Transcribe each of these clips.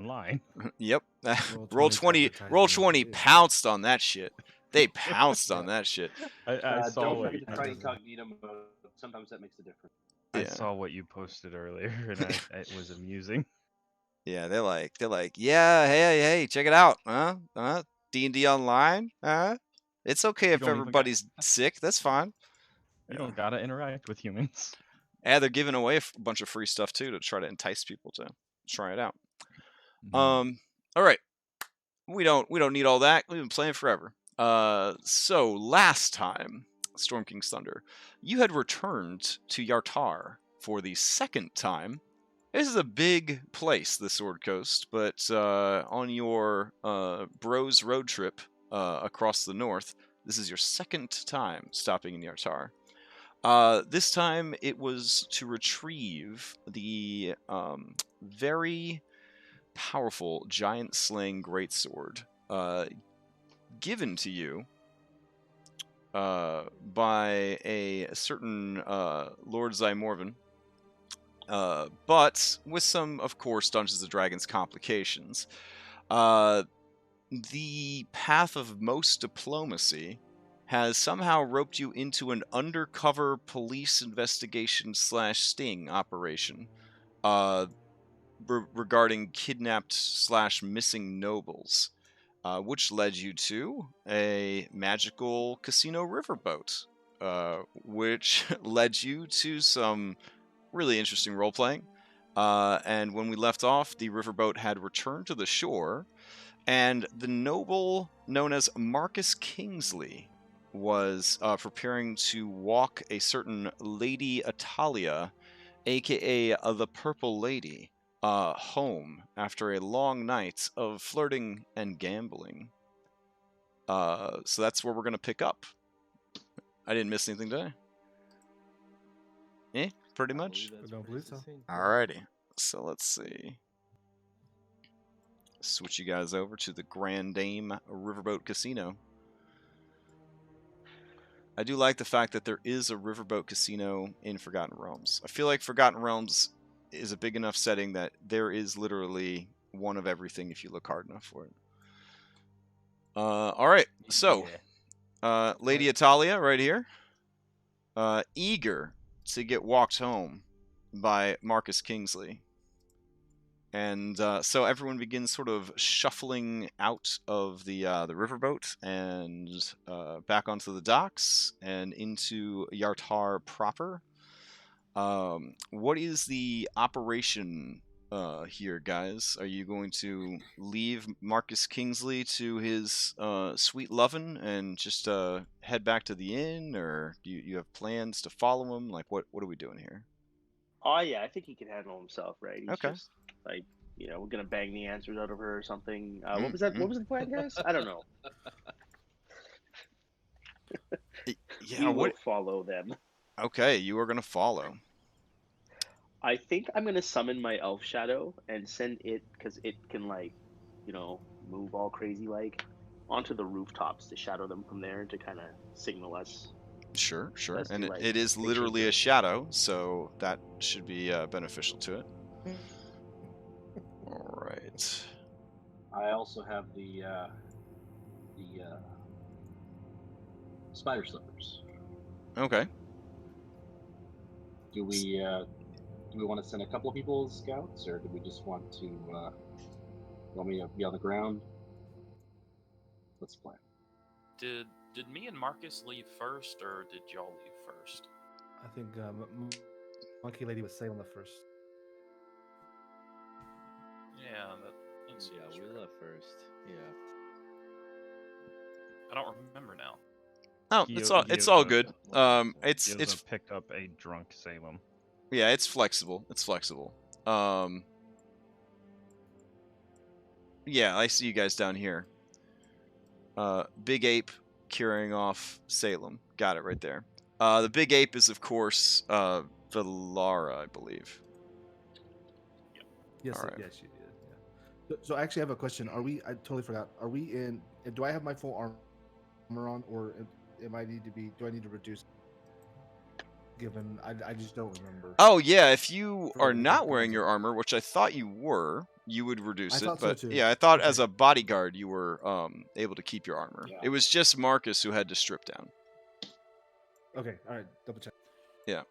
online. Yep. Roll20 Roll20 pounced on that shit. They pounced on that shit. I saw Don't what forget to try incognito mode. Sometimes that makes a difference. I Yeah. saw what you posted earlier, and it was amusing. Yeah, they're like, yeah, hey, check it out, D&D online, it's okay if don't even everybody's sick, that's fine. You don't gotta interact with humans. Yeah, they're giving away a bunch of free stuff too to try to entice people to try it out. All right, we don't need all that. We've been playing forever. So last time, Storm King's Thunder, you had returned to Yartar for the second time. This is a big place, the Sword Coast, but on your bros road trip across the north, this is your second time stopping in Yartar. This time it was to retrieve the very powerful giant slaying greatsword given to you by a certain Lord Zymorvan. But with some, of course, Dungeons and Dragons complications. The path of most diplomacy has somehow roped you into an undercover police investigation / sting operation regarding kidnapped / missing nobles, which led you to a magical casino riverboat, which led you to some really interesting role-playing. And when we left off, the riverboat had returned to the shore, and the noble known as Marcus Kingsley was preparing to walk a certain Lady Atalia, aka the Purple Lady, home after a long night of flirting and gambling. So that's where we're going to pick up. I didn't miss anything today. Pretty much. I don't believe so. Alrighty, so let's see. Switch you guys over to the Grand Dame Riverboat Casino. I do like the fact that there is a riverboat casino in Forgotten Realms. I feel like Forgotten Realms is a big enough setting that there is literally one of everything if you look hard enough for it. Alright, so Lady Atalia right here, eager to get walked home by Marcus Kingsley. And so everyone begins sort of shuffling out of the riverboat and back onto the docks and into Yartar proper. What is the operation here, guys? Are you going to leave Marcus Kingsley to his sweet lovin' and just head back to the inn, or do you have plans to follow him? Like, what are we doing here? Oh yeah, I think he can handle himself, right? He's Okay. just like, we're gonna bang the answers out of her or something. What was that? What was the plan, guys? I don't know. Yeah, we will follow them. Okay, you are gonna follow. I think I'm gonna summon my elf shadow and send it, because it can move all crazy onto the rooftops to shadow them from there to kind of signal us. Sure. And it is literally a shadow, so that should be beneficial to it. All right. I also have the spider slippers. Okay. Do we want to send a couple of people as scouts, or do we just want to want me to be on the ground? What's the plan? Did me and Marcus leave first, or did y'all leave first? I think Monkey Lady was sailing the first. Yeah, we left first. Yeah. I don't remember now. Oh, it's all good. It's picked up a drunk Salem. Yeah, it's flexible. Yeah, I see you guys down here. Big Ape carrying off Salem. Got it right there. The Big Ape is, of course, Valara, I believe. Yep. Yes, All right. yes, you did. Yeah. So I actually have a question. I totally forgot. Are we in? Do I have my full armor on, or do I need to reduce? given I just don't remember. Oh yeah, if you For are what not it wearing comes your up. armor, which I thought you were, you would reduce I it. thought so But too. yeah, I thought as Okay. a bodyguard you were able to keep your armor. Yeah. It was just Marcus who had to strip down. Okay, all right, double check. Yeah.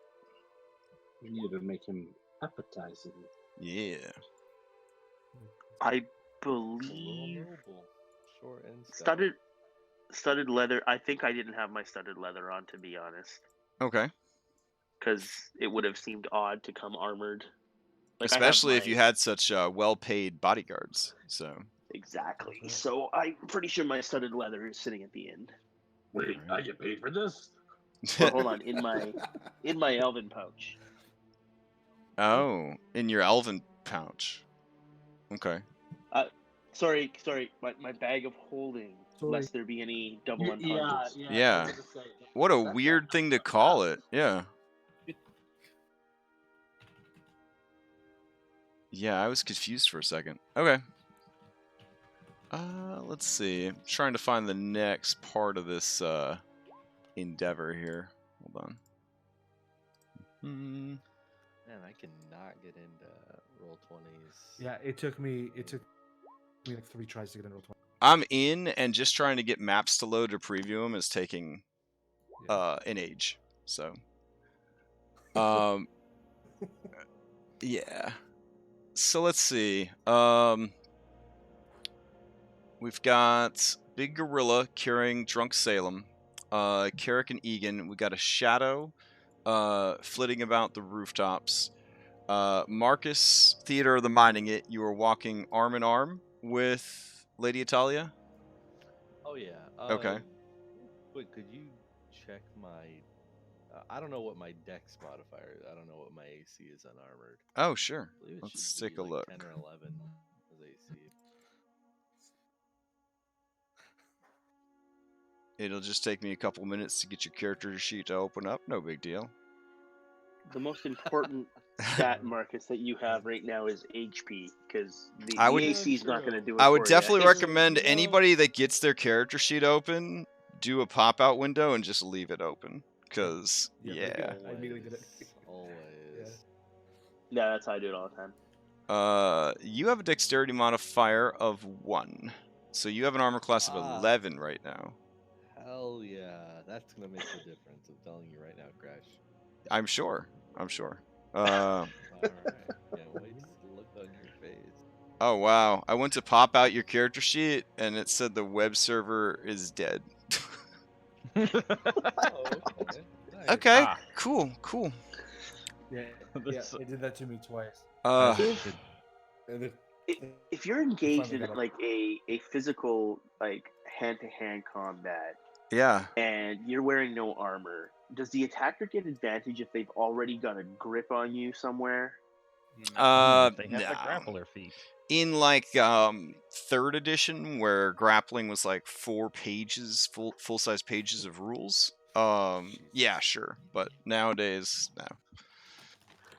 We needed to make him appetizing. Yeah. I believe Short and stout. studded leather. I think I didn't have my studded leather on, to be honest, Okay. because it would have seemed odd to come armored. Like, I have Especially if you my- had such well-paid bodyguards. So. Exactly. So I'm pretty sure my studded leather is sitting at the end. Wait, I get paid for this? Well, hold on, in my elven pouch. Oh, in your elven pouch. Okay. Sorry, my bag of holding, Sorry. lest there be any double Yeah, unconscious. Yeah. I was gonna say, What a that's weird actually thing to not call bad. it. Yeah. Yeah, I was confused for a second. Okay. Let's see. I'm trying to find the next part of this endeavor here. Hold on. Man, I cannot get into Roll20s. Yeah, it took me like 3 tries to get into Roll20. I'm in, and just trying to get maps to load to preview them is taking an age. So, yeah. So let's see. We've got Big Gorilla carrying Drunk Salem, Carrick and Egan. We got a Shadow flitting about the rooftops. Marcus, Theater of the Mining It. You are walking arm in arm with Lady Italia. Oh yeah. Okay. Wait, could you check my? I don't know what my dex modifier is. I don't know what my AC is on armored. Oh sure. I believe it Let's should take be a like look. 10 or 11 as AC. It'll just take me a couple minutes to get your character sheet to open up. No big deal. The most important stat, Marcus, that you have right now is HP, because the I would- AC is not going to do it. I would for definitely you. recommend anybody that gets their character sheet open, do a pop-out window and just leave it open. Because, yeah. I immediately did it. Always. Yeah, that's how I do it all the time. You have a dexterity modifier of 1. So you have an armor class of 11 right now. Hell yeah. That's going to make the difference. I'm telling you right now, Crash. I'm sure. Alright. Can't wait to see the look on your face. Oh, wow. I went to pop out your character sheet, and it said the web server is dead. Oh, okay. Nice. Okay, Ah. cool. Yeah, it did that to me twice. If And it, if you're engaged Finally in got up. like a physical, like, hand-to-hand combat, yeah. and you're wearing no armor, does the attacker get advantage if they've already got a grip on you somewhere? If they have the no. grappler feet. In like 3rd edition, where grappling was like 4 pages, full size pages of rules. Yeah, sure, but nowadays, no.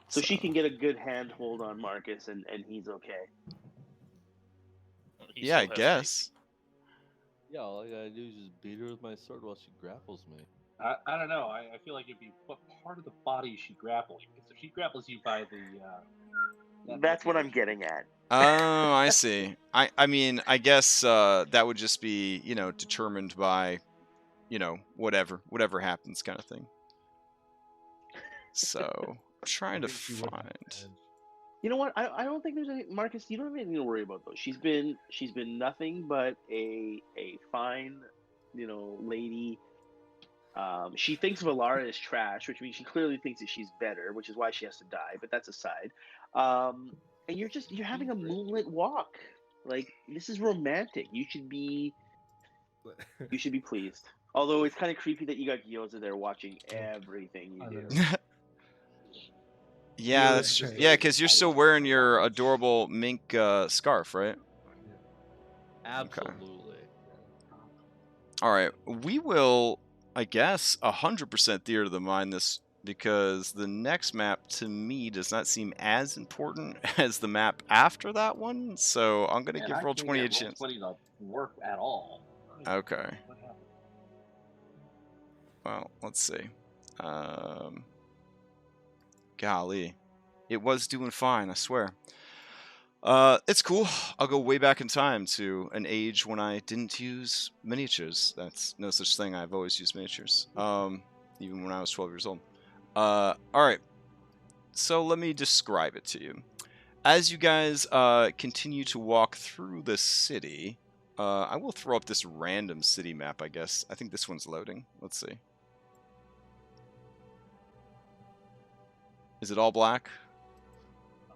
So she can get a good handhold on Marcus, and he's okay. He Yeah, I still has guess. Yeah, all I gotta do is just beat her with my sword while she grapples me. I don't know. I feel like if you what part of the body is she grappling? Because if she grapples you by the That's what I'm getting at. Oh, I see. I mean, I guess that would just be, determined by, whatever happens kind of thing. So, I'm trying to find. You know what? I don't think there's any, Marcus. You don't have anything to worry about though. She's been nothing but a fine, lady. She thinks Valara is trash, which means she clearly thinks that she's better, which is why she has to die. But that's aside. And you're having a moonlit walk. Like, this is romantic. You should be pleased. Although it's kind of creepy that you got Gyoza there watching everything you do. Yeah, that's true. Yeah, because you're still wearing your adorable mink scarf, right? Absolutely. All right, we will, I guess, 100% Theater of the Mind this, because the next map to me does not seem as important as the map after that one. So I'm gonna give Roll20 a chance. Roll20 not work at all. Okay. What happened? Well, let's see. golly. It was doing fine, I swear. It's cool. I'll go way back in time to an age when I didn't use miniatures. That's no such thing. I've always used miniatures. Even when I was 12 years old. Alright. So let me describe it to you. As you guys continue to walk through the city, I will throw up this random city map, I guess. I think this one's loading. Let's see. Is it all black?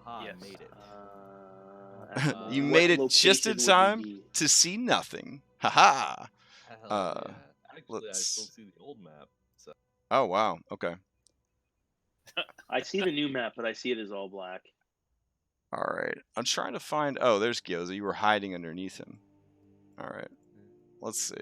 Aha, Yes. I made it. You what made it just location in would you time be? to see nothing. Haha. Hell Uh, yeah. Actually, I still let's- see the old map. So Oh, wow. Okay. I see the new map, but I see it as all black. All right. I'm trying to find... Oh, there's Gyoza. You were hiding underneath him. All right. Let's see.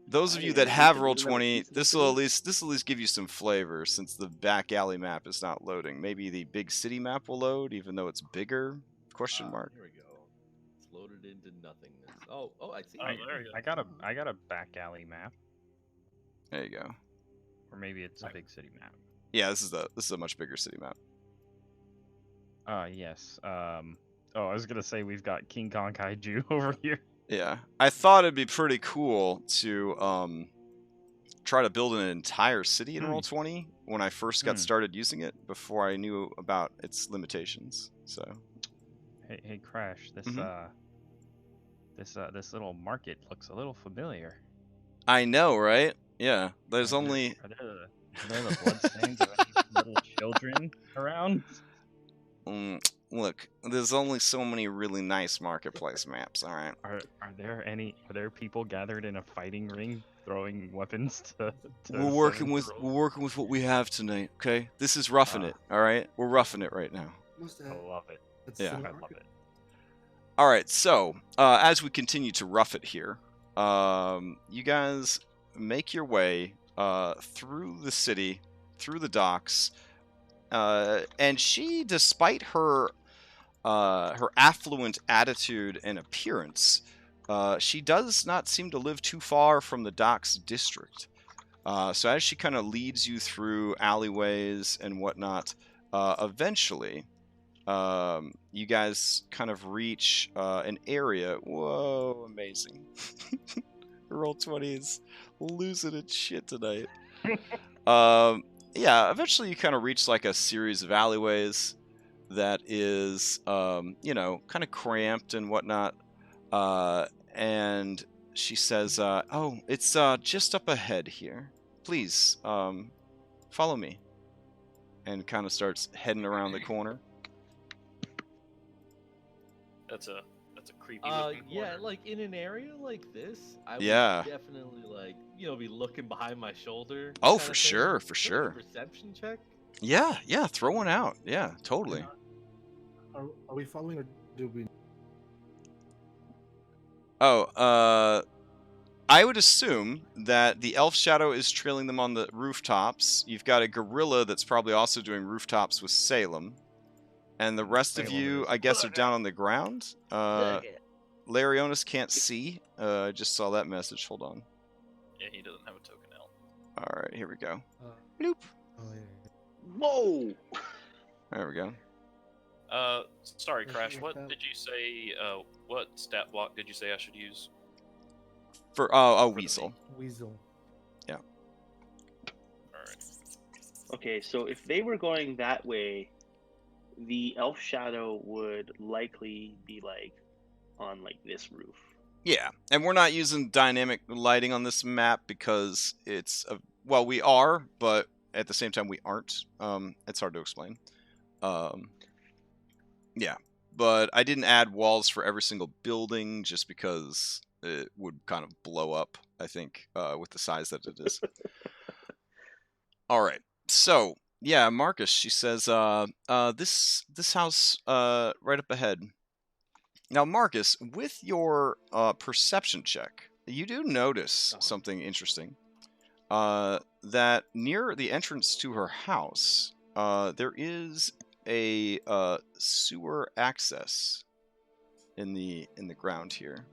Those of I you didn't that know have we could have a Roll20, pizza this will company. at least give you some flavor since the back alley map is not loading. Maybe the big city map will load, even though it's bigger? Question mark. Here we go. It's loaded into nothingness. Oh, I see. Oh, it. there you go. I got a back alley map, There you go. or maybe it's a big city map. Yeah, this is a much bigger city map. Yes. Oh, I was gonna say we've got King Kong Kaiju over here. Yeah, I thought it'd be pretty cool to try to build an entire city in Roll20 when I first got started using it before I knew about its limitations. So, Hey, Crash. This this little market looks a little familiar. I know, right? Yeah, there's only Are there the bloodstains of any little children around? Look, there's only so many really nice marketplace maps. All right. Are there people gathered in a fighting ring throwing weapons to We're working with seven-year-olds? what we have tonight. Okay, this is roughing it. All right, we're roughing it right now. I love it. Yeah. I love it. All right, so as we continue to rough it here, you guys make your way through the city, through the docks, and she, despite her affluent attitude and appearance, she does not seem to live too far from the docks district. So as she kind of leads you through alleyways and whatnot, eventually, you guys kind of reach an area. Whoa, amazing. Roll20 is losing its shit tonight. Yeah, eventually you kind of reach like a series of alleyways that is, kind of cramped and whatnot. And she says, oh, it's just up ahead here. Please, follow me. And kind of starts heading around the corner. That's a creepy looking Yeah, corner. like in an area like this, I Yeah. would definitely be looking behind my shoulder. Oh, kinda for thing. sure, for Can I sure. make a perception check. Yeah, throw one out. Yeah, totally. Are we following or do we? Oh, I would assume that the elf shadow is trailing them on the rooftops. You've got a gorilla that's probably also doing rooftops with Salem. And the rest of Salem you, is- I guess, are down on the ground. Larionis can't see. I just saw that message. Hold on. Yeah, he doesn't have a token L. All right, here we go. Oh, Bloop. yeah. Whoa! There we go. Sorry, Where's Crash. your What tab? did you say? What stat block did you say I should use? For the weasel. Weasel. All right. Okay, so if they were going that way, the elf shadow would likely be on this roof. Yeah, and we're not using dynamic lighting on this map because it's well, we are, but at the same time we aren't. It's hard to explain. Yeah, but I didn't add walls for every single building just because it would kind of blow up, I think, with the size that it is. All right, so yeah, Marcus, she says, this house right up ahead. Now, Marcus, with your perception check, you do notice something interesting. That near the entrance to her house, there is a sewer access in the ground here.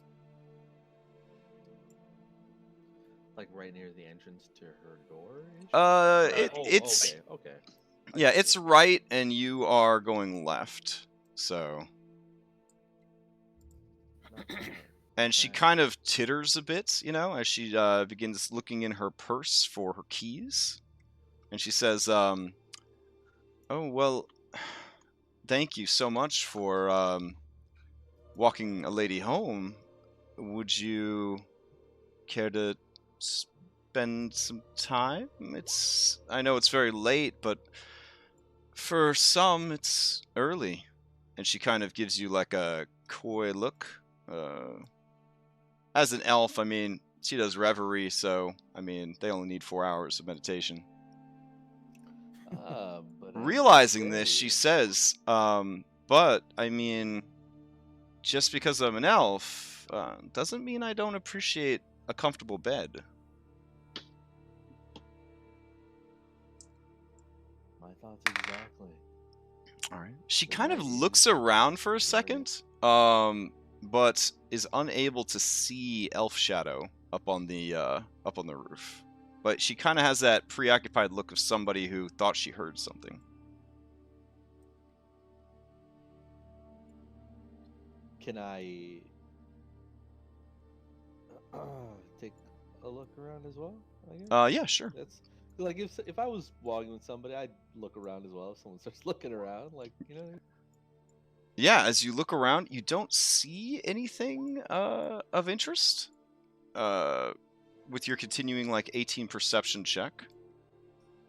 Like right near the entrance to her door. It's Okay. Yeah, it's right, and you are going left. So, Not far. and she Okay. kind of titters a bit, you know, as she begins looking in her purse for her keys, and she says, "Oh well, thank you so much for walking a lady home. Would you care to spend some time? I know it's very late, but for some, it's early." And she kind of gives you like a coy look. As an elf, I mean, she does reverie, so I mean, they only need 4 hours of meditation. But Realizing this, she says, "But I mean, just because I'm an elf doesn't mean I don't appreciate a comfortable bed." My thoughts exactly. All right. She The kind of night looks is around for a very- second, but is unable to see Elf Shadow up on the roof. But she kind of has that preoccupied look of somebody who thought she heard something. Can I take a look around as well? I guess? Yeah, sure. That's like if I was walking with somebody, I'd look around as well. If someone starts looking around, like Yeah, as you look around, you don't see anything of interest. With your continuing like 18 perception check.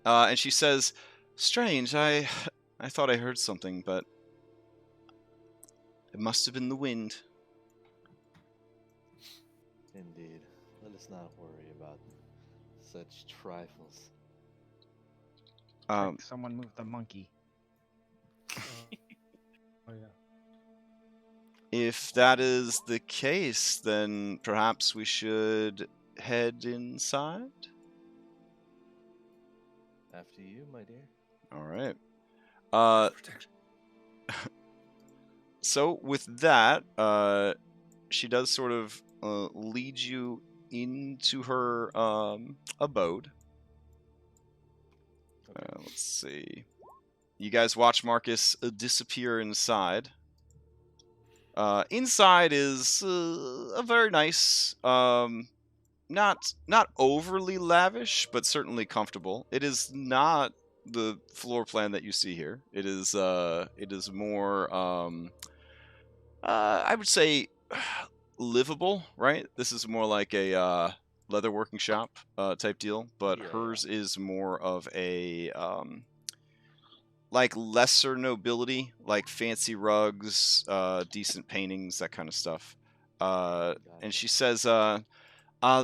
And she says, "Strange, I thought I heard something, but it must have been the wind." Indeed. Let us not worry about such trifles. Quick, someone move the monkey. Oh yeah. If that is the case, then perhaps we should head inside. After you, my dear. All right. So with that, she does sort of lead you into her abode. Let's see. You guys watch Marcus disappear inside. Inside is a very nice, not overly lavish, but certainly comfortable. It is not the floor plan that you see here. It is more I would say livable, right? This is more like a leatherworking shop type deal, but Yeah. hers is more of a like lesser nobility, like fancy rugs, decent paintings, that kind of stuff. And Gotcha. she says,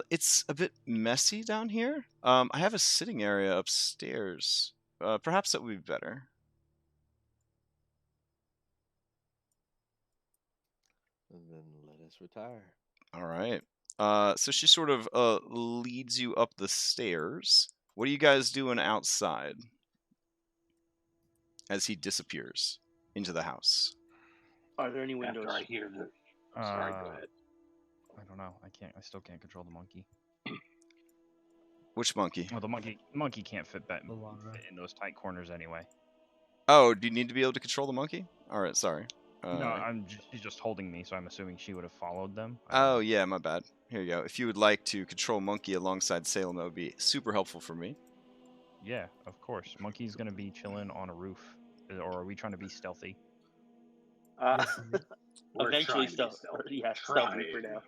"It's a bit messy down here. I have a sitting area upstairs. Perhaps that would be better." And then let us retire. All right. So she sort of leads you up the stairs. What are you guys doing outside as he disappears into the house? Are there any windows? After I hear the. Sorry, go ahead. I don't know. I still can't control the monkey. Which monkey? Well, the monkey can't fit The llama. in those tight corners anyway. Oh, do you need to be able to control the monkey? All right, sorry. No, she's just holding me, so I'm assuming she would have followed them. I don't Oh know. yeah, my bad. Here you go. If you would like to control monkey alongside Salem, that would be super helpful for me. Yeah, of course. Monkey's gonna be chilling on a roof, or are we trying to be stealthy? Yes, We're Eventually, trying to be stealthy. stealthy. Yeah, stealthy for Trying. now.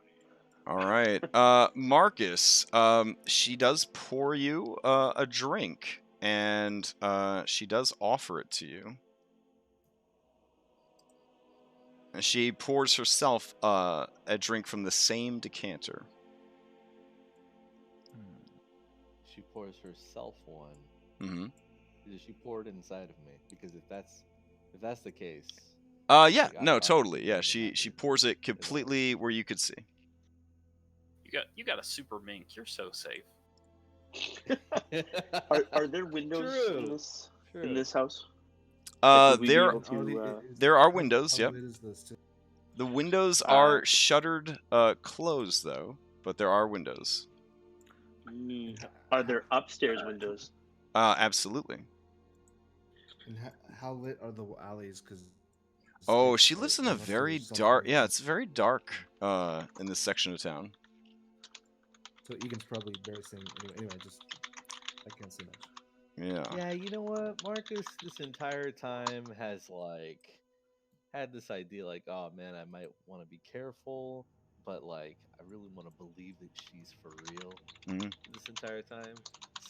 All right, Marcus. She does pour you a drink, and she does offer it to you. And she pours herself a drink from the same decanter. She pours herself one. Mm-hmm. Does she pour it inside of me? Because if that's the case, Yeah, Like, I- no, I- totally. I'm Yeah, gonna she have to- pours it completely where you could see. You got a super mink. You're so safe. Are there windows True. in this house? Uh, would we be there able to, there are windows, yep. How late is this? The windows are shuttered closed though, but there are windows. Are there upstairs windows? Absolutely. And how lit are the alleys? Because Oh, she lives in a very dark. Yeah, it's very dark in this section of town. So Egan's probably embarrassing. Anyway, just I can't say much. Yeah. Yeah, you know what? Marcus this entire time has like had this idea like, oh man, I might want to be careful, but like I really want to believe that she's for real Mhm. this entire time.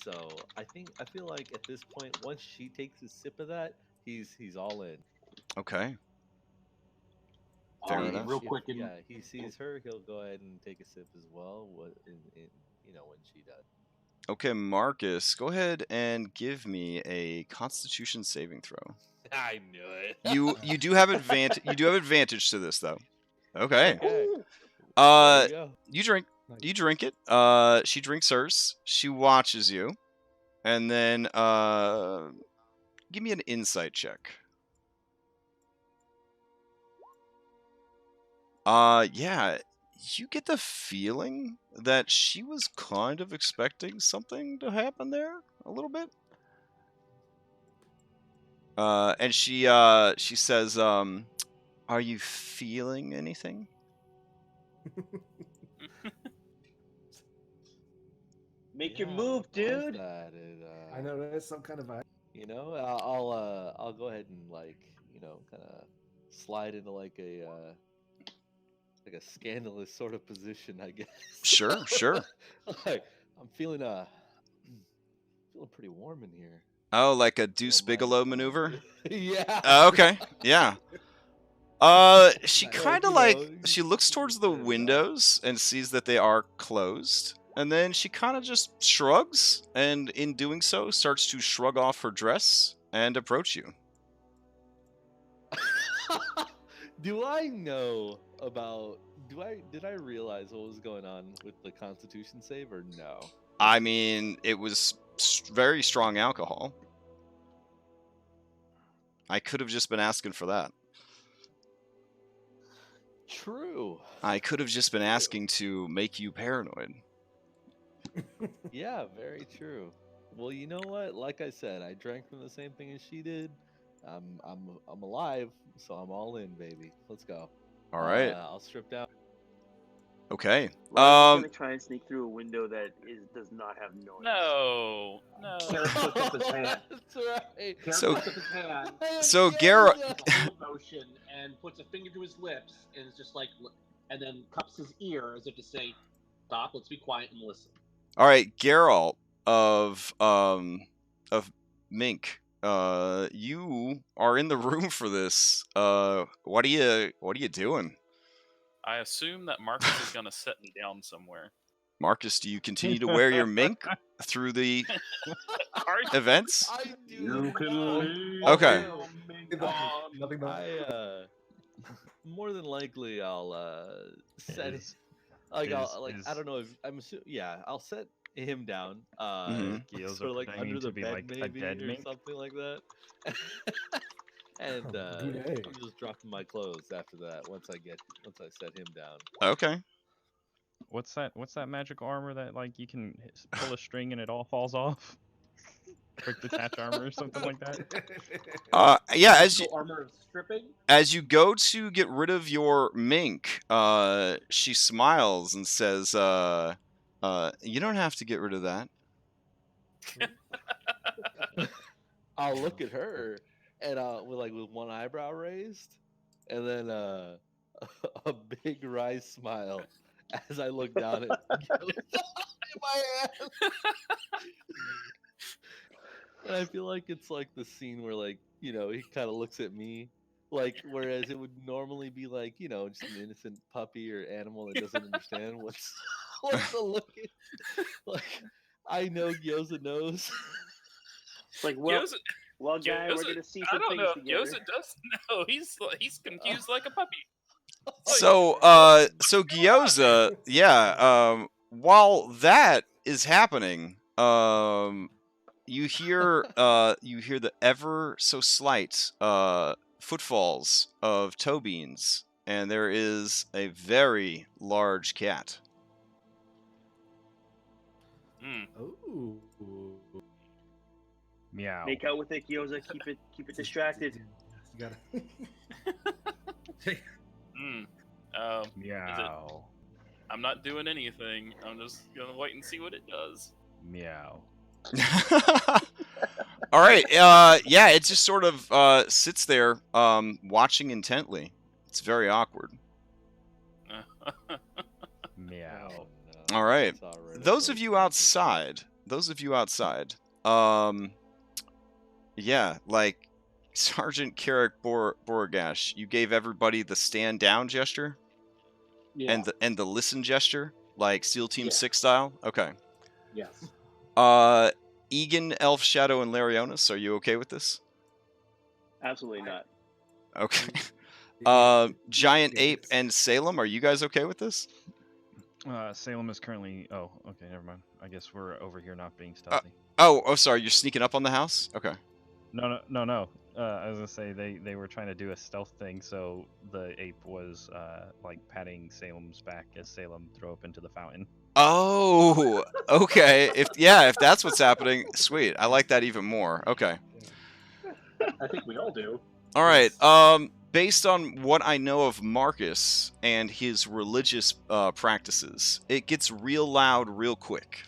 So I feel like at this point, once she takes a sip of that, he's all in. Okay. Fair But enough. Real quick, yeah, he sees her, he'll go ahead and take a sip as well. When she does. Okay, Marcus, go ahead and give me a Constitution saving throw. I knew it. You do have advantage. You do have advantage to this though. Okay. Okay. There we go. You drink. Nice. You drink it. She drinks hers. She watches you, and then give me an insight check. Yeah, you get the feeling that she was kind of expecting something to happen there a little bit. And she says, "Are you feeling anything?" Make your Yeah, move, what was dude. that? I know that's some kind of vibe. I'll go ahead and kind of slide into like a scandalous sort of position, I guess. Sure, sure. Like, I'm feeling feeling pretty warm in here. Oh, like a Don't Deuce mind Bigelow if I- maneuver. Yeah. Okay, yeah. She Like, kind of she looks towards the windows and sees that they are closed, and then she kind of just shrugs, and in doing so, starts to shrug off her dress and approach you. Do I know about? Did I realize what was going on with the Constitution save or no? I mean, it was very strong alcohol. I could have just been asking for that. True. I could have just been asking to make you paranoid. Yeah, very true. Well, you know what? Like I said, I drank from the same thing as she did. I'm alive, so I'm all in, baby. Let's go. All right. I'll strip down. Okay. Ryan's gonna try and sneak through a window that does not have noise. No. Garrett puts up his hand. That's right. Garrett So- puts up his hand, So Garrett, motion, and puts a finger to his lips, and is just like, and then cups his ear as if to say, "Stop. Let's be quiet and listen." all right, Geralt of Mink, you are in the room for this. What are you doing? I assume that Marcus is gonna set me down somewhere. Marcus, do you continue to wear your mink through the events? I do. You can not. leave. Okay. Nothing but More than likely I'll set it. Like I don't know if I'm assuming. Yeah, I'll set him down. Gio's Sort of like pretending under to the be bed, like a maybe, dead or mink. something like that. And Goulet. I'm just dropping my clothes after that. Once I set him down. Okay. What's that magic armor that like you can pull a string and it all falls off? Quick detach armor or something like that. Yeah. Physical armor of stripping. As you go to get rid of your mink, she smiles and says, "You don't have to get rid of that." I'll look at her and with one eyebrow raised, and then a big wry smile as I look down at in my hand. And I feel like it's like the scene where he kind of looks at me, whereas it would normally be just an innocent puppy or animal that doesn't understand what's the look. I know Gyoza knows. It's like, well, Gyoza- guy, we're Gyoza- gonna see I some don't things know if together. Gyoza does know. He's confused like a puppy. So Gyoza, yeah. While that is happening, you hear the ever so slight footfalls of toe beans, and there is a very large cat. Hmm. Oh. Meow. Make out with it, Gyoza. Keep it distracted. You gotta. Meow. I'm not doing anything. I'm just gonna wait and see what it does. Meow. All right. Yeah, it just sort of sits there, watching intently. It's very awkward. Meow. Oh, All right. it's already Those of close you to outside. Yeah, like Sergeant Carrick Borgash, you gave everybody the stand down gesture Yeah. and the listen gesture, like SEAL Team Yeah. 6 style. Okay. Yes. Egan, Elf Shadow, and Larionis, are you okay with this? Absolutely not. Okay. Yeah, Giant yeah, Ape it's- and Salem, are you guys okay with this? Salem is currently. Oh, okay, never mind. I guess we're over here not being stealthy. Oh, sorry, you're sneaking up on the house? Okay. No. I was gonna say they were trying to do a stealth thing, so the ape was like patting Salem's back as Salem threw up into the fountain. Oh, okay. If that's what's happening, sweet. I like that even more. Okay. I think we all do. All right. Based on what I know of Marcus and his religious practices, it gets real loud real quick.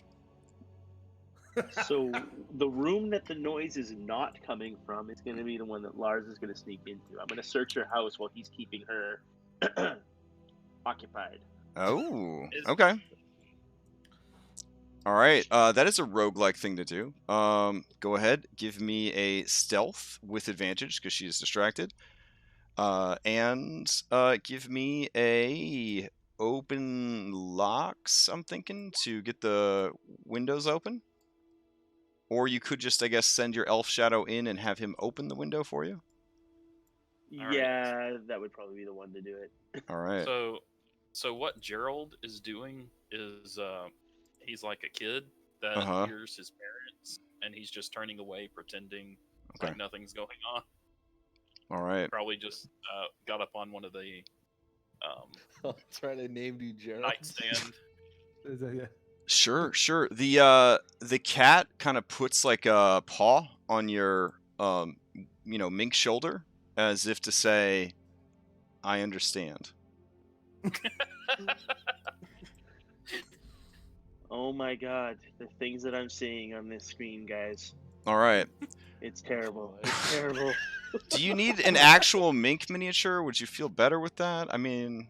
So the room that the noise is not coming from is going to be the one that Lars is going to sneak into. I'm going to search her house while he's keeping her occupied. Oh, okay. All right. That is a roguelike thing to do. Go ahead. Give me a stealth with advantage because she is distracted. And give me a open locks, I'm thinking, to get the windows open. Or you could just, I guess, send your elf shadow in and have him open the window for you. All Yeah, that would probably be the one to do it. All right. So what Gerald is doing is he's like a kid that Uh-huh. hears his parents, and he's just turning away, pretending Okay. like nothing's going on. All right. Probably just got up on one of the That's right, I named you Gerald. nightstand. Is that- yeah. Sure. The cat kind of puts like a paw on your mink shoulder as if to say, I understand. Oh my god, the things that I'm seeing on this screen, guys. All right. It's terrible. It's terrible. Do you need an actual mink miniature? Would you feel better with that? I mean,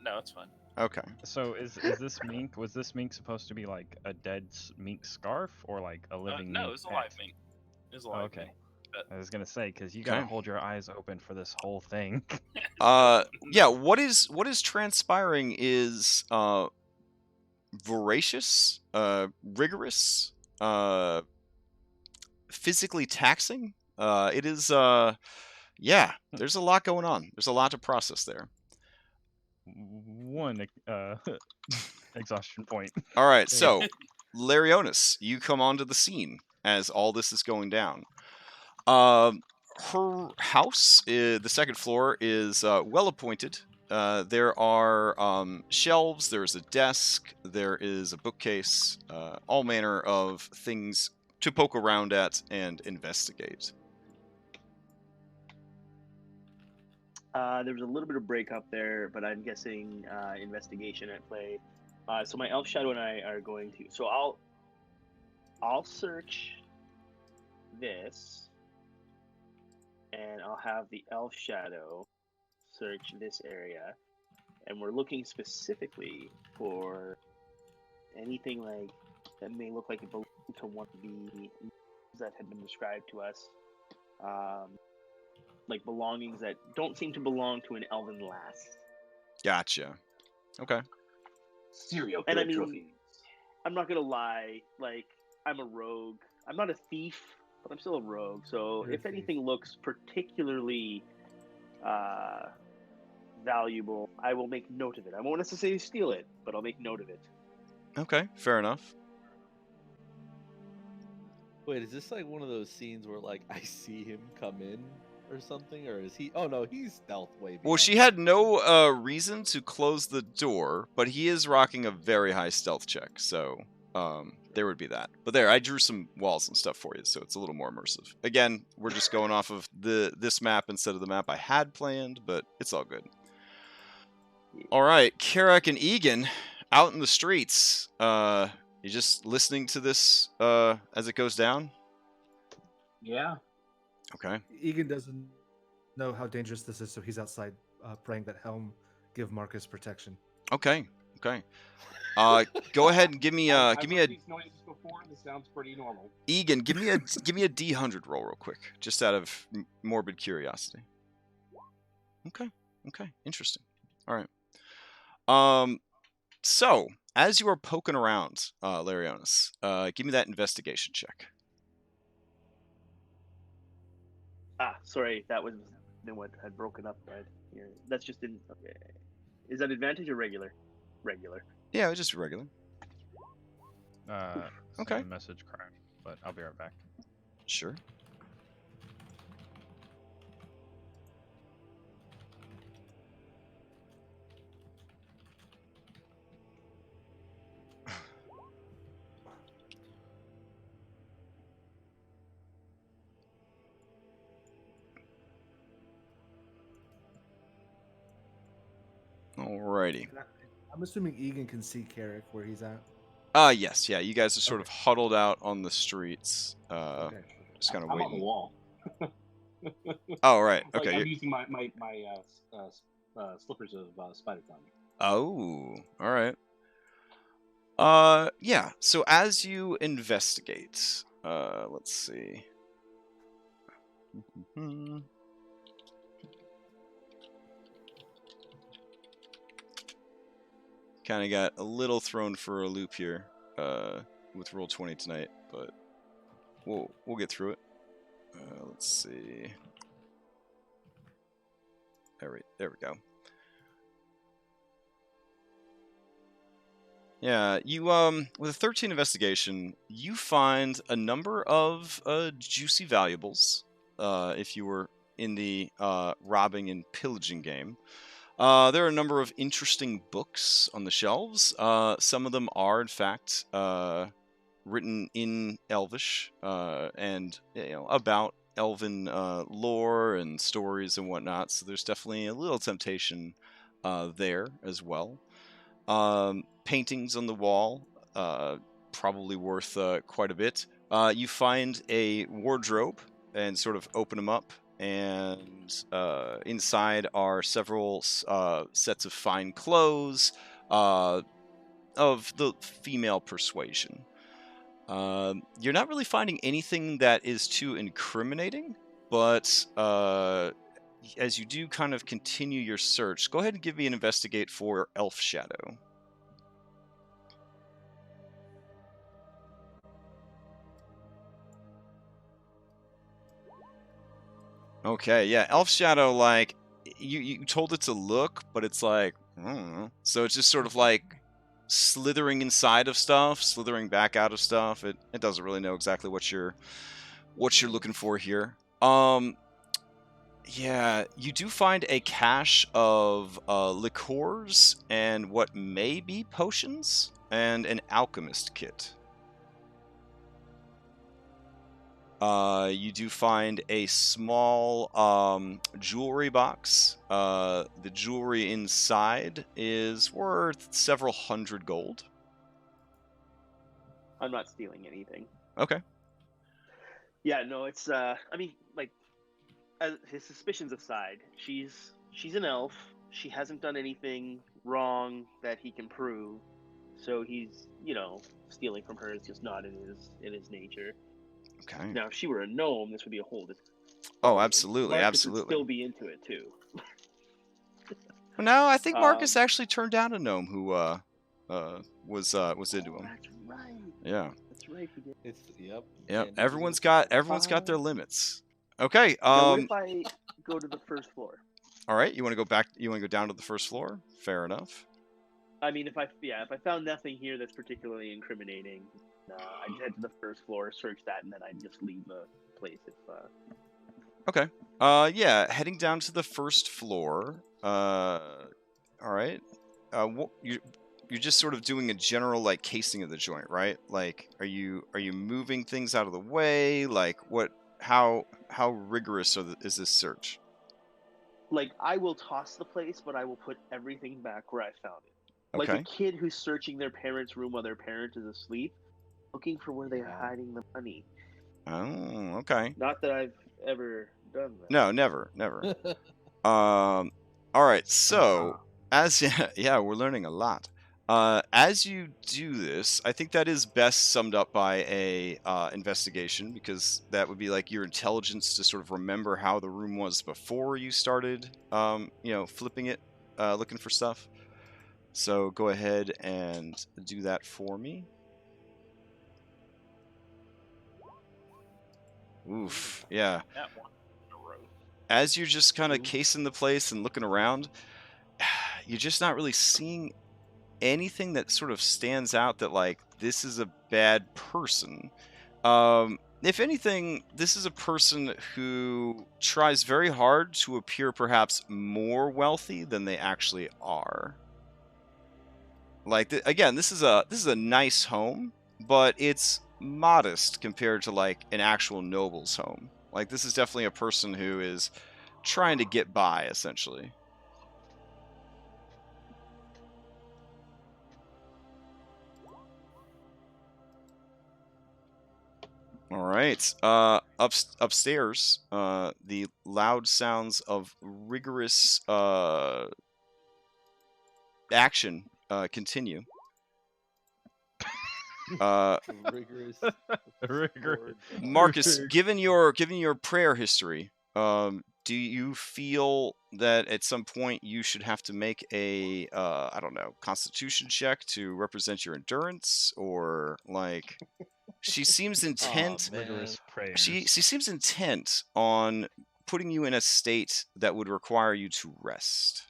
No, it's fine. okay. So is this mink? Was this mink supposed to be like a dead mink scarf or like a living? No, mink it's a pet? live mink. It's a live Okay. mink. I was gonna say because you gotta Okay. hold your eyes open for this whole thing. Yeah. What is transpiring is voracious, rigorous, physically taxing. It is. Yeah. There's a lot going on. There's a lot to process there. One exhaustion point. All right, so Larionis, you come onto the scene as all this is going down. Her house, the second floor, is well appointed. There are shelves, there's a desk, there is a bookcase, all manner of things to poke around at and investigate. There was a little bit of breakup there, but I'm guessing investigation at play. So my elf shadow and I are going to. So I'll search this, and I'll have the elf shadow search this area, and we're looking specifically for anything like that may look like it belongs to one of the that had been described to us. Like belongings that don't seem to belong to an elven lass. Gotcha. Okay. Serial And killer I mean, trophies. I'm not gonna lie, like, I'm a rogue. I'm not a thief, but I'm still a rogue. So You're a if thief. anything looks particularly valuable, I will make note of it. I won't necessarily steal it, but I'll make note of it. Okay, fair enough. Wait, is this like one of those scenes where like I see him come in or something, or is he? Oh no, he's stealth way. Well, beyond she that. had no reason to close the door, but he is rocking a very high stealth check, so there would be that. But there, I drew some walls and stuff for you, so it's a little more immersive. Again, we're just going off of this map instead of the map I had planned, but it's all good. All right, Karak and Egan out in the streets. You just listening to this as it goes down? Yeah. Okay. Egan doesn't know how dangerous this is, so he's outside praying that Helm give Marcus protection. Okay. Okay. Go ahead and give me I've give me heard a these noises before. This sounds pretty normal. Egan, give me a D100 roll real quick, just out of morbid curiosity. Okay. Okay. Interesting. All right. So as you are poking around, Larionis, give me that investigation check. Sorry, that was what had broken up right here. That's just in. Okay. Is that advantage or regular? Regular. Yeah, it was just regular. Okay. Message crashed, but I'll be right back. Sure. Alrighty. I'm assuming Egan can see Karak where he's at. Yes, yeah. You guys are sort of huddled out on the streets, Okay. just kind of I'm on the waiting. wall. Oh, right. Like, Okay. I'm using my slippers of spider tongue. Oh, all right. Yeah. So as you investigate, let's see. Kind of got a little thrown for a loop here with Roll20 tonight, but we'll get through it. Let's see. There we go. Yeah, you with a 13 investigation, you find a number of juicy valuables. If you were in the robbing and pillaging game. There are a number of interesting books on the shelves. Some of them are, in fact, written in Elvish and about Elven lore and stories and whatnot. So there's definitely a little temptation there as well. Paintings on the wall, probably worth quite a bit. You find a wardrobe and sort of open them up. And inside are several sets of fine clothes of the female persuasion. You're not really finding anything that is too incriminating, but as you do kind of continue your search, go ahead and give me an investigate for Elf Shadow. Okay, yeah, Elf Shadow, like, you told it to look, but it's like, I don't know. So it's just sort of like slithering inside of stuff, slithering back out of stuff. It doesn't really know exactly what you're looking for here. Yeah, you do find a cache of liqueurs and what may be potions and an alchemist kit. You do find a small jewelry box. The jewelry inside is worth several hundred gold. I'm not stealing anything. Okay. Yeah, no, it's I mean, like, his suspicions aside, she's an elf. She hasn't done anything wrong that he can prove. So he's, stealing from her is just not in his nature. Okay. Now, if she were a gnome, this would be a whole different. Oh, absolutely, Marcus absolutely. would still be into it too. Well, no, I think Marcus actually turned down a gnome who was into him. That's right. Yeah. That's right. He did. Yep. Yeah. And Everyone's got their limits. Okay. Now, what if I go to the first floor? All right. You want to go back? You want to go down to the first floor? Fair enough. I mean, if I found nothing here that's particularly incriminating, I'd head to the first floor, search that, and then I'd just leave the place if. Okay. Yeah. Heading down to the first floor. All right. you're just sort of doing a general like casing of the joint, right? Like, are you moving things out of the way? Like, what? How rigorous is this search? Like, I will toss the place, but I will put everything back where I found it. Like Okay. a kid who's searching their parents' room while their parent is asleep, looking for where they're hiding the money. Oh, okay. Not that I've ever done that. No, never. All right. So as yeah, we're learning a lot. As you do this, I think that is best summed up by a investigation, because that would be like your intelligence to sort of remember how the room was before you started, flipping it, looking for stuff. So go ahead and do that for me. Oof, yeah. That one in a row. As you're just kind of casing the place and looking around, you're just not really seeing anything that sort of stands out that, like, this is a bad person. If anything, this is a person who tries very hard to appear perhaps more wealthy than they actually are. Like, again, this is a nice home, but it's modest compared to like an actual noble's home. Like, this is definitely a person who is trying to get by, essentially. All right. Upstairs, the loud sounds of rigorous action continue. Rigorous. Rigorous. Marcus, given your prayer history, do you feel that at some point you should have to make a I don't know, constitution check to represent your endurance, or like she seems intent Rigorous prayers. she seems intent on putting you in a state that would require you to rest.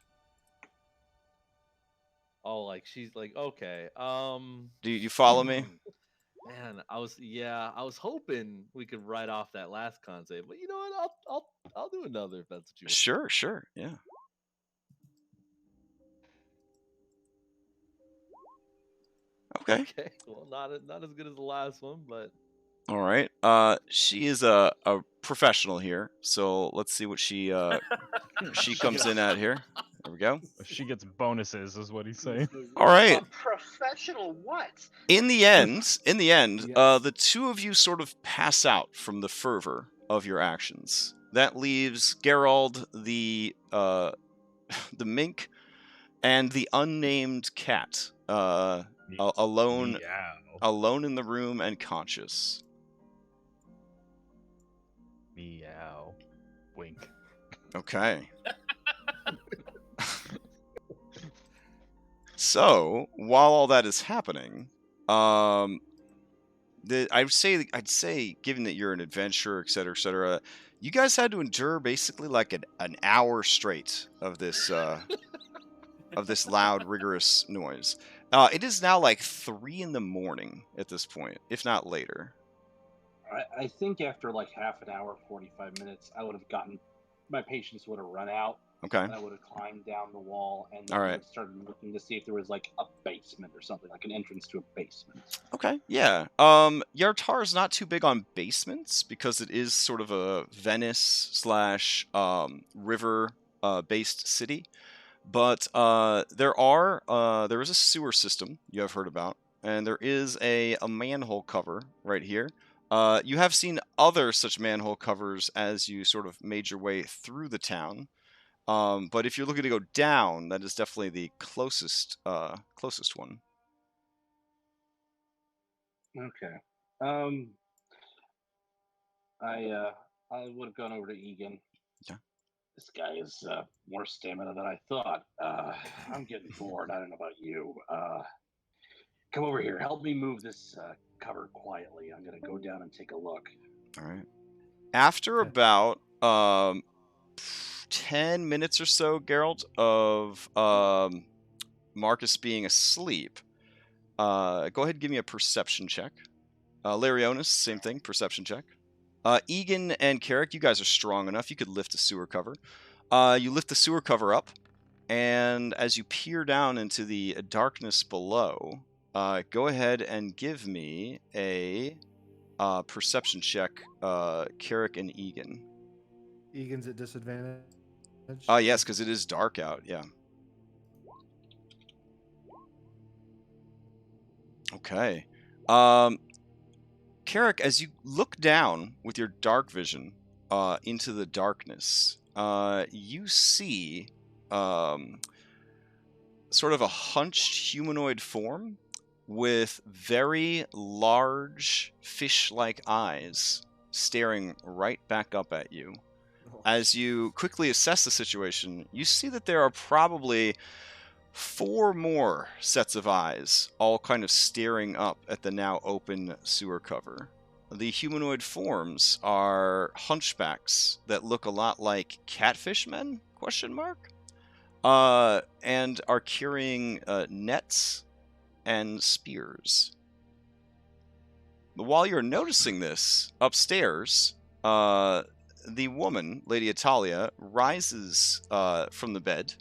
Oh, like she's like, okay. Do you follow me? Man, I was hoping we could write off that last con save, but you know what? I'll do another if that's what you want. Sure, yeah. Okay. Okay. Well, not as good as the last one, but All right. She is a professional here, so let's see what she comes in at here. There we go. She gets bonuses, is what he's saying. All right. A professional what? In the end, Yes. the two of you sort of pass out from the fervor of your actions. That leaves Gerald, the mink, and the unnamed cat, alone in the room and conscious. Meow. Wink. Okay. So, while all that is happening, I'd say, given that you're an adventurer, etc., you guys had to endure basically like an hour straight of this loud, rigorous noise. It is now like 3 a.m. at this point, if not later. I think after like half an hour, 45 minutes, I would have my patience would have run out. Okay. And I would have climbed down the wall and All right. would have started looking to see if there was like a basement or something, like an entrance to a basement. Okay, yeah. Yartar is not too big on basements because it is sort of a Venice / river based city. But there is a sewer system you have heard about, and there is a manhole cover right here. You have seen other such manhole covers as you sort of made your way through the town. But if you're looking to go down, that is definitely the closest one. Okay. I would have gone over to Egan. Yeah. This guy is more stamina than I thought. I'm getting bored. I don't know about you. Come over here. Help me move this cover quietly. I'm gonna go down and take a look. All right. After about 10 minutes or so, Geralt, of Marcus being asleep, go ahead and give me a perception check. Larionis, same thing, perception check. Egan and Carrick, you guys are strong enough. You could lift a sewer cover. You lift the sewer cover up, and as you peer down into the darkness below, go ahead and give me a perception check, Carrick and Egan. Egan's at disadvantage. Yes, because it is dark out, yeah. Okay. Carrick, as you look down with your dark vision into the darkness, you see sort of a hunched humanoid form with very large fish-like eyes staring right back up at you. Oh, As you quickly assess the situation, you see that there are probably 4 more sets of eyes, all kind of staring up at the now open sewer cover. The humanoid forms are hunchbacks that look a lot like catfish men, ? And are carrying nets and spears. But while you're noticing this, upstairs, the woman, Lady Italia, rises from the bed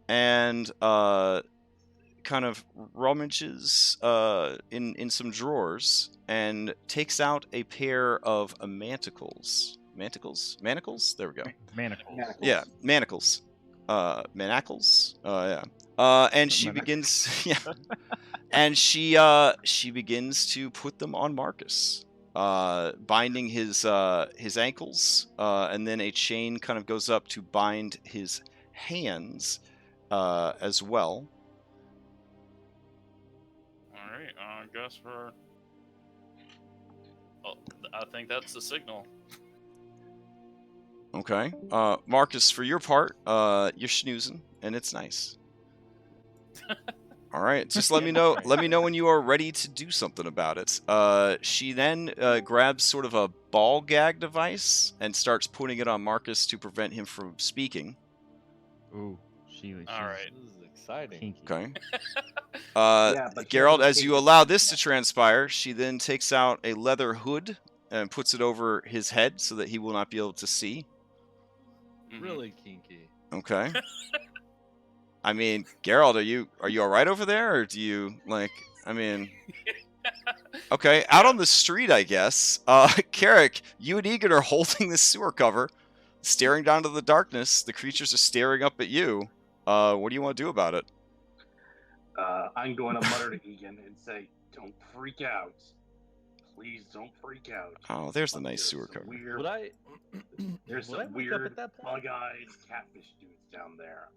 and kind of rummages in some drawers and takes out a pair of manacles. Manacles? There we go. Manacles. Yeah, manacles. Manacles? Yeah. And she begins, yeah. And she begins to put them on Marcus, binding his ankles, and then a chain kind of goes up to bind his hands as well. All right, I guess we're. Oh, I think that's the signal. Okay. Marcus, for your part, you're schnoozing, and it's nice. All right, just let me know. Let me know when you are ready to do something about it. She then grabs sort of a ball gag device and starts putting it on Marcus to prevent him from speaking. Ooh, she's All right. This is exciting. kinky. Okay. Yeah, but Geralt, Geralt as you takes- allow this to transpire, she then takes out a leather hood and puts it over his head so that he will not be able to see. Mhm. Really kinky. Okay. I mean, Geralt, are you all right over there, or do you like? I mean, okay, out on the street, I guess. Carrick, you and Egan are holding this sewer cover, staring down to the darkness. The creatures are staring up at you. What do you want to do about it? I'm going to mutter to Egan and say, "Don't freak out. Please don't freak out." Oh, there's the But nice there's sewer some cover. Weird, Would I? there's would I some wake up weird, at that point? bug-eyed catfish dudes down there.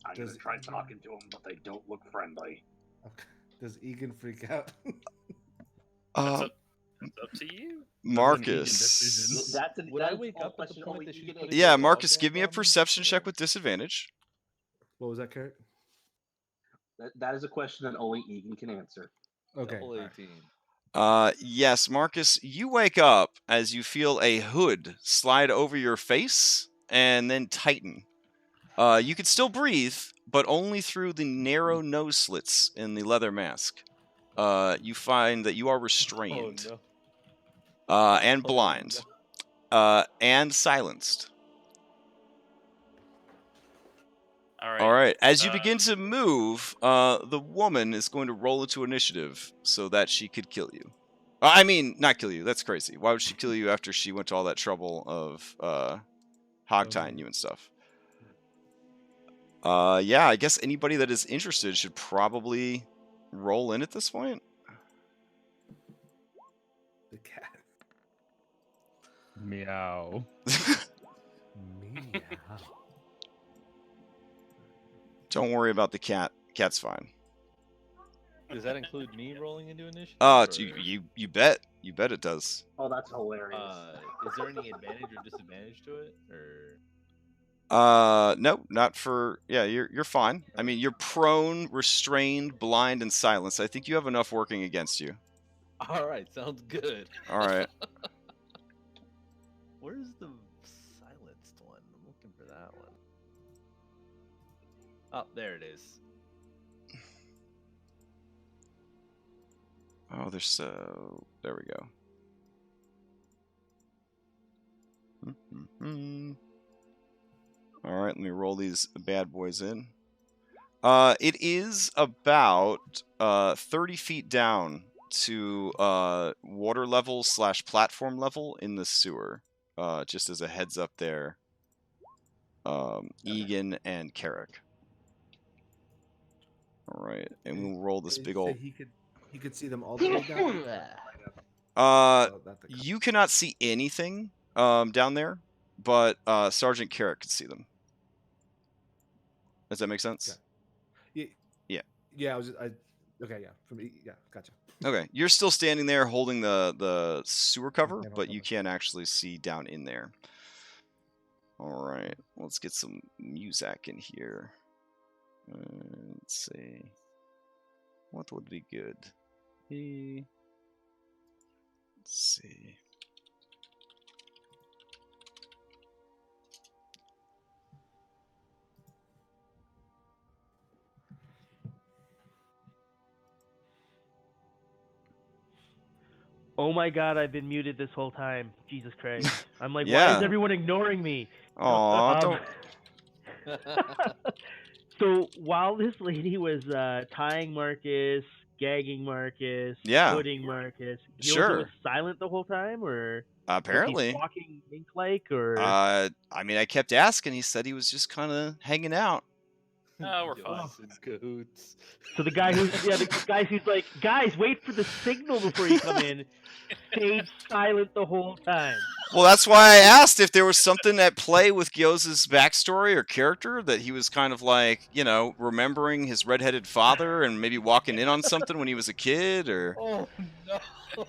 I'm going Does to try Egan- talking to them, but they don't look friendly. Okay. Does Egan freak out? Uh, That's up to you. Marcus. Would I wake up at the point that she's putting Yeah, the Marcus, ball give me a gag on perception or- check with disadvantage. What was that, Carrot? That is a question that only Egan can answer. Okay. Double alright. 18. Yes, Marcus, you wake up as you feel a hood slide over your face and then tighten. You can still breathe, but only through the narrow nose slits in the leather mask. You find that you are Oh restrained, no. and Oh, blind, and silenced. All right. All right. As you begin to move, the woman is going to roll into initiative so that she could kill you. I mean, not kill you. That's crazy. Why would she kill you after she went to all that trouble of hog-tying you and stuff? Yeah, I guess anybody that is interested should probably roll in at this point. The cat. Meow. Meow. Don't worry about the cat. Cat's fine. Does that include me rolling into initiative? Oh, or- you bet. You bet it does. Oh, that's hilarious. Is there any advantage or disadvantage to it, or? No, not for. Yeah, you're fine. I mean, you're prone, restrained, blind, and silenced. I think you have enough working against you. All right, sounds good. All right. Where's the silenced one? I'm looking for that one. Oh, there it is. Oh, there's so. There we go. All right, let me roll these bad boys in. It is about 30 feet down to water level / platform level in the sewer. Just as a heads up there, Egan and Carrick. All right, and we'll roll this Did big you say old. He could see them all the way down. You cannot see anything down there, but Sergeant Carrick could see them. Does that make sense? Yeah. Okay. Yeah. Gotcha. Okay, you're still standing there holding the sewer cover, Manhole but you cover. can't actually see down in there. All right, let's get some music in here. Let's see. What would be good? Let's see. Oh my god, I've been muted this whole time. Jesus Christ. I'm like, why Yeah. is everyone ignoring me? Aw, don't. So while this lady was tying Marcus, gagging Marcus, Yeah. putting Marcus, Gilza Sure. was silent the whole time, or Apparently. was he talking ink-like, or I mean, I kept asking. He said he was just kind of hanging out. Oh, we're fine. Ghosts in cahoots. so the guy who's the guy who's like, guys, wait for the signal before you come in, stayed silent the whole time. Well, that's why I asked if there was something at play with Gyoza's backstory or character, that he was kind of like, remembering his redheaded father and maybe walking in on something when he was a kid, or... Oh, no.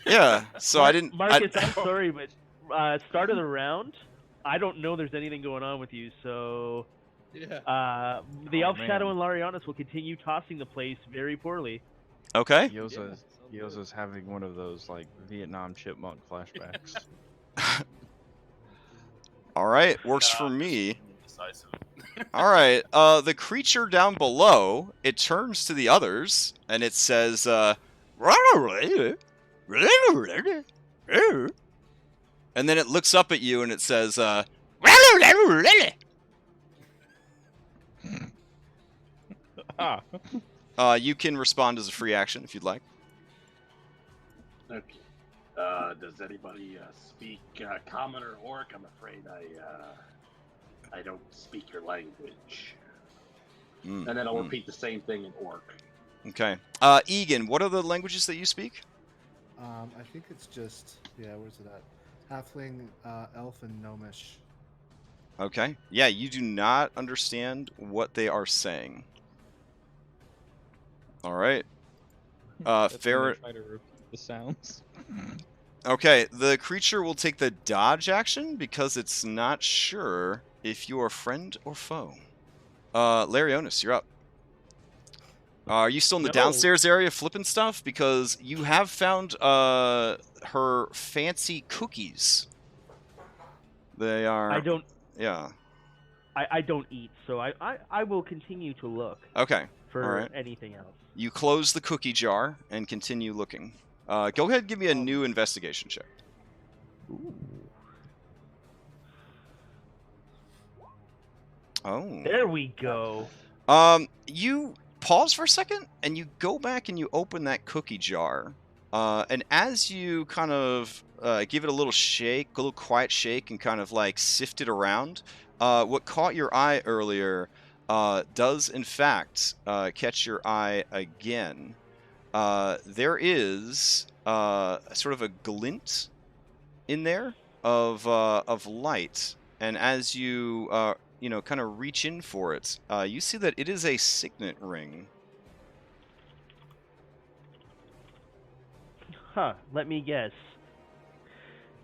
Yeah, so I didn't... Marcus, I'm sorry, but start of the round, I don't know there's anything going on with you, so... Yeah. The Elf man. Shadow and Larianis will continue tossing the place very poorly. Okay. Yoza's having one of those like Vietnam chipmunk flashbacks. All right, works for me. Decisive. All right, the creature down below, it turns to the others, and it says, and then it looks up at you, and it says, you can respond as a free action if you'd like. Okay. Does anybody speak Common or Orc? I'm afraid I don't speak your language. And then I'll repeat the same thing in Orc. Okay. Egan, what are the languages that you speak? I think it's just where's it at? Halfling, Elf, and Gnomish. Okay. Yeah, you do not understand what they are saying. All right. Fair. Try to repeat the sounds. Okay, the creature will take the dodge action because it's not sure if you are friend or foe. Larionis, you're up. Are you still in the downstairs area flipping stuff? Because you have found her fancy cookies. They are... I don't. Yeah. I don't eat, so I will continue to look Okay. for All right. anything else. You close the cookie jar and continue looking. Go ahead and give me a new investigation check. Ooh. Oh. There we go. You pause for a second, and you go back and you open that cookie jar. And as you kind of give it a little shake, a little quiet shake, and kind of like sift it around, what caught your eye earlier does in fact catch your eye again. There is sort of a glint in there of light, and as you kind of reach in for it, you see that it is a signet ring. Huh, let me guess.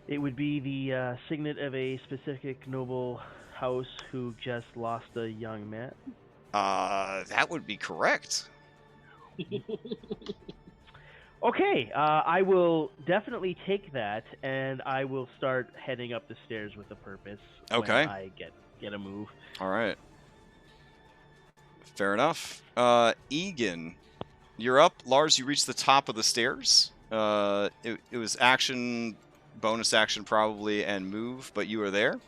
It would be the signet of a specific noble house who just lost a young man? That would be correct. Okay, I will definitely take that, and I will start heading up the stairs with a purpose. Okay. When I get a move. All right. Fair enough. Egan, you're up. Lars, you reach the top of the stairs. It was action, bonus action probably, and move, but you are there.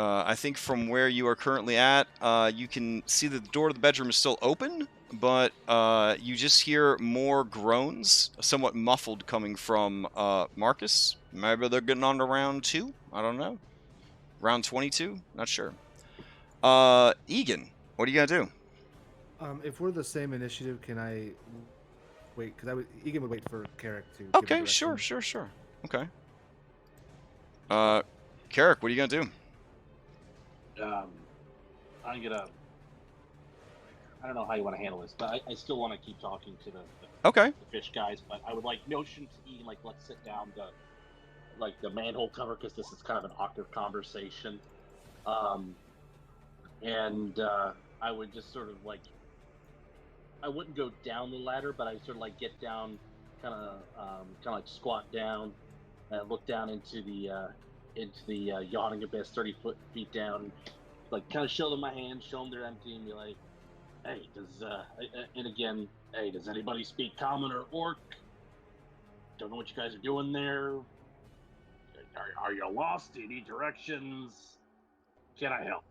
I think from where you are currently at, you can see that the door to the bedroom is still open, but you just hear more groans, somewhat muffled, coming from Marcus. Maybe they're getting on to round 2? I don't know. Round 22? Not sure. Egan, what are you gonna do? If we're the same initiative, can I wait? Because Egan would wait for Carrick to. Okay, sure. Okay. Carrick, what are you gonna do? I'm gonna. I don't know how you want to handle this, but I still want to keep talking to the fish guys. But I would like notion to Egan, like, let's sit down to like the manhole cover, because this is kind of an awkward conversation. And I would just sort of like, I wouldn't go down the ladder, but I sort of like get down, kind of like squat down, and look down into the yawning abyss, 30 feet down, like kind of show them my hands, show them they're empty, and be like, hey, does anybody speak common or orc? Don't know what you guys are doing there. Are you lost? Do you need directions? Can I help?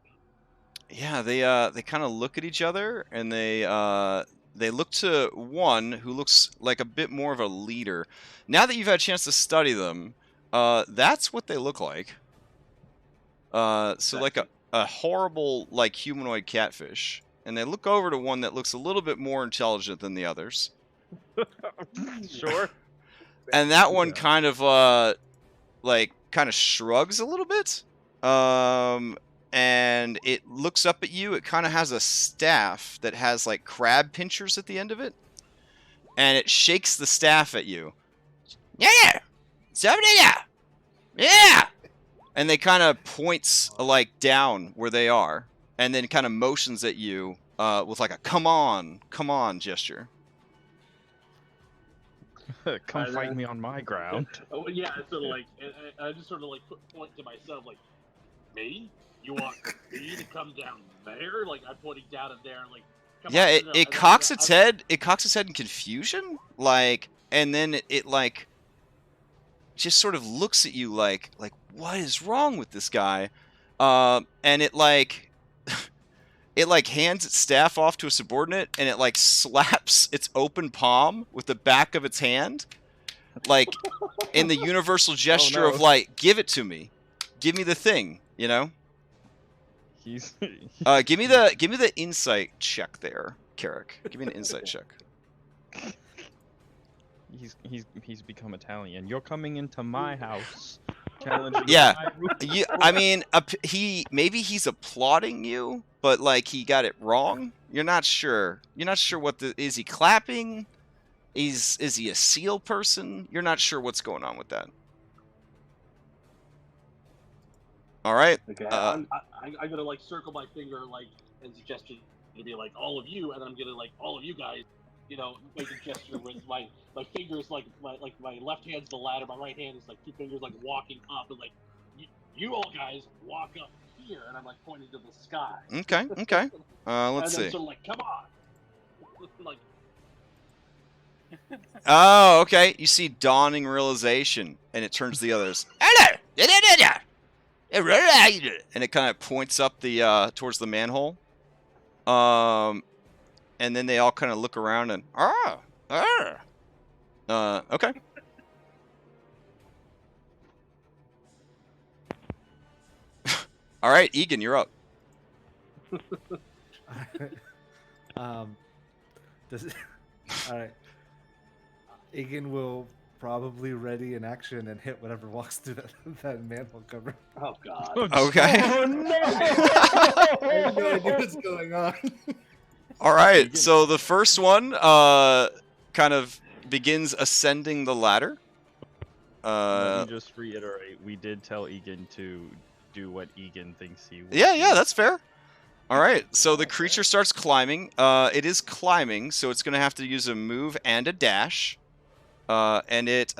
Yeah, they kind of look at each other, and they look to one who looks like a bit more of a leader. Now that you've had a chance to study them, that's what they look like. So like a horrible, like, humanoid catfish. And they look over to one that looks a little bit more intelligent than the others. Sure. And that one kind of shrugs a little bit. And it looks up at you. It kind of has a staff that has like crab pinchers at the end of it. And it shakes the staff at you. Yeah! Yeah! And they kind of points like down where they are. And then kind of motions at you with like a come on gesture. Come fight me on my ground. Oh yeah, sort of like, I just sort of like point to myself, like, me? You want me to come down there? Like, I'm pointing down in there, like. Yeah, it cocks its head. It cocks its head in confusion, like, and then it like just sort of looks at you like what is wrong with this guy? And it like hands its staff off to a subordinate, and it like slaps its open palm with the back of its hand, like in the universal gesture of like, give it to me, give me the thing, you know. Give me the insight check there, Carrick. Give me an insight check. He's become Italian. You're coming into my house, challenging. Yeah, my I mean, maybe he's applauding you, but like he got it wrong. You're not sure. You're not sure is he clapping? Is he a seal person? You're not sure what's going on with that. All right. Okay. I'm gonna like circle my finger like as a gesture to be like all of you, and I'm gonna like all of you guys, you know, make a gesture with my fingers like my left hand's the ladder, my right hand is like two fingers like walking up, and like you all guys walk up here, and I'm like pointing to the sky. Okay. Let's see. And then sort of like, come on. Like. Oh, okay. You see dawning realization, and it turns to the others. Hello. And it kind of points up the towards the manhole. And then they all kind of look around and okay. All right, Egan, you're up. All right. Egan will probably ready in action and hit whatever walks through that manhole cover. Oh god. Okay. Oh no! I have no idea what's going on. All right, so the first one kind of begins ascending the ladder. Let me just reiterate, we did tell Egan to do what Egan thinks he would. Yeah, that's fair. All right, so the creature starts climbing. It is climbing, so it's going to have to use a move and a dash. And it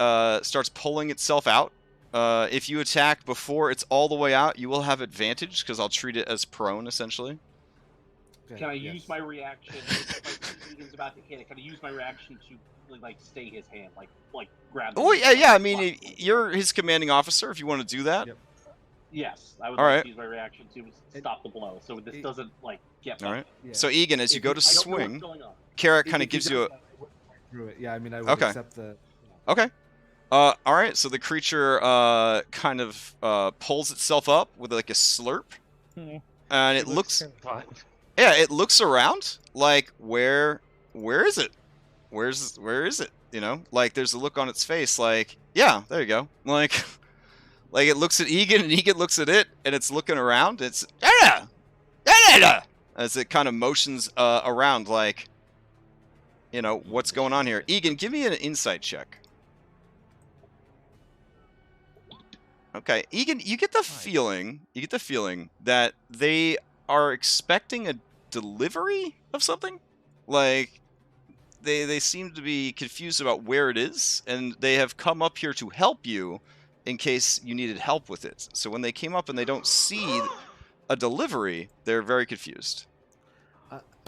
starts pulling itself out. If you attack before it's all the way out, you will have advantage, because I'll treat it as prone, essentially. Okay, can I use my reaction? If Egan's about to hit it, can I use my reaction to like stay his hand, like grab? Oh yeah. I mean, you're his commanding officer. If you want to do that. Yep. Yes, I would All like right. to use my reaction to stop the blow, so this doesn't like get. All right. Yeah. So Egan, as you If go you- to I don't know what's swing, going on. Carrot If kind of he gives does you a. that, I would fight through it. Yeah, I mean, I would Okay. accept the. Okay. All right. So the creature kind of pulls itself up with like a slurp, and it looks. Yeah, it looks around like where is it? Where is it? You know, like there's a look on its face, like yeah, there you go. Like it looks at Egan, and Egan looks at it, and it's looking around. It's as it kind of motions around, like you know what's going on here. Egan, give me an insight check. Okay, Egan, you get the feeling that they are expecting a delivery of something. Like they seem to be confused about where it is, and they have come up here to help you in case you needed help with it. So when they came up and they don't see a delivery, they're very confused.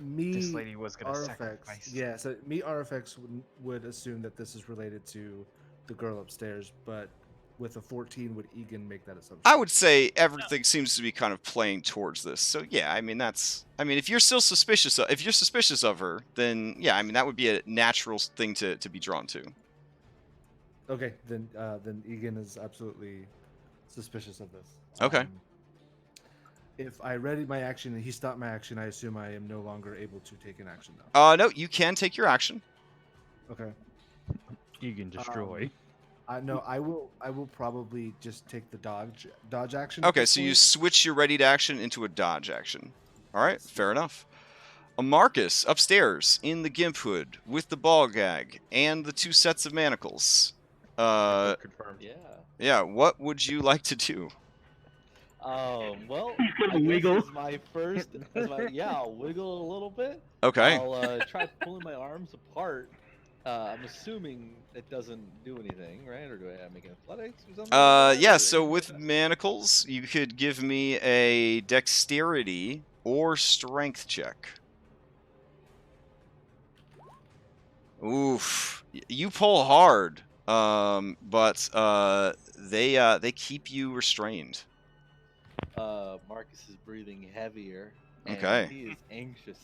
This lady was gonna sacrifice. Yeah, so RFX would assume that this is related to the girl upstairs, but with a 14, would Egan make that assumption? I would say everything seems to be kind of playing towards this. So yeah, I mean if you're still suspicious of her, then yeah, I mean that would be a natural thing to be drawn to. Okay, then Egan is absolutely suspicious of this. Okay. If I readied my action and he stopped my action, I assume I am no longer able to take an action now. No, you can take your action. Okay. Egan destroy. No, I will probably just take the dodge action. Okay, so you switch your ready to action into a dodge action. All right, fair enough. A Marcus upstairs in the gimp hood with the ball gag and the 2 sets of manacles. Confirmed. Yeah, what would you like to do? Well, He's gonna I guess wiggle. as my first, I'll wiggle a little bit. Okay. I'll try pulling my arms apart. I'm assuming it doesn't do anything, right? Or do I make athletics or something? Yeah, so with manacles, you could give me a dexterity or strength check. Oof. You pull hard, but they keep you restrained. Marcus is breathing heavier. And Okay. He is anxious,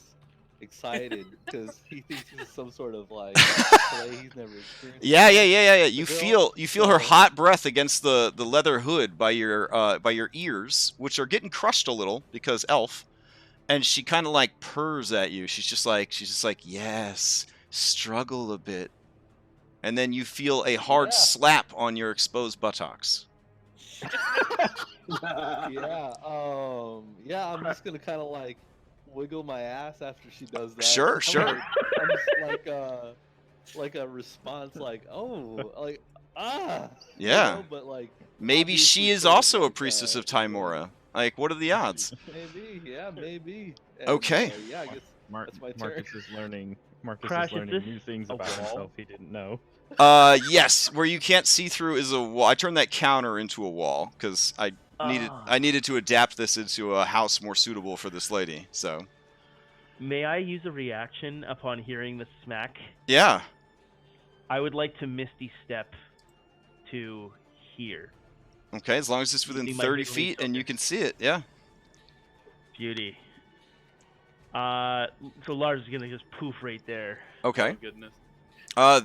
excited, because he thinks this is some sort of like play he's never experienced. Yeah. You girl- feel her hot breath against the leather hood by your ears, which are getting crushed a little because elf, and she kind of like purrs at you. She's just like yes, struggle a bit, and then you feel a hard slap on your exposed buttocks. Yeah. I'm just gonna kind of like wiggle my ass after she does that. Sure. I'm just like a response, like like Yeah. You know, but like Maybe she obviously is sort of also a like, priestess of Timora. Like, what are the odds? maybe. And, Okay. I guess that's my turn. Marcus is learning. Marcus Crash, is is learning this new things a about wall? himself he didn't know. Yes. Where you can't see through is a wall. I turned that counter into a wall because I needed to adapt this into a house more suitable for this lady. So. May I use a reaction upon hearing the smack? Yeah. I would like to Misty Step to here. Okay, as long as it's within Using my 30 higgling feet and you focus. can see it, yeah. Beauty. So Lars is gonna just poof right there. Okay. Oh, goodness.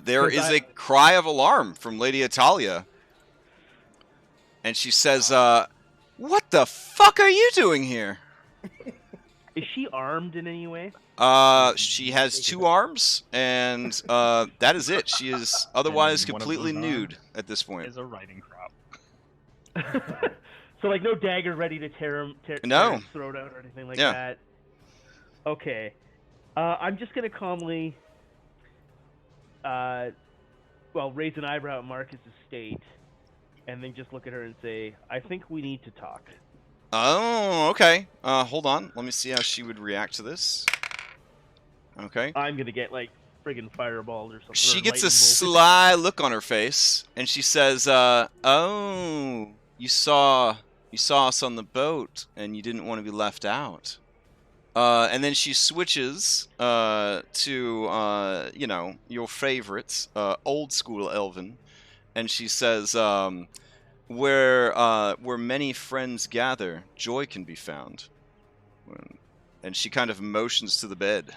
There is a cry of alarm from Lady Italia. And she says, what the fuck are you doing here? Is she armed in any way? She has 2 arms, and that is it. She is otherwise And one of completely those nude arms at this point. Is a riding crop. So like no dagger ready to tear No. his throat out or anything like Yeah. that. Okay. I'm just gonna calmly raise an eyebrow at Marcus's state and then just look at her and say, I think we need to talk. Oh, okay. Hold on. Let me see how she would react to this. Okay. I'm gonna get like friggin' fireballed or something. She or gets a lightning bolted. sly look on her face, and she says, oh, you saw us on the boat, and you didn't want to be left out. And then she switches to, your favorites, old school Elven, and she says, where many friends gather, joy can be found. And she kind of motions to the bed.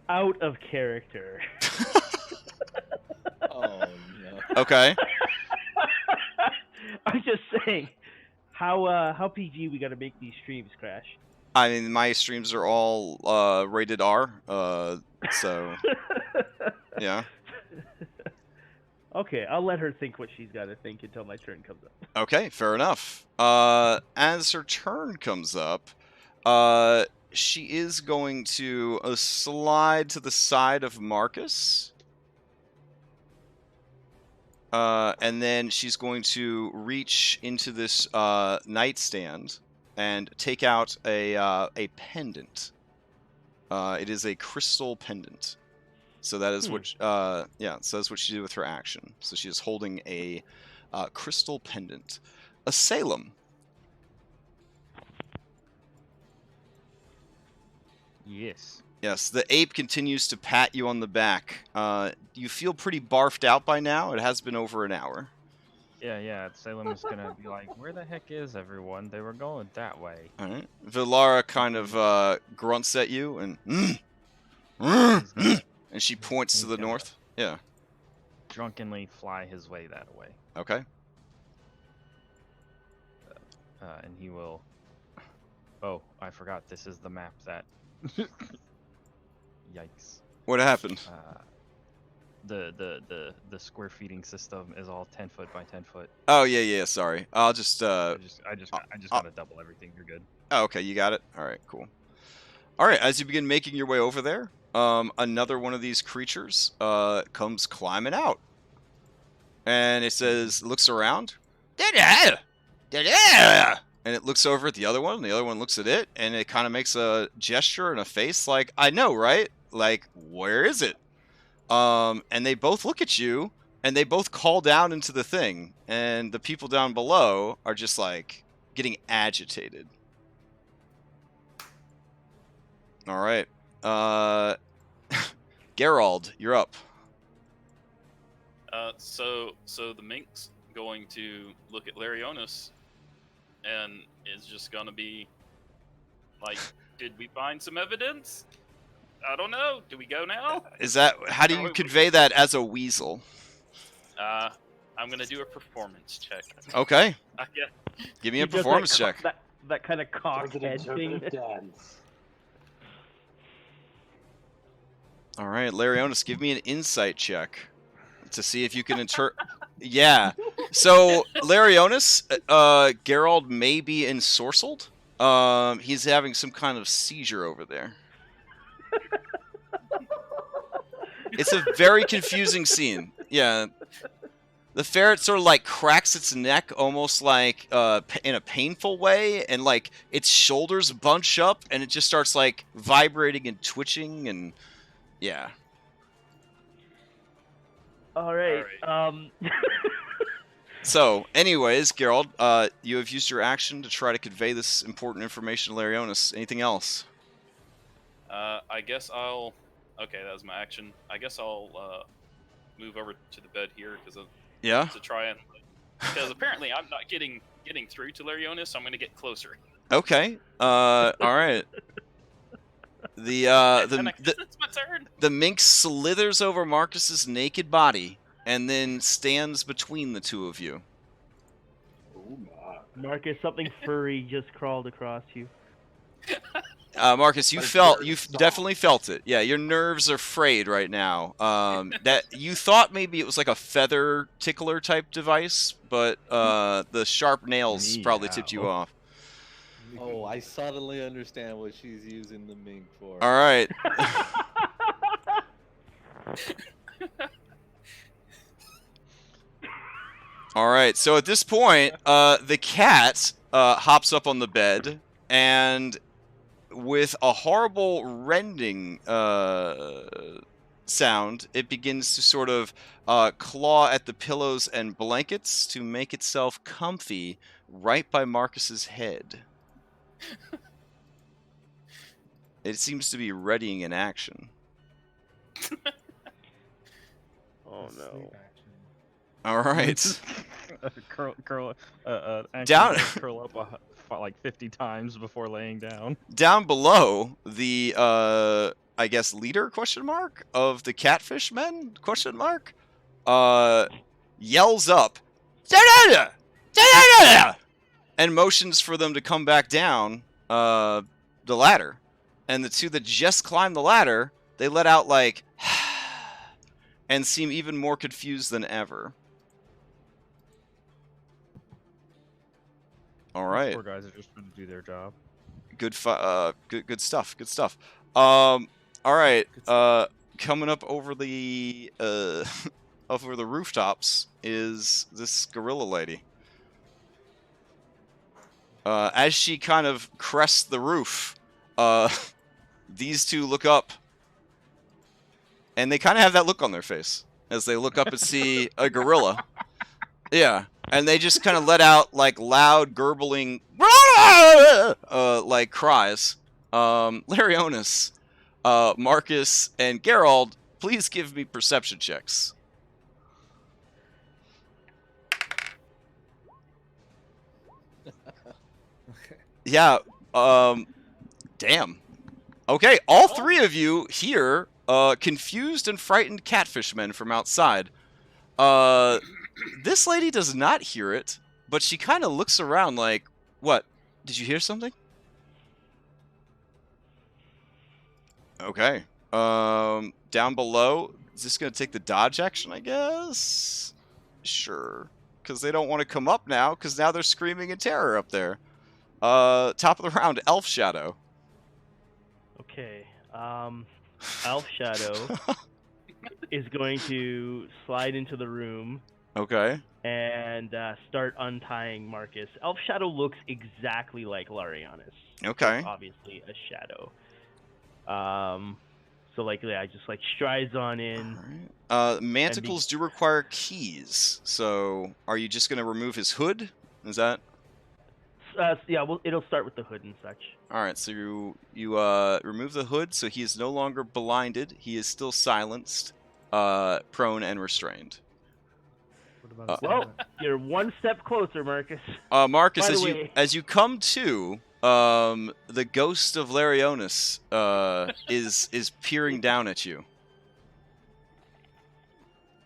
Out of character. Oh no. Okay. I'm just saying, how PG we gotta make these streams, Crash. I mean, my streams are all rated R, so yeah. Okay, I'll let her think what she's got to think until my turn comes up. Okay, fair enough. As her turn comes up, she is going to slide to the side of Marcus. And then she's going to reach into this nightstand and take out a pendant. It is a crystal pendant. So that is what, so that's what she did with her action. So she is holding a crystal pendant. Salem. Yes. Yes, the ape continues to pat you on the back. You feel pretty barfed out by now. It has been over an hour. Yeah. Salem is gonna be like, "Where the heck is everyone? They were going that way." All right. Villara kind of grunts at you and and she points to the north. Yeah. Drunkenly fly his way that way. Okay. And he will. Oh, I forgot. This is the map that. Yikes. What happened? The square feeding system is all 10 foot by 10 foot. Oh yeah. Sorry. I'll just. I just gotta double everything. You're good. Oh, okay. You got it. All right. Cool. All right. As you begin making your way over there, another one of these creatures comes climbing out, and it says, looks around, and it looks over at the other one, and the other one looks at it, and it kind of makes a gesture and a face like, I know, right? Like, where is it? And they both look at you, and they both call down into the thing, and the people down below are just like getting agitated. All right. Gerald, you're up. So the mink's going to look at Larionis and is just gonna be like, did we find some evidence? I don't know. Do we go now? Is that, how do you convey that as a weasel? I'm gonna do a performance check. Okay. I guess. Give me a performance check. That kind of cock Like an head thing. interpretive dance. All right, Larionis, give me an insight check to see if you can Yeah. So, Larionis, Gerald may be ensorcelled. He's having some kind of seizure over there. It's a very confusing scene. Yeah. The ferret sort of like cracks its neck almost like in a painful way, and like its shoulders bunch up, and it just starts like vibrating and twitching, and yeah. All right. So, anyways, Gerald, you have used your action to try to convey this important information to Larionis. Anything else? I guess I'll. Okay, that was my action. I guess I'll move over to the bed here because Yeah. to try and because apparently I'm not getting through to Larionis, so I'm going to get closer. Okay. All right. It's my turn. The mink slithers over Marcus's naked body and then stands between the two of you. Oh my. Marcus, something furry just crawled across you. Marcus, you've definitely felt it. Yeah, your nerves are frayed right now. That you thought maybe it was like a feather tickler type device, but the sharp nails probably tipped you off. Oh, I suddenly understand what she's using the mink for. All right. All right. So at this point, the cat hops up on the bed and, with a horrible rending sound, it begins to sort of claw at the pillows and blankets to make itself comfy right by Marcus's head. It seems to be readying an action. Oh no. All right. Down- curl up like 50 times before laying down. Down below, the I guess leader question mark of the catfish men question mark yells up and motions for them to come back down the ladder. And the two that just climbed the ladder, they let out like and seem even more confused than ever. All These right. poor guys are just trying to do their job. Good stuff. Good stuff. All right. Coming up over the over the rooftops is this gorilla lady. As she kind of crests the roof, these two look up, and they kind of have that look on their face as they look up and see a gorilla. Yeah, and they just kind of let out like loud gurgling, like cries. Larionis, Marcus, and Gerald, please give me perception checks. Okay. Yeah. Damn. Okay, all three of you hear confused and frightened catfish men from outside. This lady does not hear it, but she kind of looks around like, what? Did you hear something? Okay. Down below, is this going to take the dodge action, I guess? Sure. Because they don't want to come up now, because now they're screaming in terror up there. Top of the round, Elf Shadow. Okay. Elf Shadow is going to slide into the room Okay. and start untying Marcus. Elf Shadow looks exactly like Larionis. Okay. It's obviously a shadow. So like, yeah, just like strides on in. All right. Manticles do require keys, so are you just going to remove his hood? Is that? Yeah, well, it'll start with the hood and such. All right, so you remove the hood, so he is no longer blinded. He is still silenced, prone, and restrained. What about Well, you're one step closer, Marcus. Marcus, By the as you come to, the ghost of Larionis is peering down at you.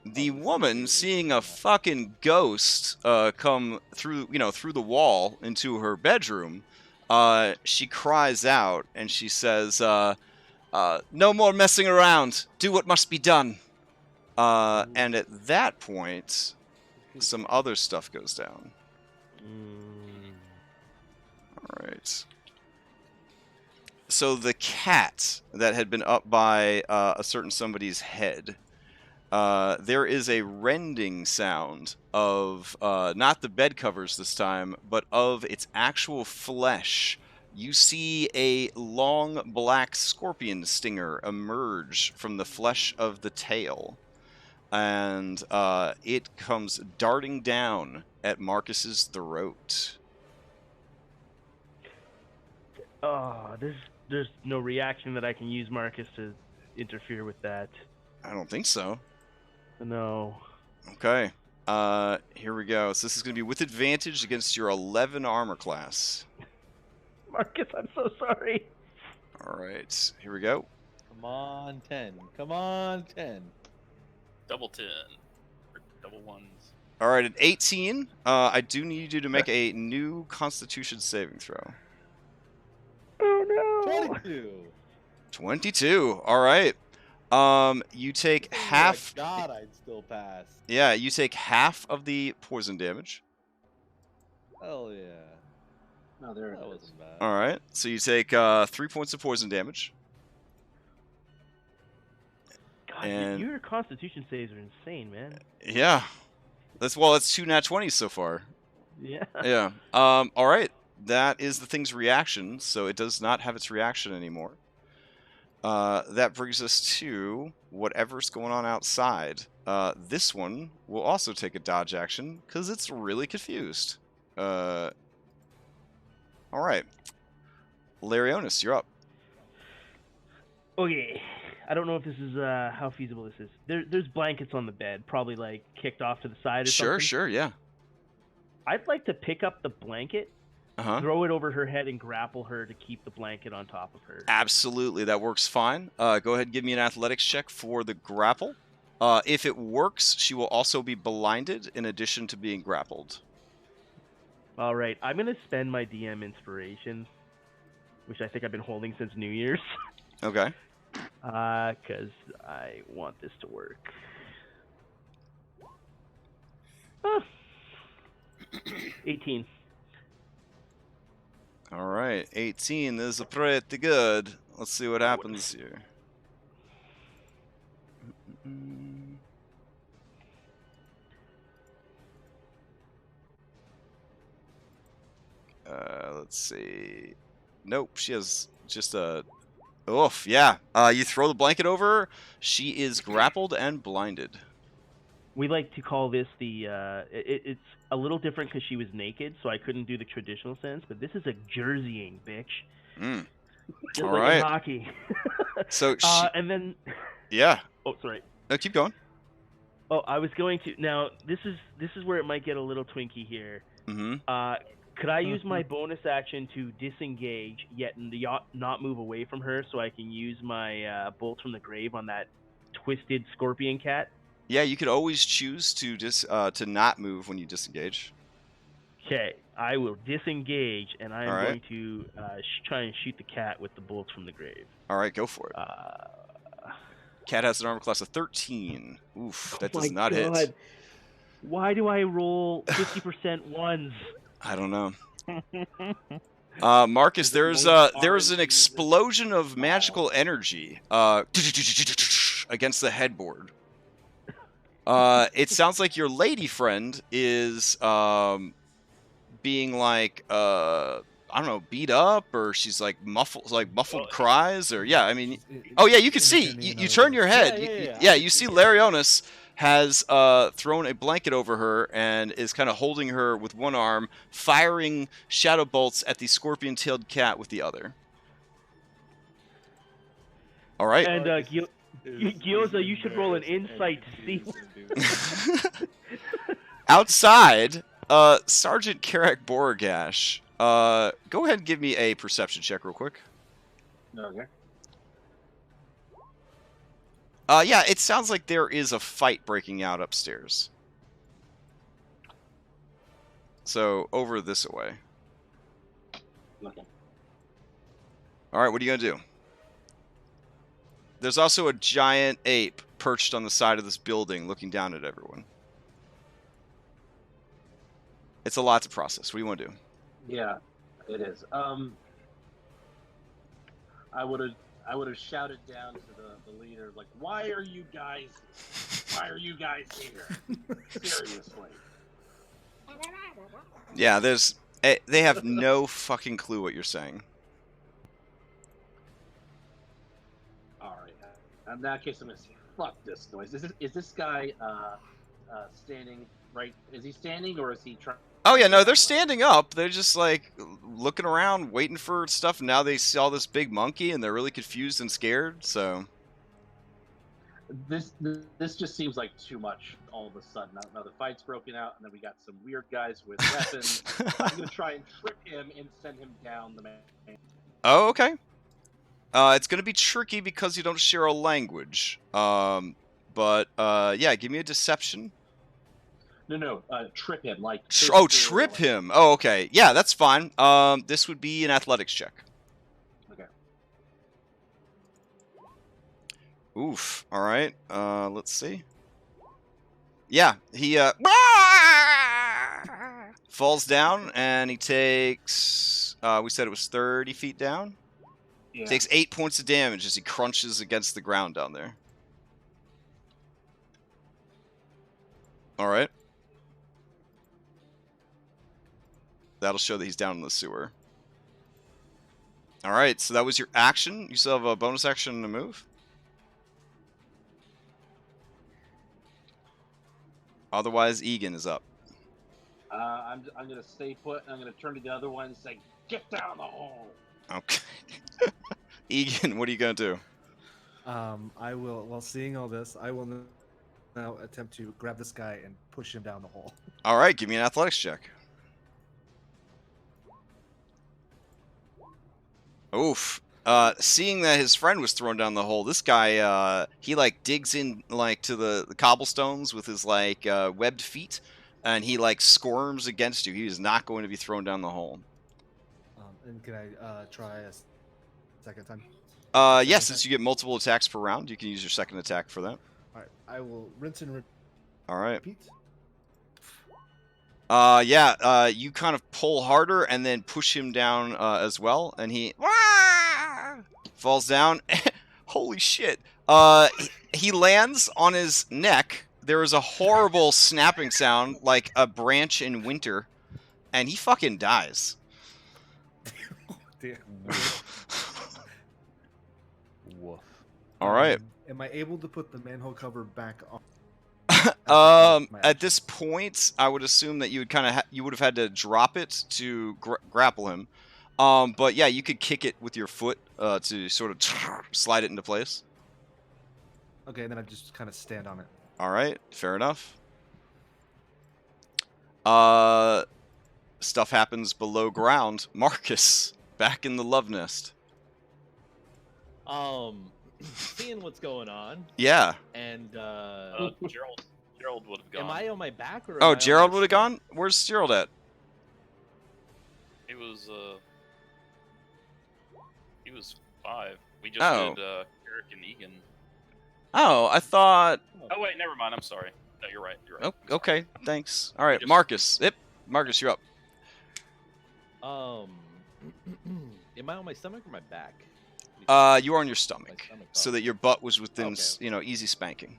The woman, seeing a fucking ghost come through the wall into her bedroom, she cries out and she says, "No more messing around. Do what must be done." And at that point, some other stuff goes down. All right. So the cat that had been up by a certain somebody's head, there is a rending sound of not the bed covers this time, but of its actual flesh. You see a long black scorpion stinger emerge from the flesh of the tail, and it comes darting down at Marcus's throat. Oh, there's no reaction that I can use, Marcus, to interfere with that. I don't think so. No. Okay. Here we go. So this is going to be with advantage against your 11 armor class. Marcus, I'm so sorry. All right. Here we go. Come on, 10. Come on, 10. Double 10. Or double ones. All right, at 18, I do need you to make a new Constitution saving throw. Oh no. 22. 22. All right. You take half. Oh my God, I'd still pass. Yeah, you take half of the poison damage. Hell yeah. No, there That it is. wasn't bad. All right. So you take 3 points of poison damage. God, And- your Constitution saves are insane, man. Yeah. That's 2 nat 20s so far. Yeah. Yeah. All right. That is the thing's reaction, so it does not have its reaction anymore. That brings us to whatever's going on outside. This one will also take a dodge action because it's really confused. All right. Larionis, you're up. Okay. I don't know if this is how feasible this is. There's blankets on the bed, probably like kicked off to the side or something. Sure, yeah. I'd like to pick up the blanket, throw it over her head, and grapple her to keep the blanket on top of her. Absolutely, that works fine. Go ahead and give me an athletics check for the grapple. If it works, she will also be blinded in addition to being grappled. All right, I'm going to spend my DM inspiration, which I think I've been holding since New Year's. Okay. Because I want this to work. 18. All right, 18 is pretty good. Let's see what happens here. Let's see. Nope, she has just a... Oof, yeah. You throw the blanket over her. She is grappled and blinded. We like to call this the... it's a little different because she was naked, so I couldn't do the traditional sense, but this is a jerseying, bitch. Just All like right. in hockey. So she... and then... Yeah. Oh, sorry. No, keep going. Oh, I was going to... Now, this is where it might get a little twinky here. Could I use my bonus action to disengage, yet not move away from her, so I can use my bolt from the grave on that twisted scorpion cat? Yeah, you could always choose to to not move when you disengage. Okay, I will disengage, and I am All right. going to try and shoot the cat with the bolts from the grave. All right, go for it. Cat has an armor class of 13. Oof, that does not hit. Why do I roll 50% ones? I don't know. Marcus, there's an explosion of magical energy against the headboard. It sounds like your lady friend is being like I don't know, beat up, or she's like muffled cries, or yeah, I mean, oh yeah, you can see you turn your head, you see Larionis has thrown a blanket over her and is kind of holding her with one arm, firing shadow bolts at the scorpion-tailed cat with the other. All right. And Gyoza, you should roll an insight to see. Outside, Sergeant Karak Boragash, go ahead and give me a perception check real quick. Okay. Yeah, it sounds like there is a fight breaking out upstairs. So, over this way. Okay. Alright, what are you going to do? There's also a giant ape perched on the side of this building looking down at everyone. It's a lot to process. What do you want to do? Yeah, it is. I would have shouted down to the leader, like, why are you guys here? Seriously. Yeah, they have no fucking clue what you're saying. Alright. In that case, I'm going to say, fuck this noise. Is this guy standing right? Is he standing, or is he trying? Oh yeah, no, they're standing up. They're just like looking around, waiting for stuff. And now they saw this big monkey, and they're really confused and scared. So this just seems like too much all of a sudden. Now the fight's broken out, and then we got some weird guys with weapons. I'm gonna try and trip him and send him down the man. Oh, okay. It's gonna be tricky because you don't share a language. But yeah, give me a deception. No, trip him, like... trip him! Oh, okay. Yeah, that's fine. This would be an athletics check. Okay. Oof. Alright, let's see. Yeah, he, falls down, and he takes... we said it was 30 feet down? Yeah. He takes 8 points of damage as he crunches against the ground down there. Alright. That'll show that he's down in the sewer. Alright, so that was your action. You still have a bonus action to move? Otherwise, Egan is up. I'm going to stay put, and I'm going to turn to the other one and say, get down the hole! Okay. Egan, what are you going to do? I will, while seeing all this, I will now attempt to grab this guy and push him down the hole. Alright, give me an athletics check. Oof. Seeing that his friend was thrown down the hole, this guy, he like digs in like to the cobblestones with his like webbed feet, and he like squirms against you. He is not going to be thrown down the hole. And can I try a second time? Yes, since you get multiple attacks per round, you can use your second attack for that. All right, I will rinse and All right. repeat. You kind of pull harder and then push him down as well, and he falls down. Holy shit. He lands on his neck. There is a horrible snapping sound, like a branch in winter, and he fucking dies. Damn. Woof. All right. Am I able to put the manhole cover back on? At this point, I would assume that you would kind of you would have had to drop it to grapple him. But yeah, you could kick it with your foot to sort of slide it into place. Okay, and then I just kind of stand on it. All right, fair enough. Stuff happens below ground. Marcus, back in the love nest. Seeing what's going on. Yeah. And Gerald would have gone. am I on my back or? Oh, Gerald would have gone. Where's Gerald at? He was 5. We just Oh. did Eric and Egan. Oh, I thought. Oh wait, never mind. I'm sorry. No, you're right. You're right. Oh, okay, thanks. All right, just- Marcus. Yep, Marcus, you're up. Am I on my stomach or my back? You are on your stomach, stomach, so oh. that your butt was within, Okay. easy spanking.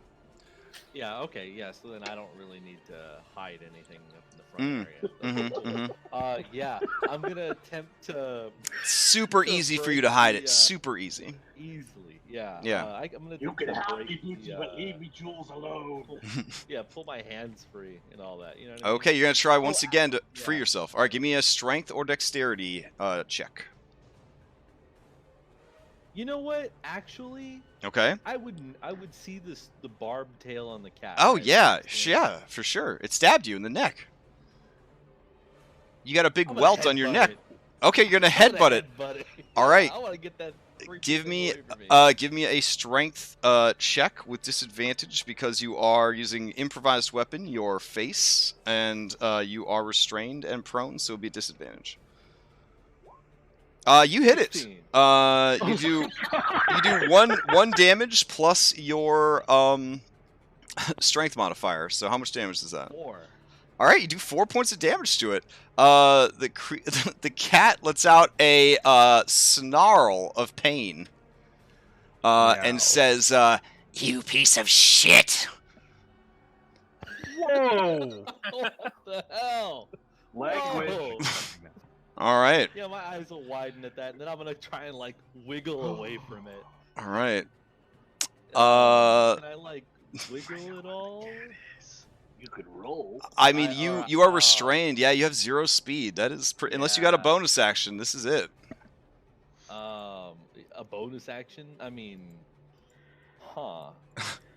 Yeah. Okay. Yeah. So then I don't really need to hide anything up in the front area. Yeah. I'm gonna attempt to. Super to easy for break you to hide the, it. Super easy. Easily. Yeah. Yeah. I'm gonna You attempt can to have break me, Bootsy, but the, leave me jewels alone. yeah. Pull my hands free and all that. You know what I mean? Okay, you're gonna try once again to free yeah. yourself. All right, give me a strength or dexterity check. You know what? Actually, Okay. I would see the barbed tail on the cat. Oh right? yeah, It's yeah, for sure. It stabbed you in the neck. You got a big I'm gonna welt on your headbutt neck. it. Okay, you're gonna I'm gonna headbutt it. headbutt it. All right. I want to get that. freaking Give thing me away from me. give me a strength check with disadvantage because you are using improvised weapon, your face, and you are restrained and prone, so it'll be a disadvantage. You hit it. 16. You do one damage plus your strength modifier. So how much damage is that? 4. All right, you do 4 points of damage to it. The cat lets out a snarl of pain, and says, "You piece of shit." Whoa! What the hell? Language. Whoa. All right, Yeah, my eyes will widen at that, and then I'm gonna try and like wiggle away from it. all right. Can I like wiggle at all? You could roll. I mean, you are oh. restrained. Yeah, you have 0 speed. That is unless you got a Yeah. bonus action. This is it. A bonus action? I mean, huh?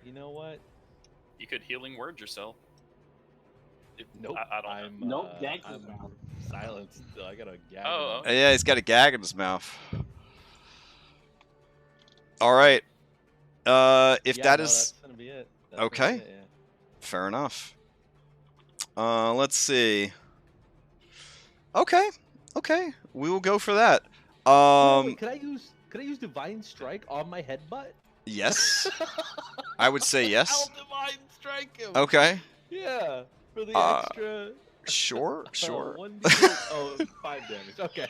You know what? You could healing word yourself. If, Nope. I don't know. Nope, gag I'm his mouth. silenced. I got a gag. Oh, Yeah, he's got a gag in his mouth. All right. If yeah, that no, is that's gonna be it. That's gonna okay. be it, yeah. Fair enough. Let's see. Okay, we will go for that. Wait, could I use divine strike on my headbutt? Yes, I would say yes. I'll divine strike him. Okay, Yeah, for the extra. sure. 1d8 5 damage. Okay.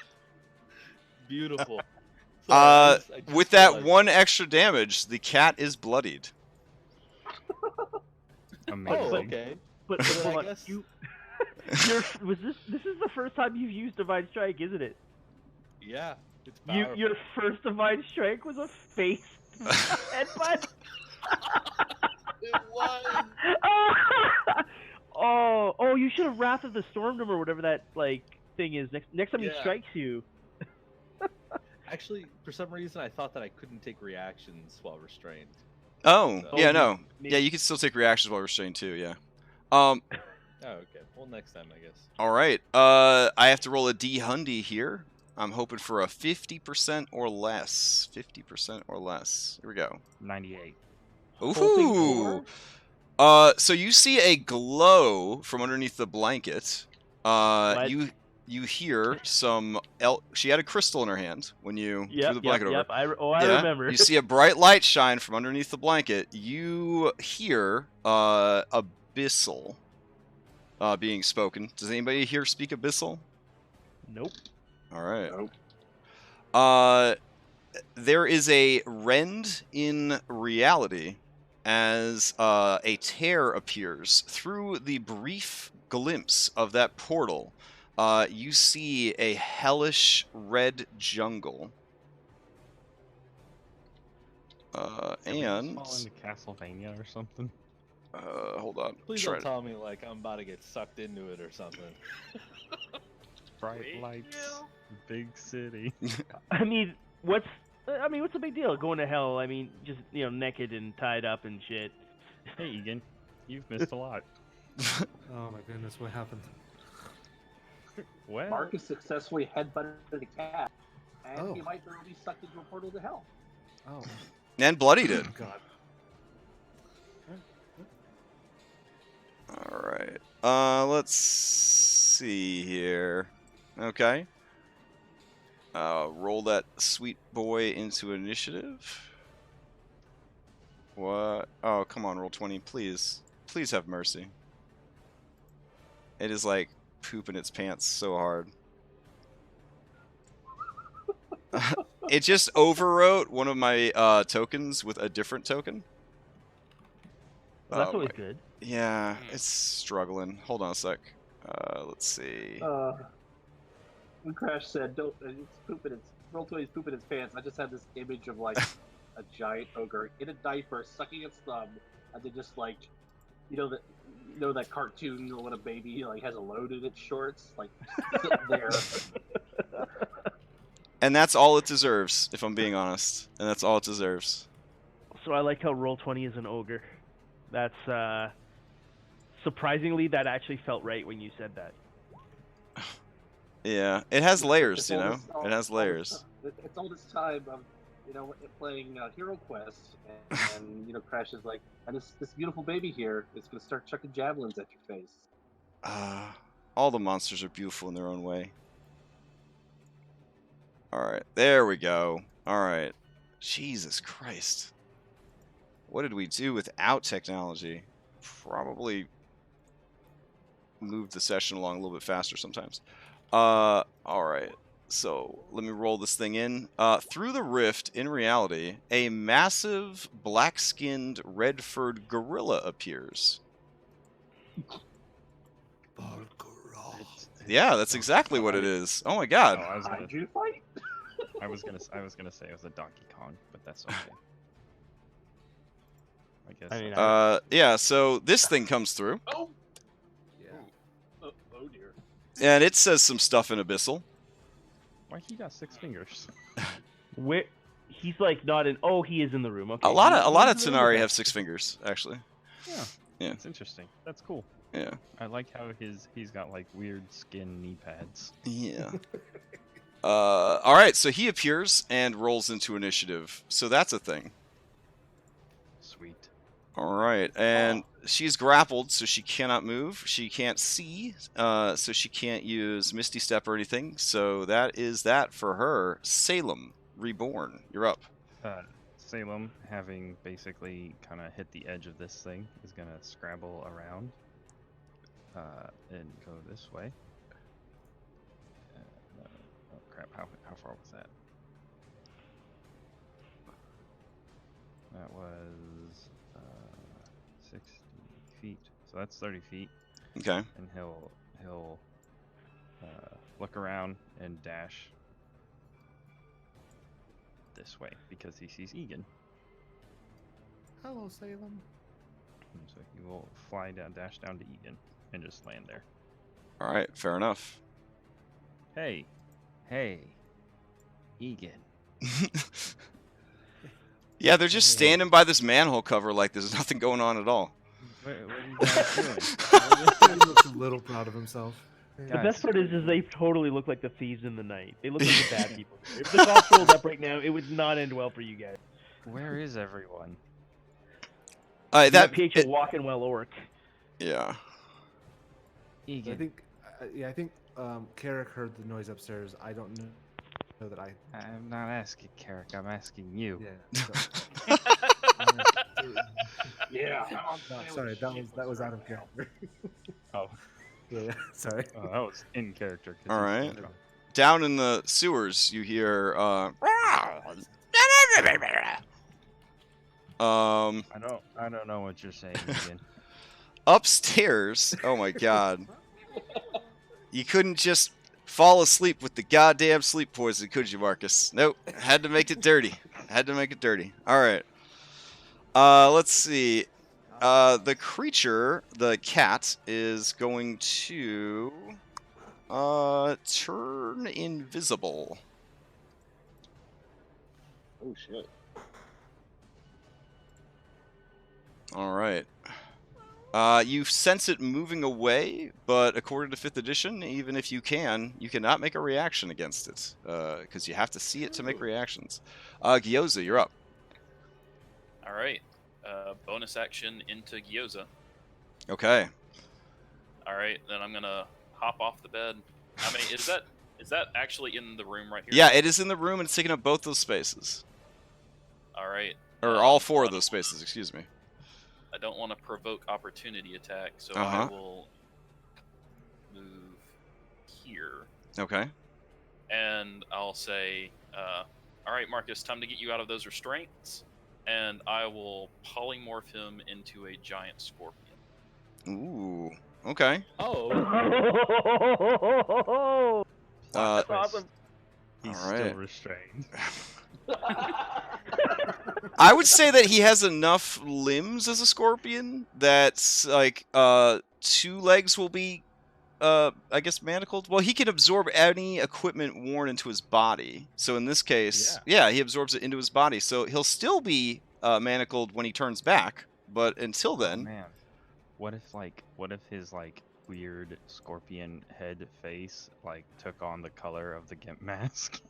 Beautiful. So I just With that realized- one extra damage, the cat is bloodied. Amazing. Oh, okay. But Then hold I on, guess- this is the first time you've used divine strike, isn't it? Yeah, it's powerful. Your first divine strike was a face headbutt. It was. Oh, you should have Wrath of the Stormdom or whatever that like thing is. Next time he Yeah. strikes you. Actually, for some reason, I thought that I couldn't take reactions while restrained. Oh, Oh, yeah, no, maybe- yeah, you can still take reactions while restrained too. Yeah. Oh, okay. Well, next time, I guess. All right. I have to roll a D-hundy here. I'm hoping for a 50% or less. 50% or less. Here we go. 98. Hoping Ooh. for? So you see a glow from underneath the blanket. What? You hear some. She had a crystal in her hand when you threw the blanket over. Yep. I remember. You see a bright light shine from underneath the blanket. You hear abyssal being spoken. Does anybody here speak abyssal? Nope. All right. Nope. There is a rend in reality as a tear appears through the brief glimpse of that portal. You see a hellish red jungle. Did we just And fall into Castlevania or something? hold on. Please Try don't to- tell me like I'm about to get sucked into it or something. Bright lights, big city. I mean, what's the big deal? Going to hell? I mean, just naked and tied up and shit. Hey, Egan, you've missed a lot. Oh my goodness, what happened? Well, Marcus successfully headbutted a cat, and Oh. he might be sucked into a portal to hell. Oh, And bloodied it. God. All right. Let's see here. Okay. Roll that sweet boy into initiative. What? Oh, come on, Roll20, please. Please have mercy. It is like pooping its pants so hard. It just overwrote one of my tokens with a different token. Well, that's Oh always my- good. Yeah, it's struggling. Hold on a sec. Let's see. When Crash said, "Don't," it's pooping its Roll20's pooping its pants. I just had this image of like a giant ogre in a diaper sucking its thumb, and then just like, that cartoon when a baby like has a load in its shorts, like sitting there. And that's all it deserves, if I'm being honest. And that's all it deserves. So I like how Roll20 is an ogre. That's surprisingly that actually felt right when you said that. Yeah, it has layers, It's you all know? this- all- It has all layers. this- It's all this time of, playing Hero Quest, and Crash is like, and this beautiful baby here is gonna start chucking javelins at your face. All the monsters are beautiful in their own way. Alright, there we go. Alright. Jesus Christ. What did we do without technology? Probably moved the session along a little bit faster sometimes. Alright. So, let me roll this thing in. Through the rift, in reality, a massive, black-skinned, red-furred gorilla appears. Yeah, that's exactly what it is. Oh my god. Oh, How'd you fight? I was gonna say it was a Donkey Kong, but that's okay. I guess. I mean, Yeah, so this thing comes through, Oh, Yeah. oh dear. and it says some stuff in Abyssal. Why he got 6 fingers? where he's like not in. Oh, he is in the room. Okay. A lot of He's in the room Tenari with have us. 6 fingers, actually. Yeah. Yeah. That's interesting. That's cool. Yeah. I like how he's got like weird skin knee pads. Yeah. All right, so he appears and rolls into initiative. So that's a thing. Sweet. All right, and she's grappled, so she cannot move. She can't see, so she can't use Misty Step or anything. So that is that for her. Salem, Reborn, you're up. Salem, having basically kind of hit the edge of this thing, is gonna scrabble around and go this way. Oh crap! How far was that? That was 60 feet. So that's 30 feet, Okay. and he'll look around and dash this way because he sees Egan. Hello, Salem. And so he will dash down to Egan, and just land there. All right, fair enough. Hey, Egan. Yeah, they're just standing by this manhole cover like there's nothing going on at all. What are you guys doing? He looks a little proud of himself. The best part is they totally look like the thieves in the night. They look like the bad people. If the cops rolled up right now, it would not end well for you guys. Where is everyone? That PH walking well orc. Yeah. I think, Carrick heard the noise upstairs. I don't know that I. I'm not asking Carrick. I'm asking you. Yeah. So, Yeah. no, sorry, that was out of character. Oh. Yeah. Sorry. Oh, that was in character. All right. Down in the sewers, you hear. I don't know what you're saying again. Upstairs. Oh my god. You couldn't just fall asleep with the goddamn sleep poison, could you, Marcus? Nope. Had to make it dirty. All right. Let's see. The creature, the cat, is going to turn invisible. Oh shit. All right. You sense it moving away, but according to 5th edition, even if you cannot make a reaction against it, because you have to see it to make reactions. Gyoza, you're up. All right. Bonus action into Gyoza. Okay. All right, then I'm gonna hop off the bed. I mean, is that actually in the room right here? Yeah, it is in the room, and it's taking up both those spaces. All right. Or all 4 of those spaces, excuse me. I don't want to provoke opportunity attack, so I will move here. Okay. And I'll say, all right, Marcus, time to get you out of those restraints. And I will polymorph him into a giant scorpion. Ooh. Okay. Oh. That's awesome. He's all right. still restrained. I would say that he has enough limbs as a scorpion that's like 2 legs will be I guess manacled. Well, he can absorb any equipment worn into his body. So in this case, yeah, he absorbs it into his body. So he'll still be manacled when he turns back, but until then, Man, what if his weird scorpion head face took on the color of the gimp mask?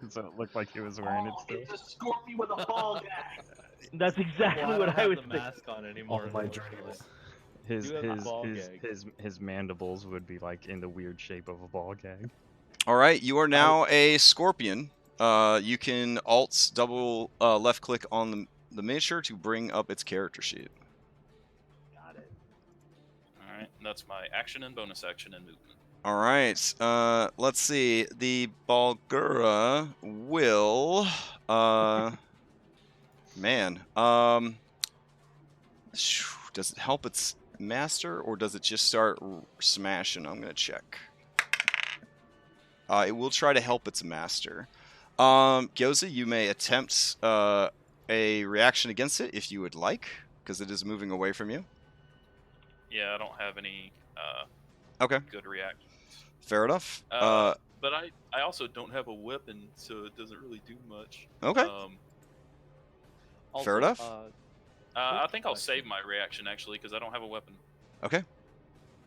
So it looked like he was wearing it still. It's a scorpion with a ball gag. That's exactly what I was the thinking. mask on anymore. All my dreams. His mandibles would be in the weird shape of a ball gag. all right, you are now a scorpion. You can alt double left click on the miniature to bring up its character sheet. Got it. All right, that's my action and bonus action and movement. All right, let's see. The Balgura will, does it help its master or does it just start smashing? I'm gonna check. It will try to help its master. Gyoza, you may attempt a reaction against it if you would like, because it is moving away from you. Yeah, I don't have any Okay. good reactions. Fair enough. But I also don't have a weapon, so it doesn't really do much. Okay. Fair enough. I think I'll save my reaction actually because I don't have a weapon. Okay.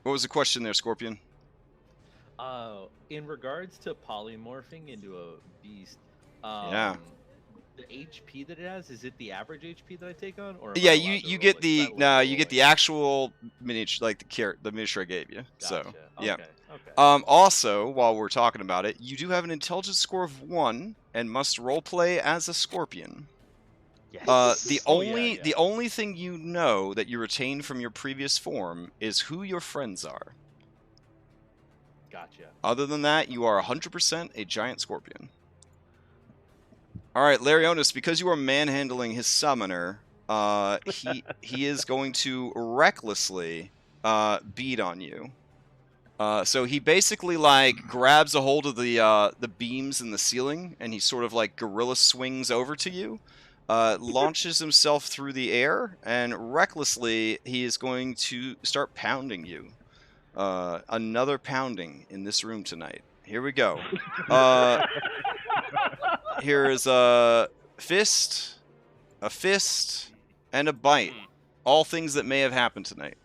What was the question there, Scorpion? In regards to polymorphing into a beast, Yeah. the HP that it has, is it the average HP that I take on, or am Yeah, I you allowed to you roll, get like, the battle no, roll, you get the actual miniature, the miniature I gave you. So Gotcha. yeah. Okay. Also, while we're talking about it, you do have an intelligence score of 1 and must roleplay as a scorpion. Yes. The only thing you know that you retain from your previous form is who your friends are. Gotcha. Other than that, you are 100% a giant scorpion. All right, Larionis, because you are manhandling his summoner, he is going to recklessly beat on you. So he basically grabs a hold of the beams in the ceiling, and he sort of gorilla swings over to you, launches himself through the air, and recklessly he is going to start pounding you. Another pounding in this room tonight. Here we go. Here is a fist, and a bite. All things that may have happened tonight.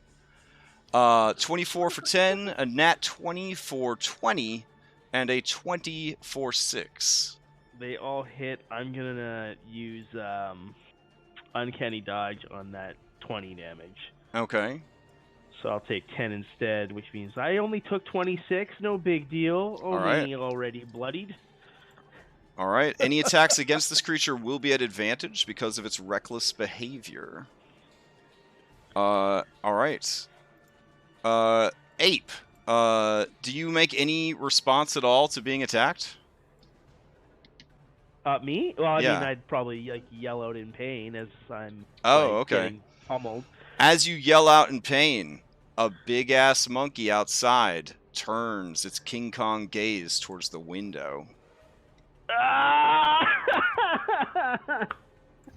24 for 10, a nat 20 for 20, and a 20 for 6. They all hit. I'm gonna use uncanny dodge on that 20 damage. Okay. So I'll take 10 instead, which means I only took 26. No big deal. Only already bloodied. All right. Any attacks against this creature will be at advantage because of its reckless behavior. All right. Ape. Do you make any response at all to being attacked? Me? Well, I Yeah. mean, I'd probably like yell out in pain as I'm Okay. getting pummeled. As you yell out in pain, a big-ass monkey outside turns its King Kong gaze towards the window.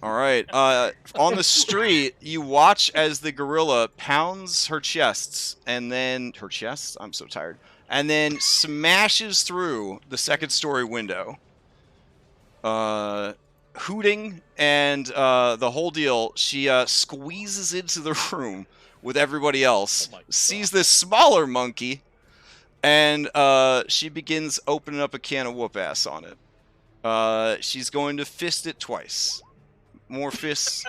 All right. On the street, you watch as the gorilla pounds her chests, and then her chests. I'm so tired. And then smashes through the second-story window, hooting and the whole deal. She squeezes into the room with everybody else. Sees this smaller monkey, and she begins opening up a can of whoop ass on it. She's going to fist it twice. More fists.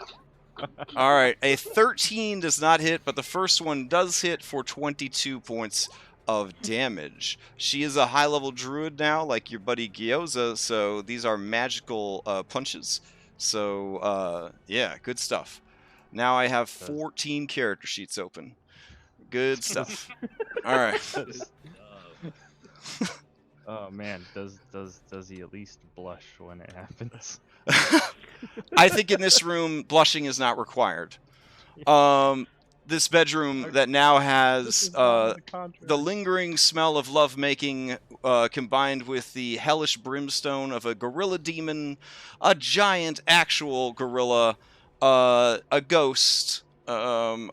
All right, a 13 does not hit, but the first one does hit for 22 points of damage. She is a high-level druid now, like your buddy Gyoza, so these are magical punches. So, yeah, good stuff. Now I have 14 character sheets open. Good stuff. All right. Oh man, does he at least blush when it happens? I think in this room, blushing is not required. This bedroom that now has the lingering smell of lovemaking combined with the hellish brimstone of a gorilla demon, a giant actual gorilla, a ghost, a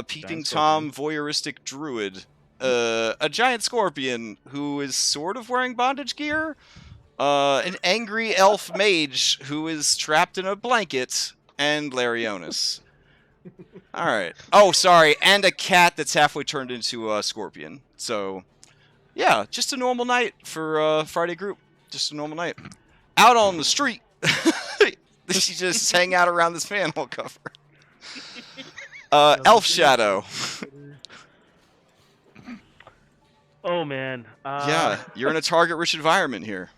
peeping Tom voyeuristic druid, a giant scorpion who is sort of wearing bondage gear, an angry elf mage who is trapped in a blanket, and Larionis. All right. Oh, sorry, and a cat that's halfway turned into a scorpion. So, yeah, just a normal night for Friday group. Just a normal night. Out on the street. She just hang out around this manhole cover. Elf Shadow. Oh man. Yeah, you're in a target-rich environment here.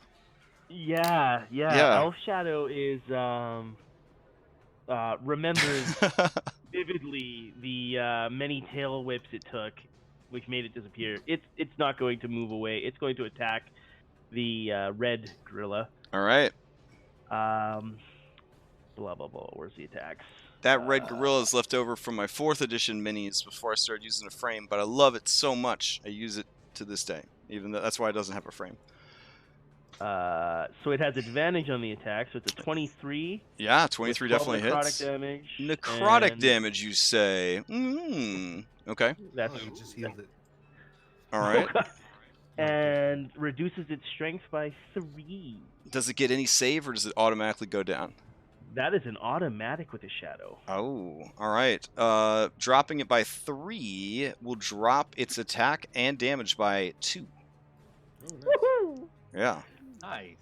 Yeah. Elf Shadow is remembers vividly the many tail whips it took, which made it disappear. It's not going to move away. It's going to attack the red gorilla. All right. Blah blah blah. Where's the attacks? That red gorilla is left over from my 4th edition minis before I started using a frame, but I love it so much I use it to this day. Even though that's why it doesn't have a frame. So it has advantage on the attack, so it's a 23. Yeah, 23 definitely necrotic hits. Damage. Necrotic damage, you say? Okay. That's You just healed it. All right. and reduces its strength by 3. Does it get any save, or does it automatically go down? That is an automatic with a shadow. Oh, all right. Dropping it by 3 will drop its attack and damage by 2. Oh, nice. Woohoo! Yeah. Nice.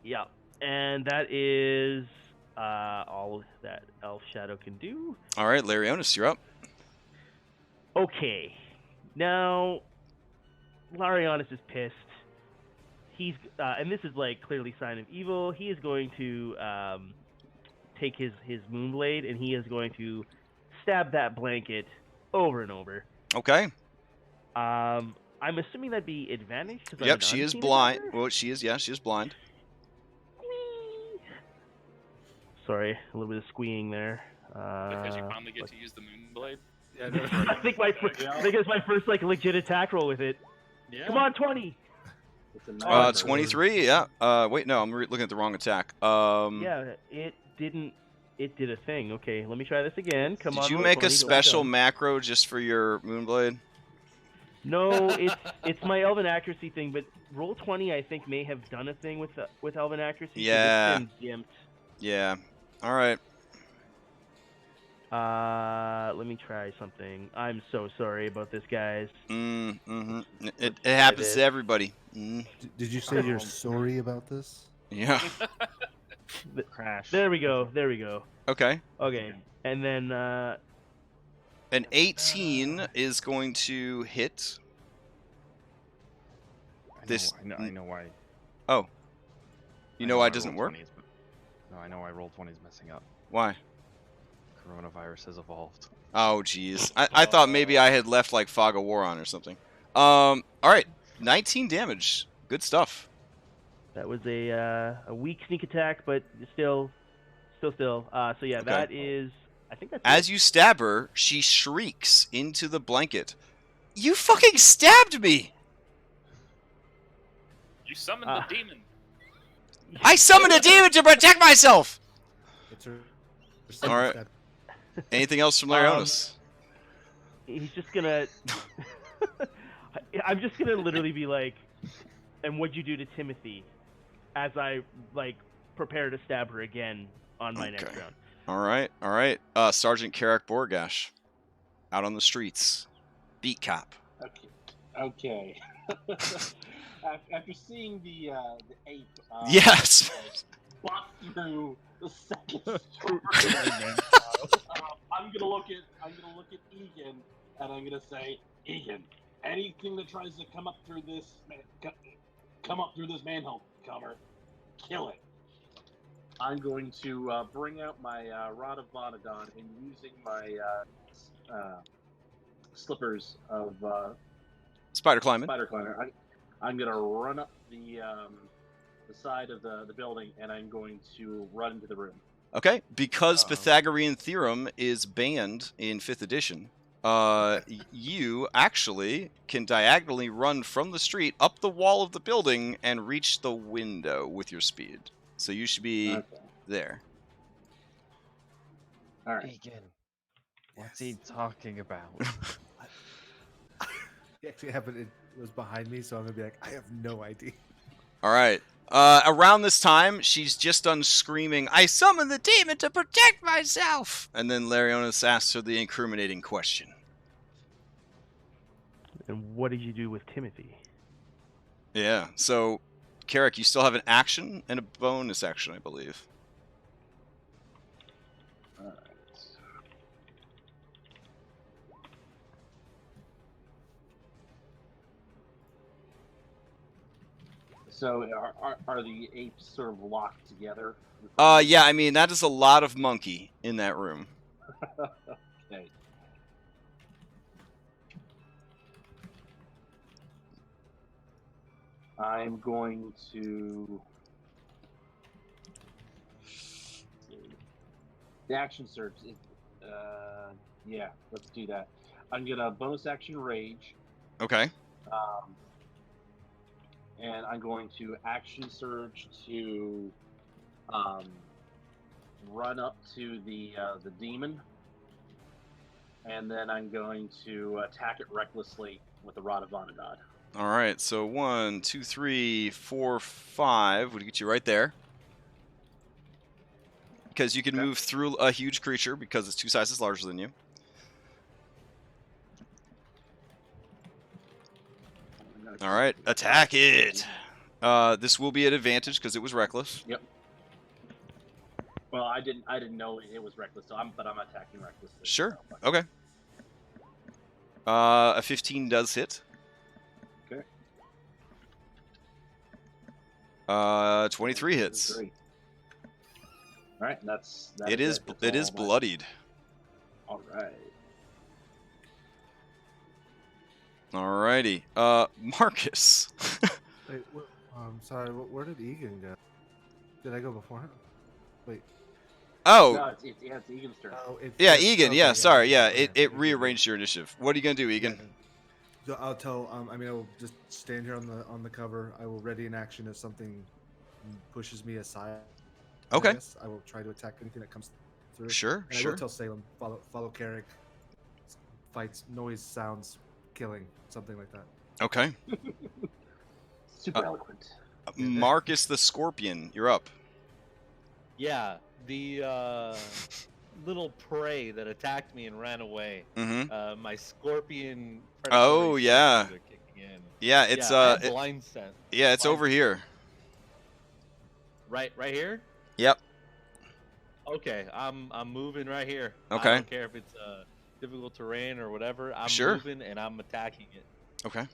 Yeah, and that is all that Elf Shadow can do. All right, Larionis, you're up. Okay, now Larionis is pissed. He's and this is like clearly sign of evil. He is going to take his moonblade and he is going to stab that blanket over and over. Okay. I'm assuming that'd be advantage. Yep, she is blind. Well, she is blind. Sorry, a little bit of squeeing there. Because you finally get to use the moonblade. Yeah, no, I think it's my first like legit attack roll with it. Yeah. Come on, 20. It's a nice 23. Yeah. Wait, no, I'm looking at the wrong attack. Yeah, it did a thing. Okay, let me try this again. Come on. Did you roll make a 20, go. special macro just for your moonblade? No, it's my elven accuracy thing, but Roll20 I think may have done a thing with elven accuracy. 'cause Yeah. It's been gimped. Yeah. All right. let me try something. I'm so sorry about this, guys. It happens to everybody. Did you say you're sorry about this? Yeah. Crash. There we go. There we go. Okay. Okay, and then An 18 is going to hit. I know why. Oh. You know why it doesn't work? No, I know why Roll20 is messing up. Why? Coronavirus has evolved. Oh, jeez. I thought maybe I had left like Fog of War on or something. All right. 19 damage. Good stuff. that was a weak sneak attack, but still. So yeah, Okay. that is. I think that's. As you stab her, she shrieks into the blanket. You fucking stabbed me! You summoned the demon. I summoned a demon to protect myself! It's her. All right. Anything else from Larionis? He's just gonna. I'm just gonna literally be like, and what'd you do to Timothy? As I like prepare to stab her again on my next round. All right. Sergeant Carrick Borgash, out on the streets, beat cop. Okay. After seeing the ape, Yes. bust through the second story, I'm gonna look at Egan, and I'm gonna say, Egan, anything that tries to come up through this manhole cover, kill it. I'm going to bring out my Rod of Vonadon and using my slippers of Spider climbing. I'm going to run up the side of the building, and I'm going to run into the room. Okay, because Pythagorean theorem is banned in 5th edition, you actually can diagonally run from the street up the wall of the building and reach the window with your speed. So you should be there. All right. Egan, what's he talking about? It actually happened. It was behind me, so I'm gonna be like, I have no idea. All right. Around this time, she's just done screaming, I summoned the demon to protect myself! And then Larionis asks her the incriminating question. And what did you do with Timothy? Yeah, so, Carrick, you still have an action and a bonus action, I believe. All right. So are the apes sort of locked together? Yeah, I mean, that is a lot of monkey in that room. Okay. I'm going to... The action surge. Yeah, let's do that. I'm going to bonus action rage. Okay. And I'm going to action surge to run up to the demon, and then I'm going to attack it recklessly with the Rod of Vonadon. All right, so 1, 2, 3, 4, 5 would get you right there. Because you can move through a huge creature because it's 2 sizes larger than you. All right, attack it. This will be at advantage because it was reckless. Yep. Well, I didn't know it was reckless, so I'm attacking recklessly. Sure. Okay. A 15 does hit. Okay. 23 hits. 23. All right, that's It is bloodied. All right. Alrighty. Marcus. Wait, sorry. Where did Egan go? Did I go before him? Wait. Oh. No, it's Egan's turn. Oh, yeah, Egan. Okay, yeah, sorry. Yeah, it rearranged your initiative. What are you gonna do, Egan? So I'll tell. I will just stand here on the cover. I will ready an action if something pushes me aside. Okay. I will try to attack anything that comes through. Sure. And I will tell Salem follow Carrick. Fights, noise, sounds, killing, something like that. Okay. Super eloquent. Marcus the Scorpion, you're up. Yeah, the little prey that attacked me and ran away. Mm-hmm. My scorpion. Oh, predatory yeah. scorpions are kicking in. Yeah, it's I have blind scent. yeah, it's over here. Right here. Yep. Okay, I'm moving right here. Okay. I don't care if it's difficult terrain or whatever. I'm Sure. moving and I'm attacking it. Okay.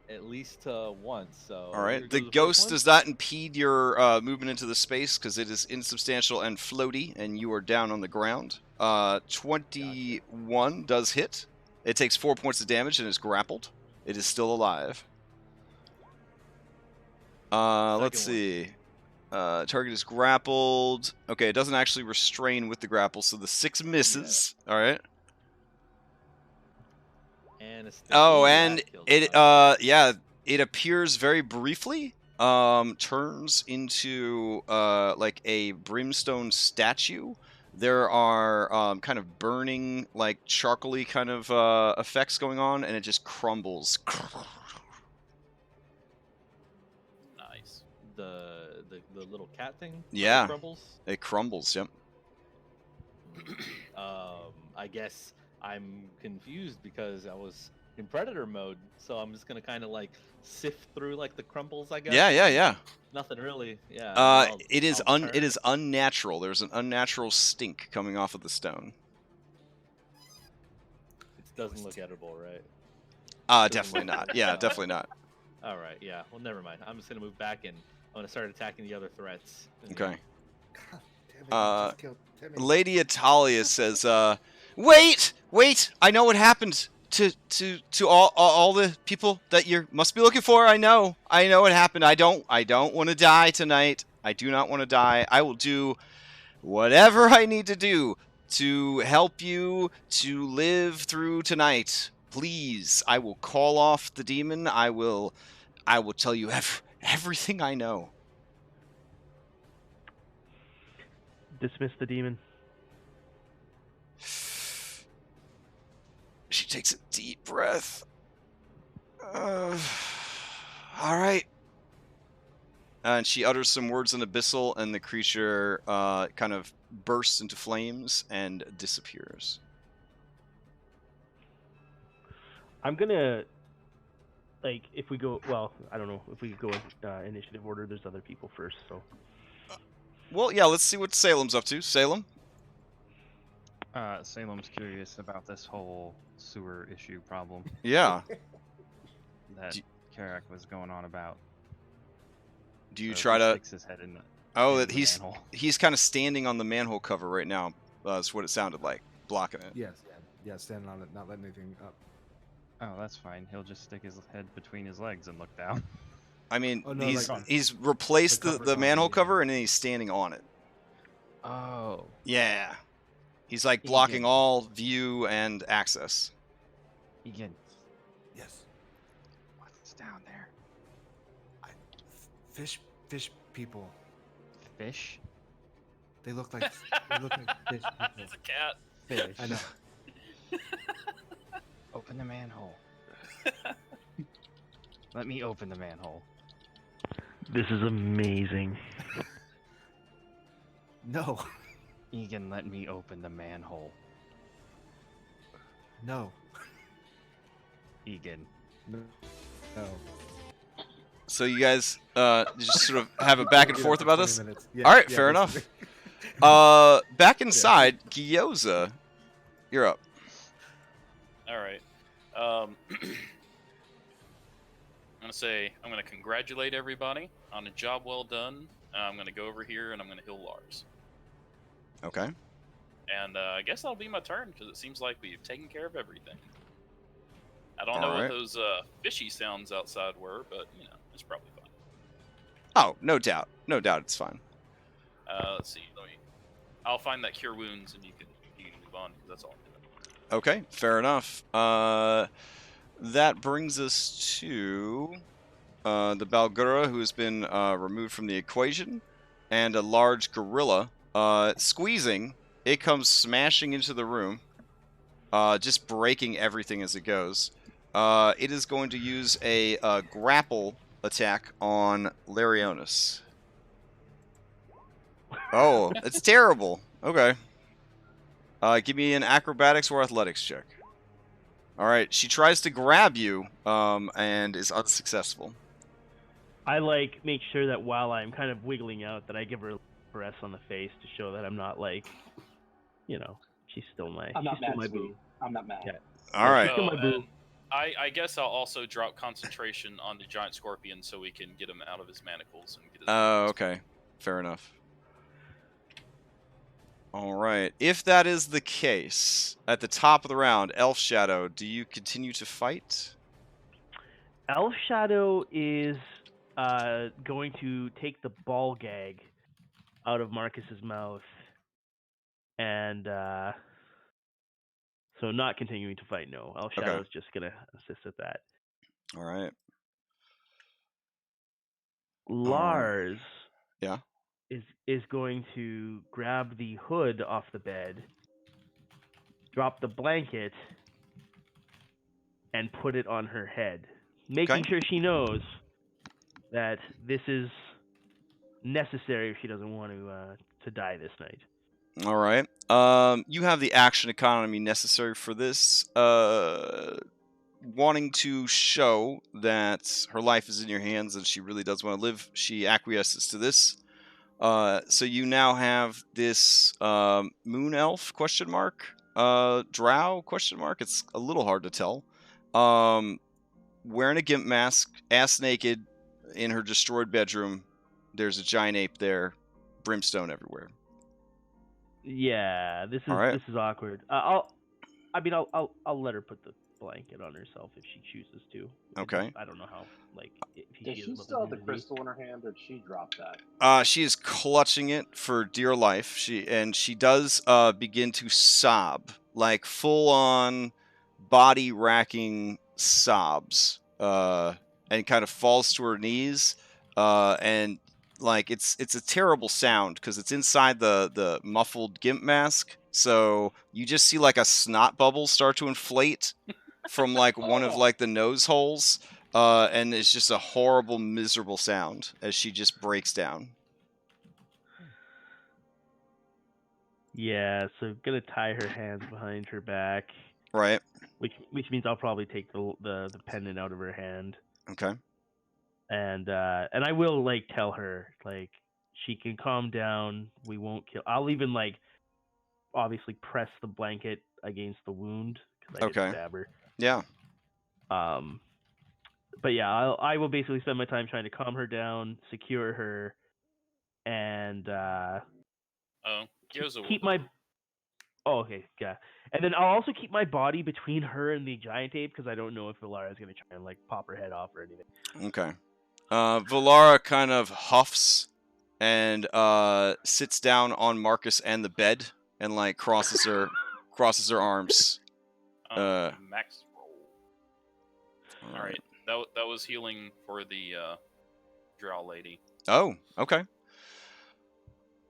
At least once. So. All right. here The goes first ghost one. does not impede your movement into the space because it is insubstantial and floaty, and you are down on the ground. 21 does hit. It takes 4 points of damage and is grappled. It is still alive. Let's see. Target is grappled. Okay, it doesn't actually restrain with the grapple, so the 6 misses. Yeah. All right. And and it yeah, it appears very briefly. Turns into like a brimstone statue. There are kind of burning, like charcoaly kind of effects going on, and it just crumbles. Nice. The little cat thing. Yeah. Crumbles. It crumbles. Yep. I guess I'm confused because I was in predator mode, so I'm just gonna kind of like sift through like the crumbles, I guess. Yeah. Nothing really. Yeah. It is unnatural. There's an unnatural stink coming off of the stone. It doesn't look edible, right? Definitely not. Yeah, definitely not. All right. Yeah. Well, never mind. I'm just gonna move back and I'm gonna start attacking the other threats. Okay. God damn it, you just killed Timmy. Lady Italia says, "Wait! I know what happened to all the people that you must be looking for. I know what happened. I don't want to die tonight. I do not want to die. I will do whatever I need to do to help you to live through tonight. Please, I will call off the demon. I will tell you everything I know." Dismiss the demon. She takes a deep breath. All right. And she utters some words in abyssal, and the creature kind of bursts into flames and disappears. I'm gonna, like, if we go, well, I don't know, if we go initiative order, there's other people first, so. Well, yeah, let's see what Salem's up to. Salem? Salem's curious about this whole sewer issue problem Yeah. that Karak was going on about. Do you So try he to... sticks his head in the, Oh, in that the he's manhole. he's kind of standing on the manhole cover right now. That's what it sounded like, blocking it. Yes, yeah, standing on it, not letting anything up. Oh, that's fine. He'll just stick his head between his legs and look down. I mean, Oh, no, he's replaced the the cover manhole on, yeah. cover, and then he's standing on it. Oh. Yeah. He's like Egan. blocking all view and access. Egan, Yes. what's down there? Fish people. Fish? They look like fish people. It's a cat. Fish. I know. Open the manhole. Let me open the manhole. This is amazing. No. Egan, let me open the manhole. No. Egan. No. So you guys just sort of have a back and Get forth up about for this? 20 minutes. All right, Yeah, fair basically. enough. Back inside, Gyoza, you're up. All right. I'm gonna congratulate everybody on a job well done. I'm gonna go over here and I'm gonna heal Lars. Okay. And I guess that'll be my turn because it seems like we've taken care of everything. I don't All know right. what those fishy sounds outside were, but you know it's probably fine. Oh, no doubt. No doubt it's fine. Let's see. I'll find that cure wounds and you can move on because that's all I'm doing. Okay, fair enough. That brings us to the Balgura, who has been removed from the equation, and a large gorilla squeezing. It comes smashing into the room, just breaking everything as it goes. It is going to use a grapple attack on Larionis. Oh, it's terrible. Okay. Give me an acrobatics or athletics check. All right, she tries to grab you, and is unsuccessful. I make sure that while I'm kind of wiggling out, that I give her a press on the face to show that I'm not she's still my. I'm not she's still mad, my sweetie. boo. I'm not mad. Yeah. All right. She's still my boo. and I guess I'll also drop concentration on the giant scorpion so we can get him out of his manacles and get his Oh, okay. Fair enough. All right. If that is the case, at the top of the round, Elf Shadow, do you continue to fight? Elf Shadow is going to take the ball gag out of Marcus's mouth, and so not continuing to fight. No, Elf Okay. Shadow is just gonna assist at that. All right. Lars, Yeah. is going to grab the hood off the bed, drop the blanket, and put it on her head, making sure she knows that this is necessary if she doesn't want to die this night. All right. You have the action economy necessary for this. Wanting to show that her life is in your hands and she really does want to live, she acquiesces to this. So you now have this moon elf ? Drow ? It's a little hard to tell. Wearing a gimp mask, ass naked, in her destroyed bedroom. There's a giant ape there, brimstone everywhere. Yeah, this is awkward. I'll let her put the blanket on herself if she chooses to. Okay. I don't know how Does she still have the crystal in her hand, or did she drop that? She is clutching it for dear life. She does begin to sob, like full on body racking sobs, and kind of falls to her knees, and like it's a terrible sound because it's inside the muffled gimp mask, so you just see like a snot bubble start to inflate from like one of like the nose holes, and it's just a horrible, miserable sound as she just breaks down. Yeah, so gonna tie her hands behind her back. Right. Which means I'll probably take the pendant out of her hand. Okay. And I will tell her she can calm down. We won't kill. I'll even obviously press the blanket against the wound because I did stab her. Yeah. But yeah, I will basically spend my time trying to calm her down, secure her, and keep my. Oh, okay, yeah. And then I'll also keep my body between her and the giant ape because I don't know if Valara is gonna try and pop her head off or anything. Okay. Valara kind of huffs and sits down on Marcus and the bed and crosses her arms. Max roll. All right. That was healing for the drow lady. Oh, okay.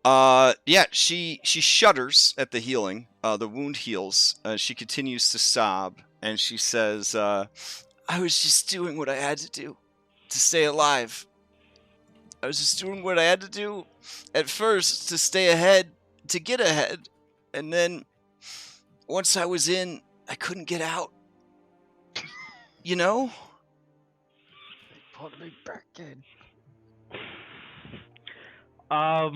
Yeah, she shudders at the healing. The wound heals. She continues to sob, and she says, "I was just doing what I had to do to stay alive. I was just doing what I had to do at first to stay ahead, to get ahead, and then once I was in, I couldn't get out. You know?" They pulled me back in. I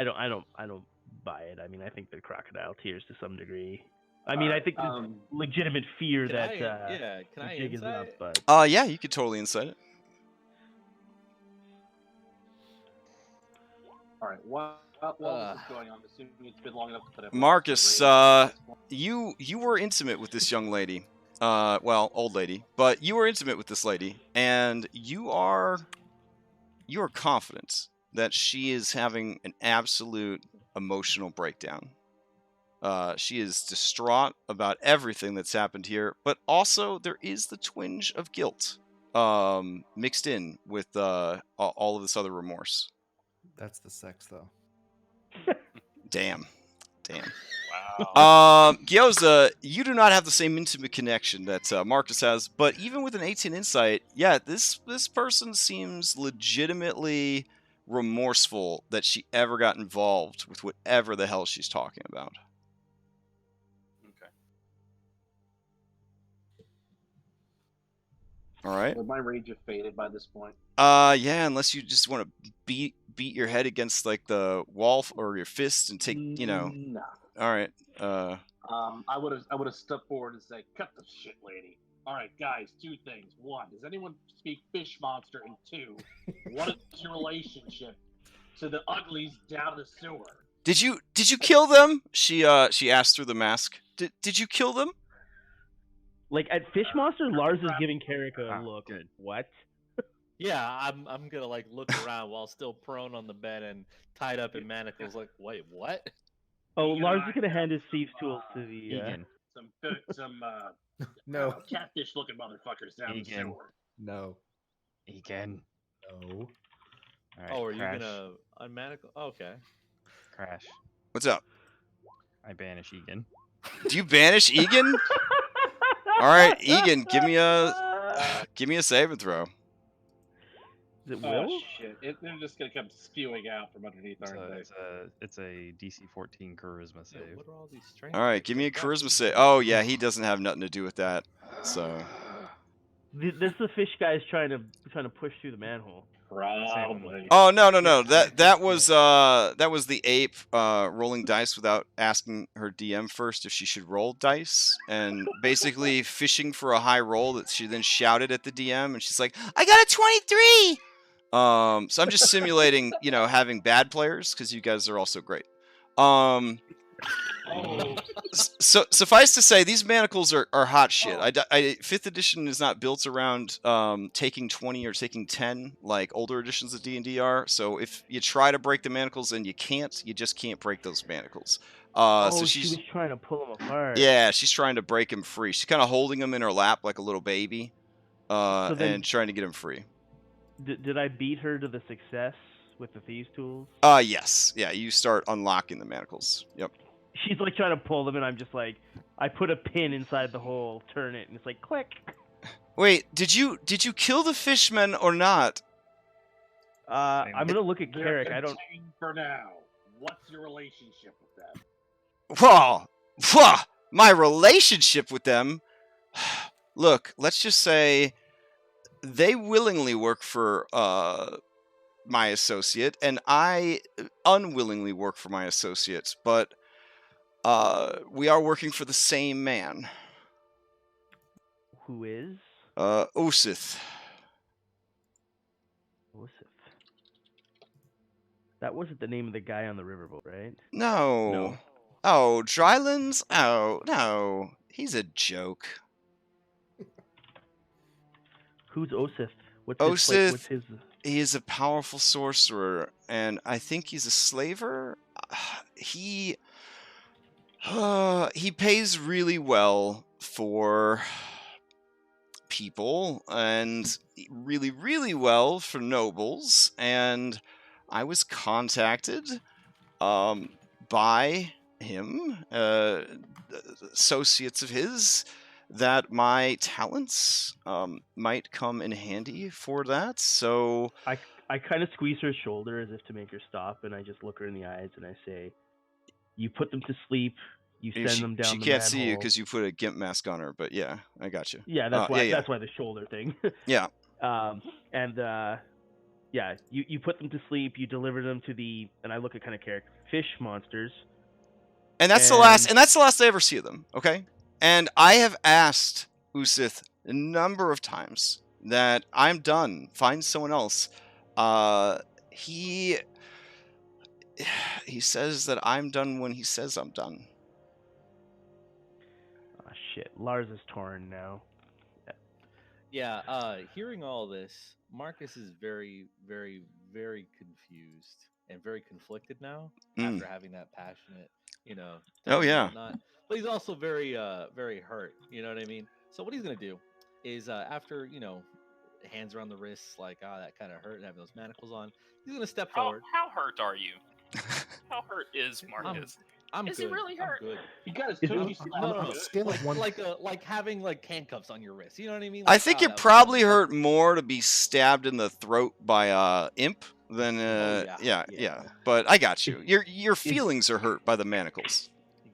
don't buy it. I mean, I think they're crocodile tears to some degree. I mean, I think there's legitimate fear that can I jig is up, insight? but yeah, you could totally insight it. All right. What is going on? Assuming it's been long enough that I've Marcus, you were intimate with this young lady. Well, old lady, but you were intimate with this lady, and you are confident that she is having an absolute emotional breakdown. She is distraught about everything that's happened here, but also there is the twinge of guilt mixed in with all of this other remorse. That's the sex, though. Damn. Wow. Gyoza, you do not have the same intimate connection that Marcus has, but even with an 18 insight, yeah, this person seems legitimately remorseful that she ever got involved with whatever the hell she's talking about. Okay. All right. Would my rage have faded by this point? Yeah, unless you just want to beat your head against like the wall or your fist and take, No. All right. I would have stepped forward and said, "Cut the shit, lady." All right, guys. 2 things. 1, does anyone speak fish monster? And 2, what is your relationship to the uglies down the sewer? Did you kill them? She asked through the mask. Did you kill them? Like at Fish Monster, Lars is giving Carrick a look. Good. What? Yeah, I'm gonna like look around while still prone on the bed and tied up in manacles. Like, wait, what? Oh, Egan Lars and is I gonna hand his have thieves tools to the. Egan. some No, catfish looking motherfuckers down the Egan. sewer. no, Egan. no. All right, Oh, are you Crash. gonna unmanacle? Okay. Crash. What's up? I banish Egan. Do you banish Egan? All right, Egan, give me a saving throw. Is it Oh Will? shit! They're just gonna come spewing out from underneath, aren't they? It's a DC 14 charisma Yeah, save. what are all these strength All right, checks? give me a Like, that? charisma save. Oh yeah, he doesn't have nothing to do with that. So This is the fish guy's trying to push through the manhole. Probably. oh no. That was the ape rolling dice without asking her DM first if she should roll dice, and basically fishing for a high roll that she then shouted at the DM, and she's like, "I got a 23." So I'm just simulating, having bad players because you guys are also great. Oh, So suffice to say, these manacles are hot shit. 5th edition is not built around taking 20 or taking 10 like older editions of D&D are. So if you try to break the manacles and you can't, you just can't break those manacles. So she was trying to pull them apart. yeah, she's trying to break him free. She's kind of holding him in her lap like a little baby, and trying to get him free. Did I beat her to the success with the thieves' tools? Yes. Yeah, you start unlocking the manacles. Yep. She's like trying to pull them, and I'm just like, I put a pin inside the hole, turn it, and it's like click. Wait, did you kill the fishmen or not? I'm gonna look at Carrick. I don't. For now, what's your relationship with them? Whoa, my relationship with them. Look, let's just say they willingly work for my associate, and I unwillingly work for my associate, but we are working for the same man. Who is? Osith. That wasn't the name of the guy on the riverboat, right? No. Oh, Drylands? Oh, no. He's a joke. Who's Osith? What's his? He is a powerful sorcerer, and I think he's a slaver. He pays really well for people, and really, really well for nobles. And I was contacted by him, associates of his, that my talents might come in handy for that. So I kind of squeeze her shoulder as if to make her stop, and I just look her in the eyes and I say, "You put them to sleep. You send them down the manhole." She can't see you because you put a gimp mask on her, but yeah, I got you. Yeah, that's why. That's why the shoulder thing. Yeah. You put them to sleep. You deliver them to the, and I look at kind of Carrick, fish monsters. And that's the last I ever see of them. Okay. And I have asked Usith a number of times that I'm done. Find someone else. He says that I'm done when he says I'm done. Oh shit, Lars is torn now. Yeah, hearing all this, Marcus is very, very, very confused and very conflicted now after having that passionate, Oh yeah. whatnot. But he's also very, very hurt. You know what I mean? So what he's gonna do is, after hands around the wrists, like that kind of hurt and having those manacles on, he's gonna step forward. How hurt are you? How hurt is Marcus? Is he really hurt? I'm good. You got his Is toes. No. Scale of one. Like having like handcuffs on your wrist. You know what I mean? I Like, think that it was probably fun. hurt more to be stabbed in the throat by imp than yeah. But I got you. Your feelings are hurt by the manacles.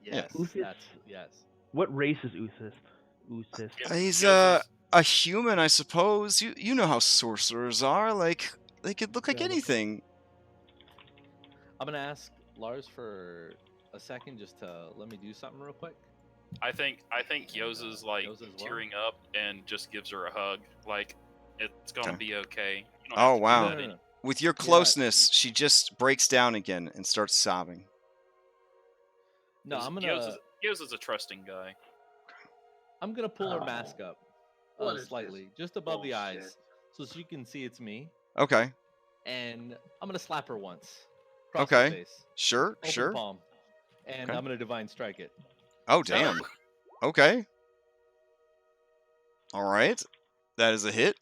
Yes, Usith- yes. What race is Uthis? He's Gills a human, I suppose. You know how sorcerers are. Like they could look like Yeah, look- anything. I'm gonna ask Lars for a second just to let me do something real quick. I think Yoza's like Yoza's well? tearing up and just gives her a hug. Like it's gonna Okay. be okay. You don't Oh, have to do wow. that No. any- With your closeness, she just breaks down again and starts sobbing. No, I'm gonna Gills is a trusting guy. pull her mask up What is slightly, this just above the bullshit? eyes, so she can see it's me. Okay. And I'm gonna slap her once. Across Okay. the face. Sure. Open Sure. palm. And Okay. I'm gonna divine strike it. Oh, damn. Okay. All right. That is a hit.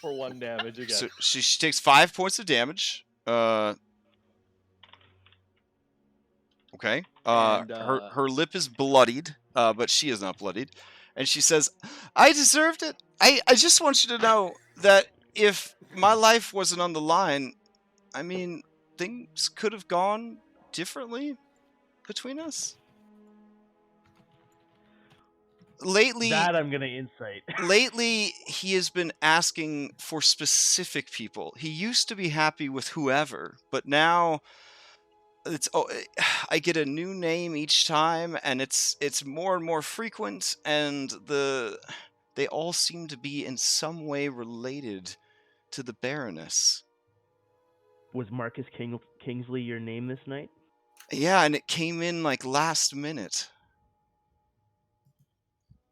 For 1 damage again. So she takes 5 points of damage. Okay. And, her lip is bloodied, but she is not bloodied. And she says, "I deserved it. I just want you to know that if my life wasn't on the line, I mean, things could have gone differently between us." Lately, That I'm gonna insight. lately he has been asking for specific people. He used to be happy with whoever, but now I get a new name each time, and it's more and more frequent, and they all seem to be in some way related to the Baroness. Was Marcus Kingsley your name this night? Yeah, and it came in like last minute.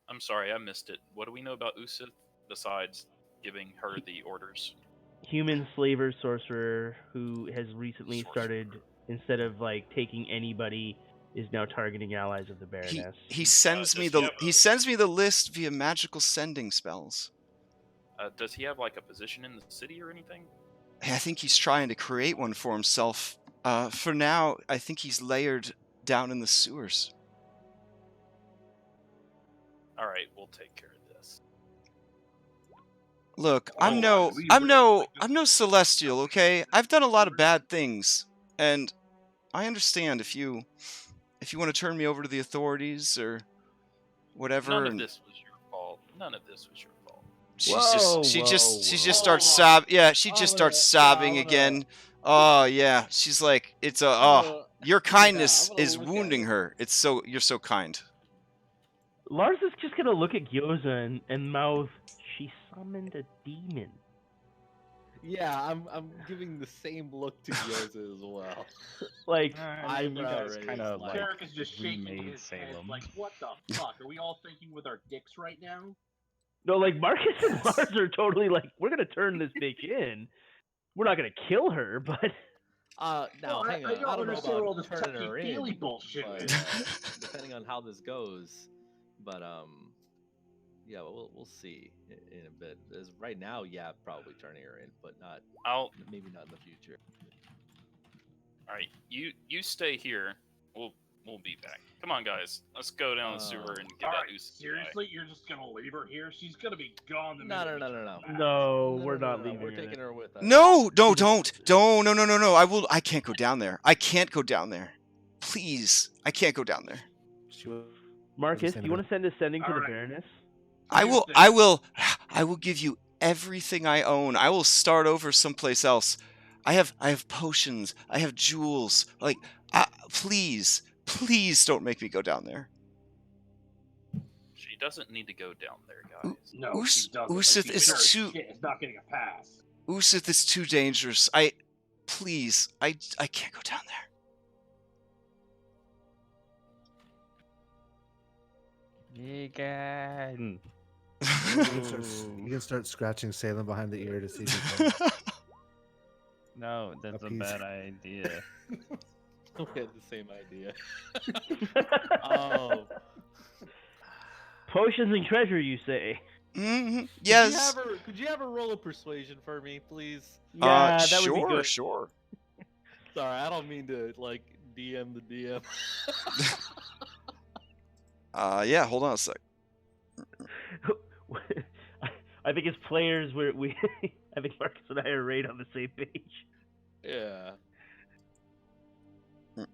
I'm sorry, I missed it. What do we know about Usith besides giving her the orders? Human slaver sorcerer who has recently Sorcerer. started, instead of like taking anybody, is now targeting allies of the He Baroness. he sends does me he the have he a- sends me the list via magical sending spells. Does he have like a position in the city or anything? I think he's trying to create one for himself. For now, I think he's layered down in the sewers. All right, we'll take care of this. Look, Oh, I'm no celestial, okay? I've done a lot of bad things, and I understand if you want to turn me over to the authorities or whatever. None of and this was your fault. None of this was your fault. she Whoa, just whoa. starts sobbing. Yeah, she I'm just gonna- starts sobbing I'm gonna- again. Oh yeah, she's like, it's a your kindness I'm gonna is look at wounding her. her. You're so kind. Lars is just gonna look at Gyoza and mouth, "She summoned a demon." Yeah, I'm giving the same look to Gyoza as well. Like, I mean, you eyebrow guys raised, kind of like Derek is just shaking remade his head Salem. like, what the fuck? Are we all thinking with our dicks right now? no, like Marcus and Lars are totally like, "We're gonna turn this bitch in. We're not gonna kill her, but Now Well, hang on. I don't I don't know understand where all about this turning her touchy-feely in, bullshit but, is. depending on how this goes. But yeah, we'll see in a bit. As right now, yeah, probably turning her in, but maybe not in the future. All right, you stay here. We'll be back. Come on, guys. Let's go down the sewer and get All that right, Usith guy. seriously, you're just gonna leave her here? She's gonna be gone the No, minute no, we no, turn no. back. no, we're not leaving. We're her taking there. her with us. No, don't. No. I can't go down there. I can't go down there. Please, I can't go down there. She was Marcus, do you want to send a sending to the Alright. Baroness? I Here's will. the- I will give you everything I own. I will start over someplace else. I have potions. I have jewels. Like, please don't make me go down there. She doesn't need to go down there, guys. No, she doesn't. but Usith she is sure as too- shit is not getting a pass. Usith is too dangerous. Please, I can't go down there. Egan. You can start scratching Salem behind the ear to see if he can. No, that's a Appease. bad idea. We had the same idea. Oh, Potions and treasure, you say? Mm-hmm. Yes. Could you have her roll a persuasion for me, please? Yeah, that sure, would be good. sure. Sorry, I don't mean to like DM the DM. Yeah. Hold on a sec. I think as players, we I think Marcus and I are right on the same page. Yeah.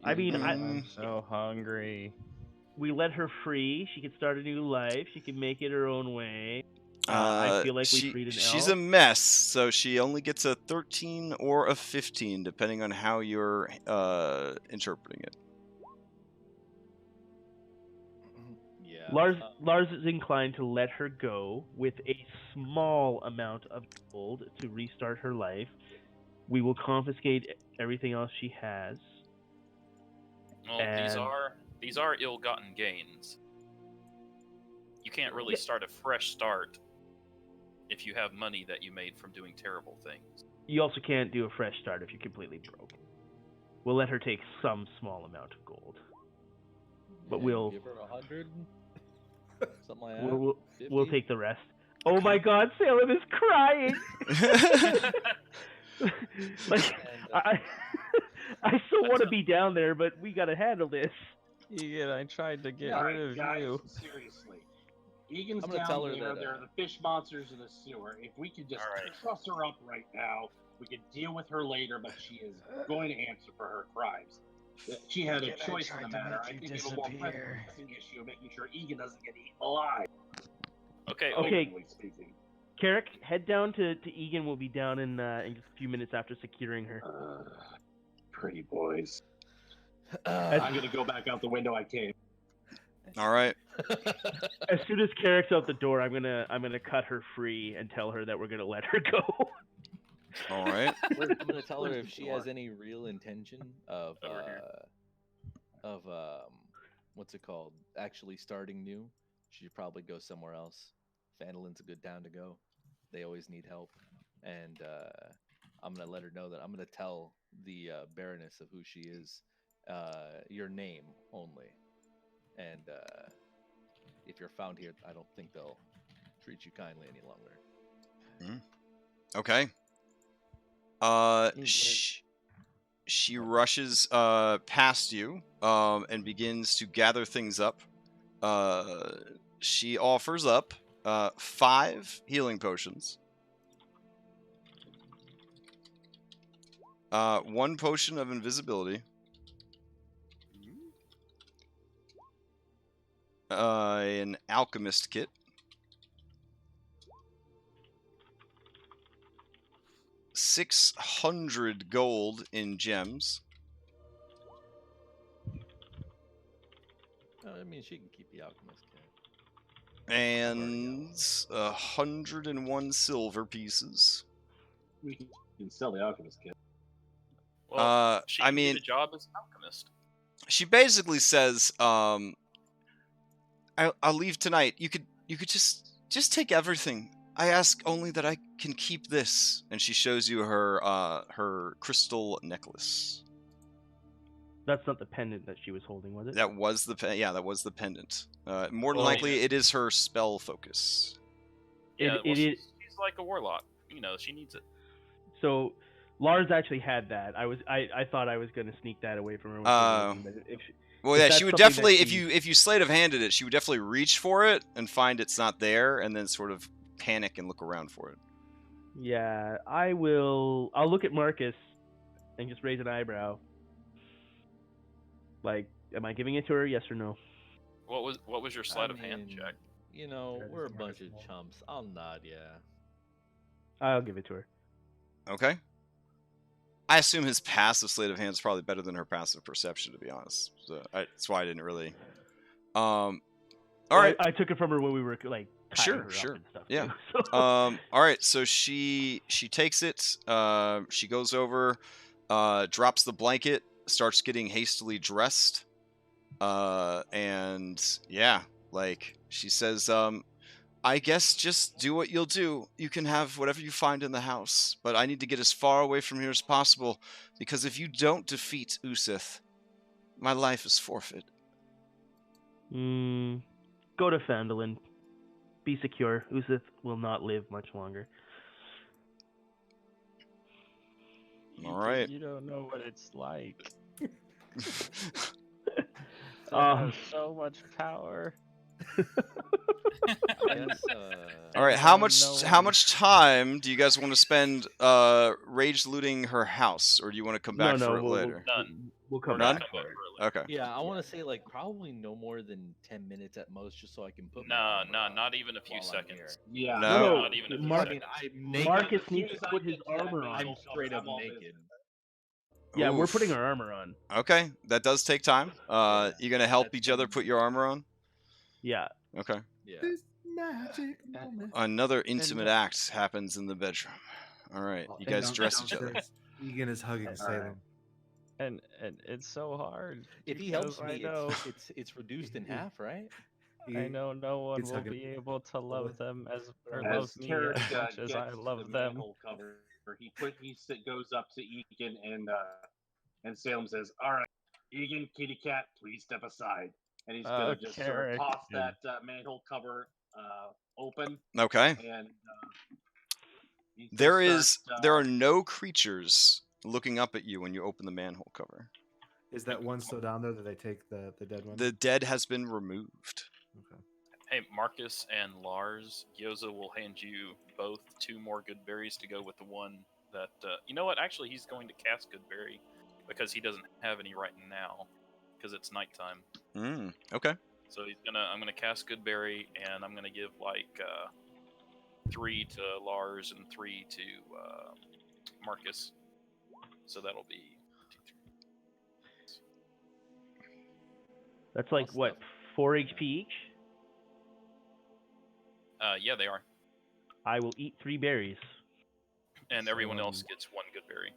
I mean, Mm, I'm so hungry. we let her free. She could start a new life. She can make it her own way. I feel like we freed an she's elf. a mess, so she only gets a 13 or a 15, depending on how you're interpreting it. Yeah. Lars is inclined to let her go with a small amount of gold to restart her life. We will confiscate everything else she has. Well, And- these are ill-gotten gains. You can't really start a fresh start if you have money that you made from doing terrible things. You also can't do a fresh start if you're completely broke. We'll let her take some small amount of gold. But Yeah, we'll give her 100, something like that. we'll 50? take the rest. Oh my God, Salem is crying. Like I still want to be down there, but we gotta handle this. Egan, I tried to get All rid right, of guys, you. seriously. Egan's I'm gonna down tell her there. that, There are the fish monsters in the sewer. If we could just All right. truss her up right now, we could deal with her later, but she is going to answer for her crimes. She had a Egan, I choice in tried the to matter. make I you think it's a more disappear. pressing issue of making sure Egan doesn't get eaten alive. Okay. Okay. Openly speaking. Carrick, head down to Egan. We'll be down in just a few minutes after securing her. Pretty boys. Uh, I'm gonna go back out the window I came. All right. As soon as Carrick's out the door, I'm gonna cut her free and tell her that we're gonna let her go. All right. I'm gonna tell her Where's if the she door? has any real intention of Over here. what's it called? Actually starting new. She should probably go somewhere else. Phandalin's a good town to go. They always need help, and I'm gonna let her know that I'm gonna tell the Baroness of who she is, your name only, and if you're found here, I don't think they'll treat you kindly any longer. Okay. She rushes past you and begins to gather things up. She offers up 5 healing potions, 1 potion of invisibility, an alchemist kit, 600 gold in gems. I mean, she can keep the alchemist kit. And 101 silver pieces. We can sell the alchemist kit. Well, she I can mean, get a job as an alchemist. she basically says, "I'll leave tonight. You could just take everything. I ask only that I can keep this." And she shows you her crystal necklace. That's not the pendant that she was holding, was it? That was the that was the pendant. More than Oh. likely, it is her spell focus. Yeah, It well, is. she's like a warlock. You know, she needs it. So Lars actually had that. I thought I was gonna sneak that away from her. When she was leaving, but if she, Well, if yeah, that's she would something that definitely she- if you sleight of handed it, she would definitely reach for it and find it's not there, and then sort of panic and look around for it. Yeah, I will. I'll look at Marcus and just raise an eyebrow. Like, am I giving it to her? Yes or no? What was your sleight of hand mean, check? You know, That we're a is bunch of Marcus. chumps. I'll nod, yeah. I'll give it to her. Okay. I assume his passive sleight of hand is probably better than her passive perception, to be honest. So that's why I didn't really. All right. I took it from her when we were like tying Sure, her up sure. and stuff. Yeah. Too, so. All right. So she takes it. She goes over, drops the blanket, starts getting hastily dressed, and yeah, like she says, I guess just do what you'll do. You can have whatever you find in the house, but I need to get as far away from here as possible, because if you don't defeat Usith, my life is forfeit. Go to Phandalin. Be secure. Usith will not live much longer. All right. You don't know what it's like. Um, So much power. All right, how much time do you guys want to spend rage looting her house, or do you want to come back for it later? We'll come None? back for it. Okay. Yeah, I want to say like probably no more than 10 minutes at most, just so I can put. No, not even a few seconds. Yeah. No. Not even a few Mark, seconds. I'm naked. Marcus As soon needs as to I put get his to that armor main on. hole cover, straight up I'm all naked. business. Yeah, we're Oof. putting our armor on. Okay, that does take time. You gonna help That's each other put your armor on? Yeah. Okay. Yeah. This magic moment. Another intimate act happens in the bedroom. All right, you guys Down- dress each other. downstairs, Egan is hugging Salem. And it's so hard. If he because helps I me, know, it's reduced in half, right? I know no one He's will hugging- be able to love them or As love me Tarek as much as gets I to the love them. manhole cover, goes up to Egan and Salem says, "All right, Egan, kitty cat, please step aside." And he's gonna just sort of toss that manhole cover open. Okay. And there are no creatures looking up at you when you open the manhole cover. Is that one still down there that they take the dead one? The dead has been removed. Okay. Hey, Marcus and Lars, Gyoza will hand you both 2 more good berries to go with the one that. You know what? Actually, he's going to cast good berry because he doesn't have any right now because it's nighttime. Okay. So I'm gonna cast good berry, and I'm gonna give like 3 to Lars and 3 to Marcus. So that'll be 2, 3. That's like what, 4 HP each? Yeah, they are. I will eat 3 berries. And everyone else gets 1 good berry.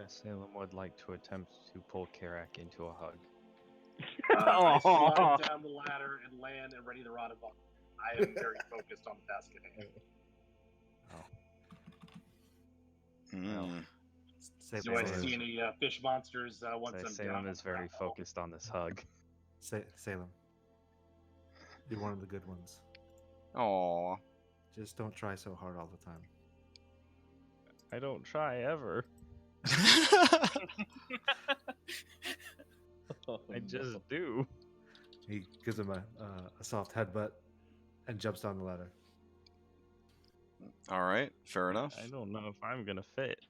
Salem would like to attempt to pull Karak into a hug. I slide down the ladder and land and ready to rot above. I am very focused on the task at hand. Do I see any fish monsters once I'm Salem down? is very focused on this hug. Salem, you're one of the good ones. Aww. Just don't try so hard all the time. I don't try ever. I just do. He gives him a soft headbutt and jumps down the ladder. All right, fair enough. I don't know if I'm gonna fit.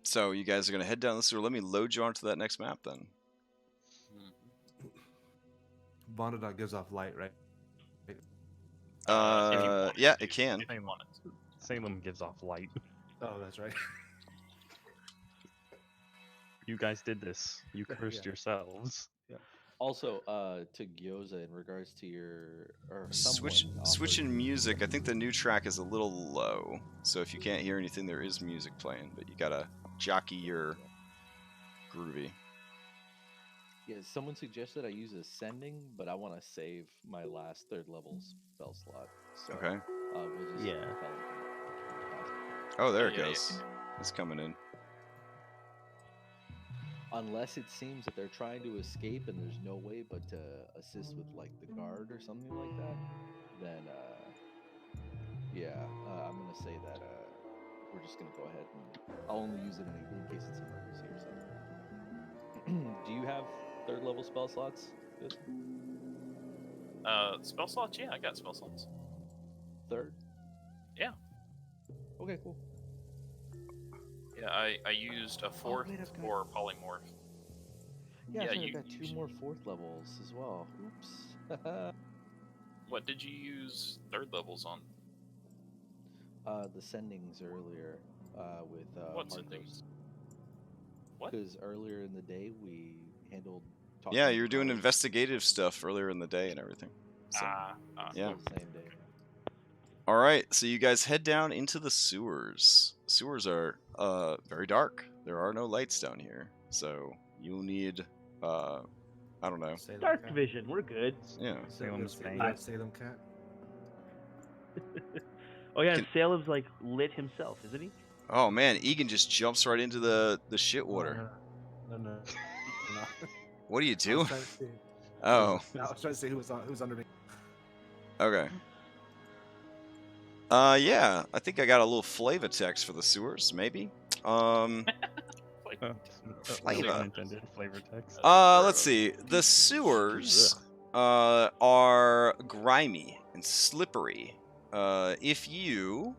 So you guys are gonna head down the sewer. Let me load you onto that next map then. Bondadot gives off light, right? Yeah, it can. Salem gives off light. Oh, that's right. You guys did this. You cursed yourselves. Yeah. Also, to Gyoza, in regards to your Switching music. I think the new track is a little low, so if you can't hear anything, there is music playing, but you gotta jockey your groovy. Yeah, someone suggested I use Ascending, but I want to save my last 3rd level spell slot. So, Okay. We'll just Oh, there it goes. It's coming in. Unless it seems that they're trying to escape and there's no way but to assist with like the guard or something like that, then I'm gonna say that we're just gonna go ahead and I'll only use it in case it's an emergency or something. Do you have 3rd level spell slots? Good. Spell slots? Yeah, I got spell slots. 3rd? Yeah. Okay, cool. Yeah, I used a 4th for polymorph. Yeah, I've got 2 more 4th levels as well. Oops. What did you use 3rd levels on? The sendings earlier with what Marcos. sendings? What? Because earlier in the day we handled. Yeah, you were doing investigative stuff earlier in the day and everything. So, yeah. Same day. All right, so you guys head down into the sewers. Sewers are very dark. There are no lights down here, so you'll need I don't know. Dark vision. We're good. Yeah. Salem's Salem cat. Oh yeah, Salem's like lit himself, isn't he? Oh man, Egan just jumps right into the shit water. No. What are you doing? I was trying to see who's underneath. Okay. Yeah, I think I got a little flavor text for the sewers, maybe. Flavor. Unintended flavor text. Let's see. The sewers are grimy and slippery. If you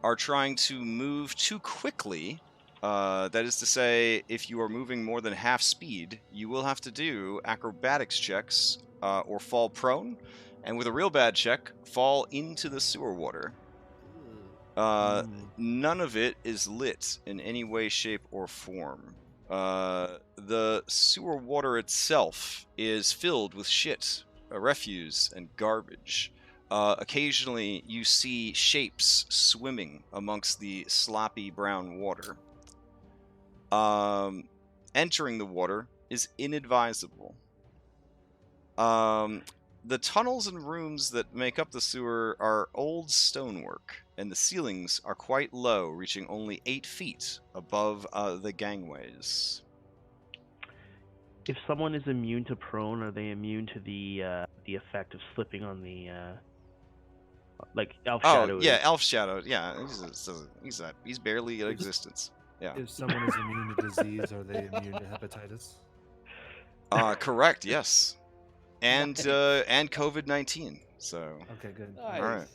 are trying to move too quickly, that is to say, if you are moving more than half speed, you will have to do acrobatics checks or fall prone, and with a real bad check, fall into the sewer water. None of it is lit in any way, shape, or form. The sewer water itself is filled with shit, refuse, and garbage. Occasionally, you see shapes swimming amongst the sloppy brown water. Entering the water is inadvisable. The tunnels and rooms that make up the sewer are old stonework, and the ceilings are quite low, reaching only 8 feet above the gangways. If someone is immune to prone, are they immune to the effect of slipping on the like Elf Shadow? Oh yeah, Elf Shadow. Yeah, he's barely in existence. Yeah. If someone is immune to disease, are they immune to hepatitis? Correct. Yes. And COVID-19. So. Okay, good. Nice. All right.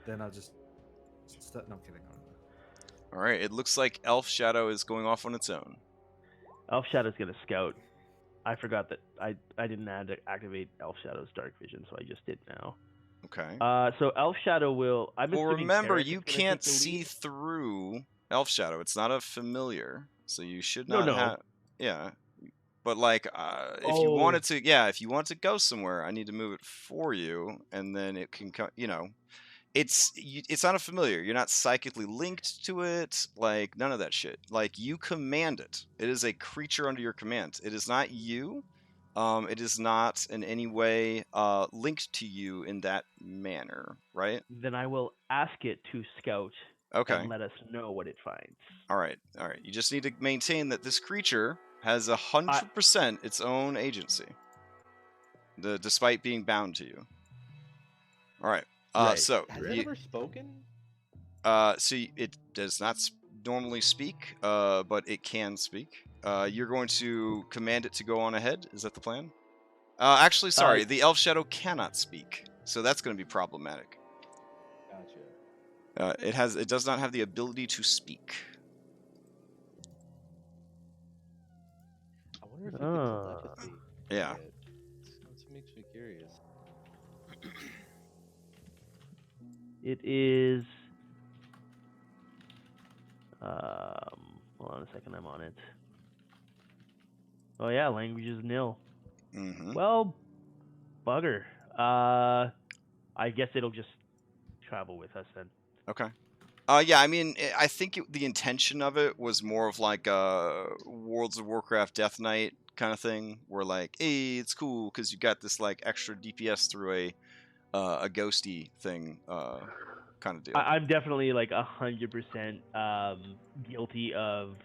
Then I'll just. No, I'm kidding. All right. It looks like Elf Shadow is going off on its own. Elf Shadow's gonna scout. I forgot that I didn't activate Elf Shadow's dark vision, so I just did now. Okay. So Elf Shadow will. Well, remember, you can't see through Elf Shadow. It's not a familiar, so you should not have. Yeah. But like, if you wanted to, if you want to go somewhere, I need to move it for you, and then it can come. It's not a familiar. You're not psychically linked to it. Like none of that shit. Like you command it. It is a creature under your command. It is not you. It is not in any way linked to you in that manner, right? Then I will ask it to scout. Okay. And let us know what it finds. All right. You just need to maintain that this creature has 100% its own agency, despite being bound to you. All right. So has it ever spoken? So it does not normally speak, but it can speak. You're going to command it to go on ahead. Is that the plan? Actually, sorry. The Elf Shadow cannot speak, so that's going to be problematic. Gotcha. It does not have the ability to speak. I wonder if it can telepathy. Yeah. It makes me curious. It is. Hold on a second. I'm on it. Oh yeah, language is nil. Mm-hmm. Well, bugger. I guess it'll just travel with us then. Okay. Yeah, I mean, I think the intention of it was more of like a Worlds of Warcraft Death Knight kind of thing, where like, hey, it's cool because you got this like extra DPS through a ghosty thing kind of deal. I'm definitely like 100% guilty of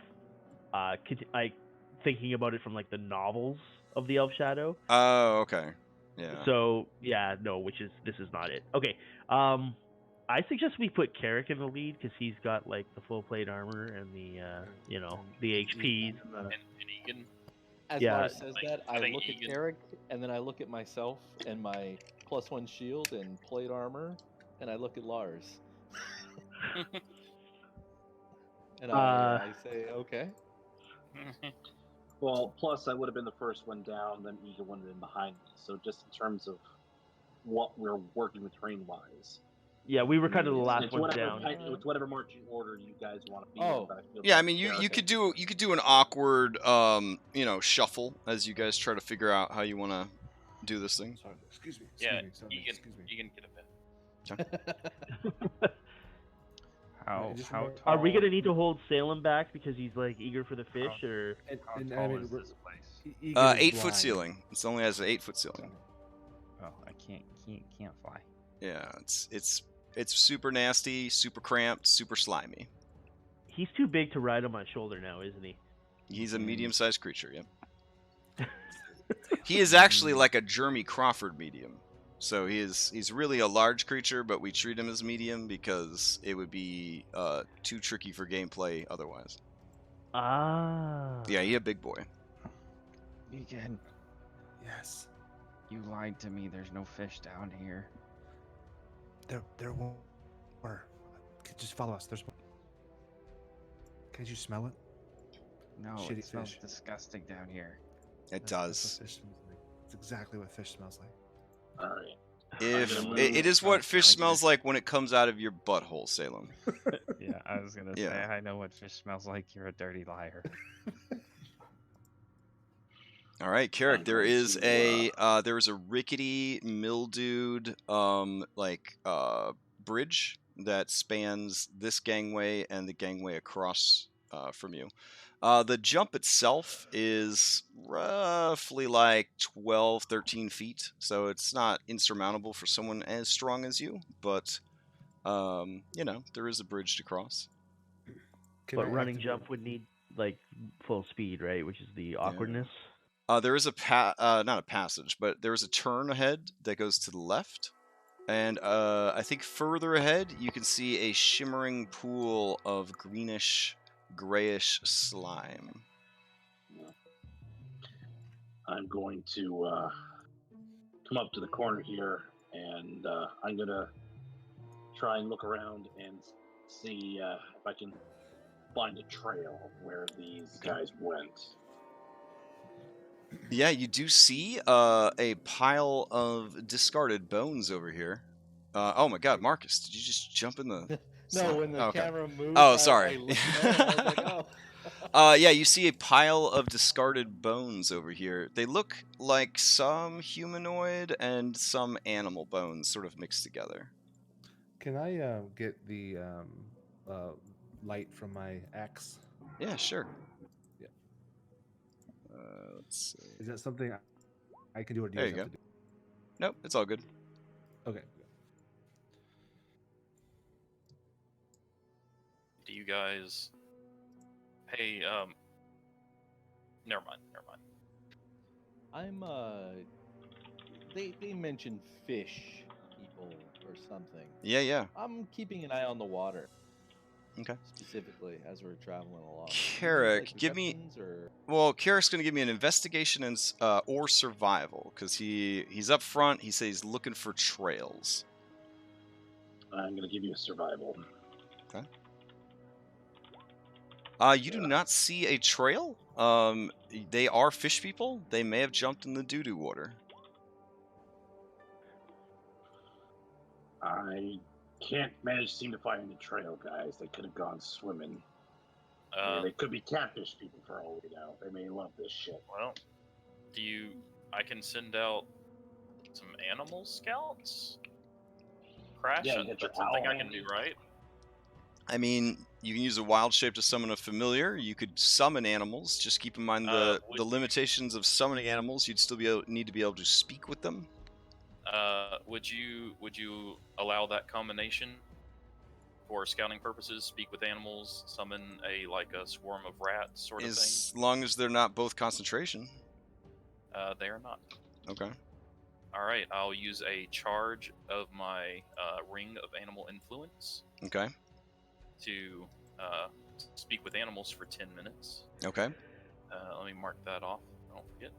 thinking about it from like the novels of the Elf Shadow. Oh, okay. Yeah. So yeah, no, this is not it. Okay. I suggest we put Carrick in the lead because he's got like the full plate armor and the the HPs and Egan. As Lars says that, I look at Carrick and then I look at myself and my +1 shield and plate armor, and I look at Lars. And I say, okay. Well, plus I would have been the first one down, then Egan would have been behind me. So just in terms of what we're working with terrain-wise. Yeah, we were kind of the last it's one whatever, down. It's whatever marching order you guys want to be Oh. in. But I feel Yeah, like I mean, you could do an awkward shuffle as you guys try to figure out how you want to do this thing. Sorry, excuse me. Egan get a bit. How tall? Are we gonna need to hold Salem back because he's like eager for the fish, or? How tall is this place? 8-foot ceiling. It only has an 8-foot ceiling. Oh, I can't fly. Yeah, it's super nasty, super cramped, super slimy. He's too big to ride on my shoulder now, isn't he? He's a medium-sized creature. Yep. He is actually like a Jeremy Crawford medium. So he's really a large creature, but we treat him as medium because it would be too tricky for gameplay otherwise. Ah. Yeah, he a big boy. Vegan, Yes. you lied to me. There's no fish down here. There were. Just follow us. There's. Can't you smell it? No, Shitty it smells fish. disgusting down here. It That's does. what fish smells like. It's exactly what fish smells like. All right. If gonna it move. is what fish Like smells this. like when it comes out of your butthole, Salem. Yeah, I was gonna say Yeah. I know what fish smells like. You're a dirty liar. All right, Carrick. I'm There going is to, a rickety, mildewed bridge that spans this gangway and the gangway across from you. The jump itself is roughly like 12, 13 feet, so it's not insurmountable for someone as strong as you, but there is a bridge to cross. But running jump would need like full speed, right? Which is the awkwardness. There is not a passage, but there is a turn ahead that goes to the left. And I think further ahead, you can see a shimmering pool of greenish, grayish slime. I'm going to come up to the corner here, and I'm going to try and look around and see if I can find a trail of where these guys went. Yeah, you do see a pile of discarded bones over here. Oh my God, Marcus, did you just jump in the... No, when the okay. camera moved, Oh, sorry. I looked at it, I was like, oh. Yeah, you see a pile of discarded bones over here. They look like some humanoid and some animal bones sort of mixed together. Can I get the light from my axe? Yeah, sure. Yeah. Let's see. Is that something I can do, or do There you you have go. to do? Nope, it's all good. Okay. Do you guys? Hey, never mind. I'm they mentioned fish people or something. Yeah. I'm keeping an eye on the water. Okay. Specifically as we're traveling along. Carrick, Like give me... perceptions or... Well, Carrick's going to give me an investigation and or survival, because he's up front. He says he's looking for trails. I'm going to give you a survival. Okay. You do not see a trail. They are fish people. They may have jumped in the doo-doo water. I can't seem to find any trail, guys. They could have gone swimming. They could be catfish people for all we know. They may love this shit. Well, I can send out some animal scouts? Crash Yeah, hunt, you got your that's something owl. I can do, right? I mean, you can use a wild shape to summon a familiar. You could summon animals. Just keep in mind the limitations of summoning animals. You'd still need to be able to speak with them. Would you allow that combination for scouting purposes? Speak with animals, summon a swarm of rats, sort of thing. As long as they're not both concentration. They are not. Okay. All right, I'll use a charge of my ring of animal influence. Okay. To speak with animals for 10 minutes. Okay. Let me mark that off. Don't forget.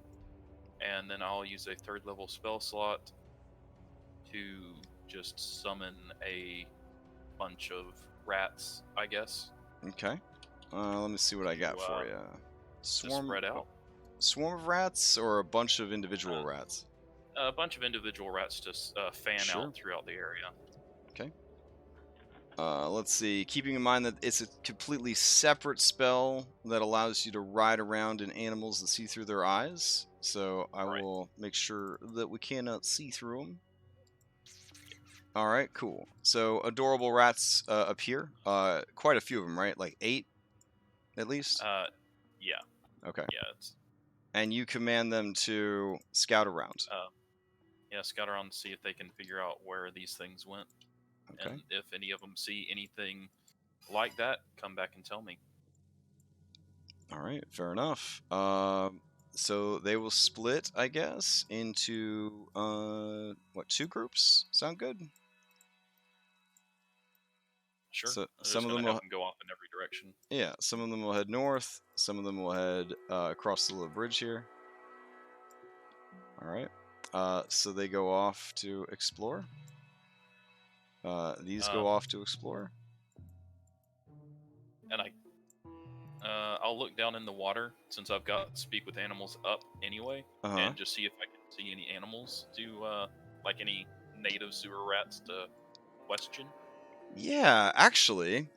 And then I'll use a 3rd level spell slot to just summon a bunch of rats, I guess. Okay. Let me see what I got for you. Swarm spread out. Swarm of rats or a bunch of individual rats? A bunch of individual rats just fan out throughout the area. Okay. Let's see. Keeping in mind that it's a completely separate spell that allows you to ride around in animals and see through their eyes. So I will make sure that we cannot see through them. All right, cool. So adorable rats appear. Quite a few of them, right? Like 8, at least. Yeah. Okay. Yeah. And you command them to scout around. Yeah, scout around to see if they can figure out where these things went. Okay. And if any of them see anything like that, come back and tell me. All right, fair enough. So they will split, I guess, into 2 groups? Sound good? Sure. So I'm some just of gonna them have will, them go off in every direction. yeah, some of them will head north. Some of them will head across the little bridge here. All right. So they go off to explore. These go off to explore. And I'll look down in the water since I've got speak with animals up anyway, and just see if I can see any animals to like any native sewer rats to question. Yeah, actually,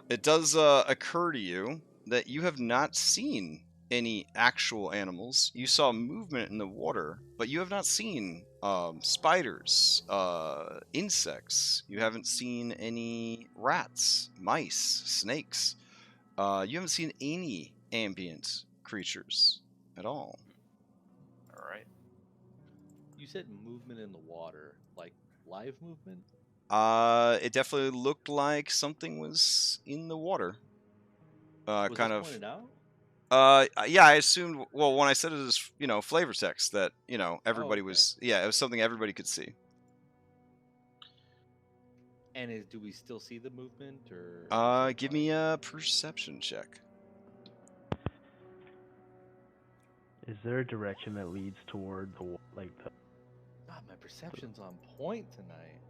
it does occur to you that you have not seen any actual animals. You saw movement in the water, but you have not seen spiders, insects. You haven't seen any rats, mice, snakes. You haven't seen any ambient creatures at all. All right. You said movement in the water, like live movement? It definitely looked like something was in the water. Was Kind this of. pointed out? Yeah, I assumed. Well, when I said it as flavor text, that everybody okay. was. Yeah, it was something everybody could see. And do we still see the movement, or? Give me a perception check. Is there a direction that leads toward the God, my perception's on point tonight.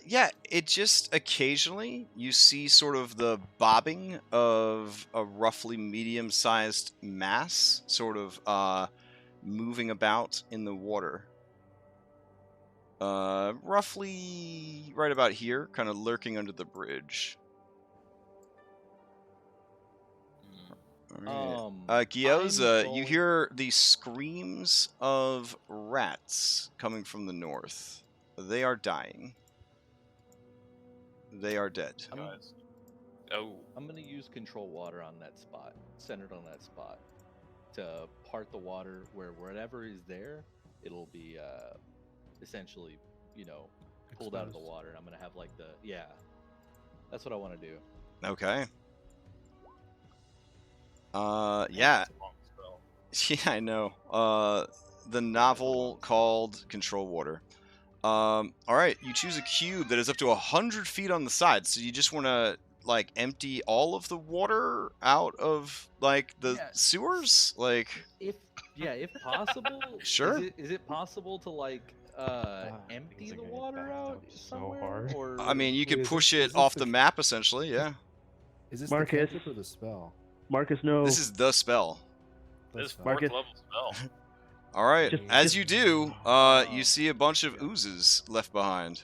Yeah, it just occasionally you see sort of the bobbing of a roughly medium-sized mass, sort of moving about in the water. Roughly right about here, kind of lurking under the bridge. Gyoza, you hear the screams of rats coming from the north. They are dying. They are dead. Guys. Oh. I'm gonna use control water on that spot, centered on that spot, to part the water where whatever is there, it'll be essentially, pulled out of the water. And I'm gonna have like that's what I want to do. Okay. That's Yeah. a long spell. Yeah, I know. The novel called Control Water. All right, you choose a cube that is up to 100 feet on the side. So you just want to empty all of the water out of the sewers, if possible. Sure. Is it possible to empty the water out somewhere? So hard. Or I mean, you could Wait, is push this it off the- the map essentially. Yeah. Is this Marcus. the cantrip or the spell? Marcus, no. This is the spell. This spell. 4th Marcus. level spell. All right. Just- As you do, you see a bunch of oozes left behind.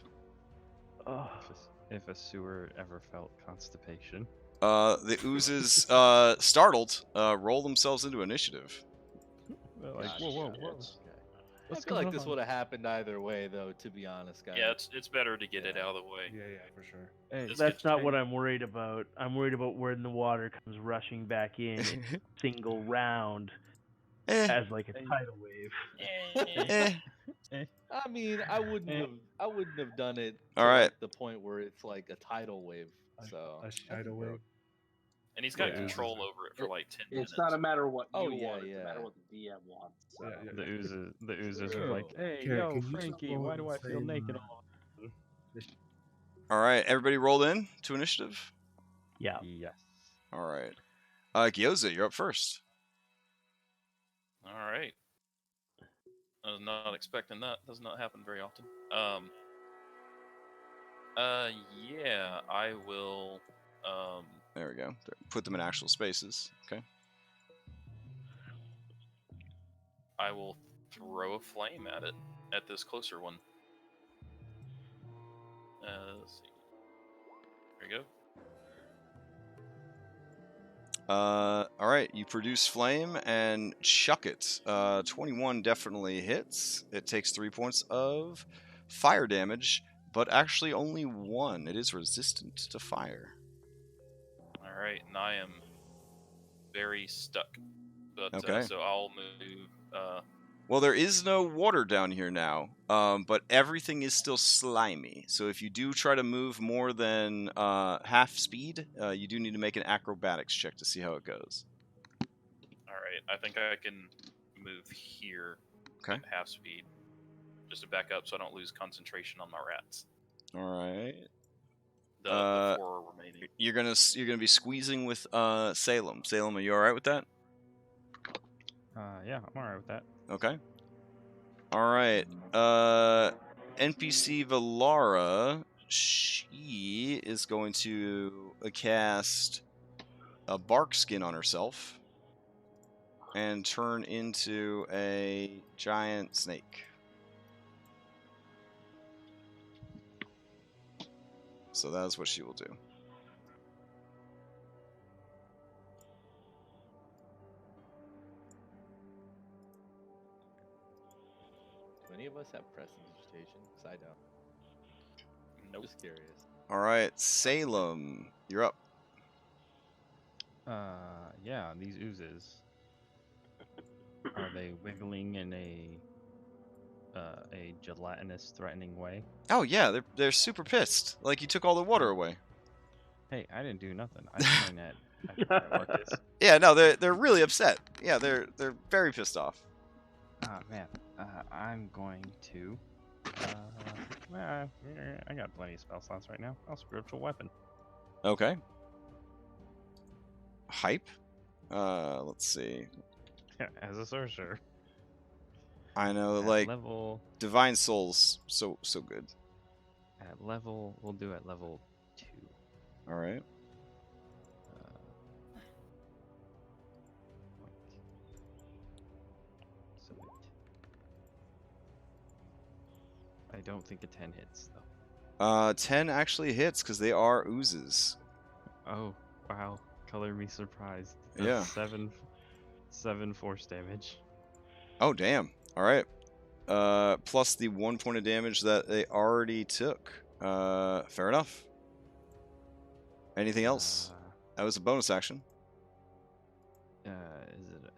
Oh. If a sewer ever felt constipation. The oozes, startled, roll themselves into initiative. They're like, Gosh, whoa. okay. I What's feel like going this on? would have happened either way, though. To be honest, guys. Yeah, it's better to get it out of the way. Yeah, for sure. Hey, This That's gets not tight. what I'm worried about. I'm worried about when the water comes rushing back in single round as like a tidal wave. I mean, I wouldn't have done it. All to, right. the point where it's like a tidal wave. So A shadow wave. And he's got Yeah. control over it for like 10 minutes. It's not a matter of what Oh, you yeah, want. It's a yeah. matter of what the DM wants. Yeah. The oozes True. were like, hey, Carrot, yo, can you just Frankie, roll why and do I feel say, naked all of a sudden? All right, everybody rolled in to initiative. Yeah. Yes. All right. Gyoza, you're up first. All right. I was not expecting that. Does not happen very often. Yeah, I will. There we go. Put them in actual spaces. Okay. I will throw a flame at it, at this closer one. Let's see. There you go. All right. You produce flame and chuck it. 21 definitely hits. It takes 3 points of fire damage, but actually only 1. It is resistant to fire. All right, and I am very stuck. But Okay. so I'll move. Well, there is no water down here now, but everything is still slimy. So if you do try to move more than half speed, you do need to make an acrobatics check to see how it goes. All right, I think I can move here Okay. at half speed, just to back up so I don't lose concentration on my rats. All right. The 4 remaining. You're gonna be squeezing with Salem. Salem, are you all right with that? Yeah, I'm alright with that. Okay. All right. NPC Valara, she is going to cast a bark skin on herself and turn into a giant snake. So that is what she will do. Do any of us have prestidigitation? Because I don't. Nope. Just curious. All right, Salem, you're up. Yeah, these oozes. Are they wiggling in a gelatinous, threatening way? Oh yeah, they're super pissed. Like you took all the water away. Hey, I didn't do nothing. I point at Marcus. Yeah, no, they're really upset. Yeah, they're very pissed off. Man, I'm going to. I got plenty of spell slots right now. I'll spiritual weapon. Okay. Hype. Let's see. As a sorcerer. I know, At like level. Divine Souls, so good. At level, we'll do at level 2. All right. So I don't think a 10 hits though. 10 actually hits because they are oozes. Oh wow! Color me surprised. Yeah. 7 force damage. Oh damn! All right. Plus the 1 point of damage that they already took. Fair enough. Anything else? That was a bonus action.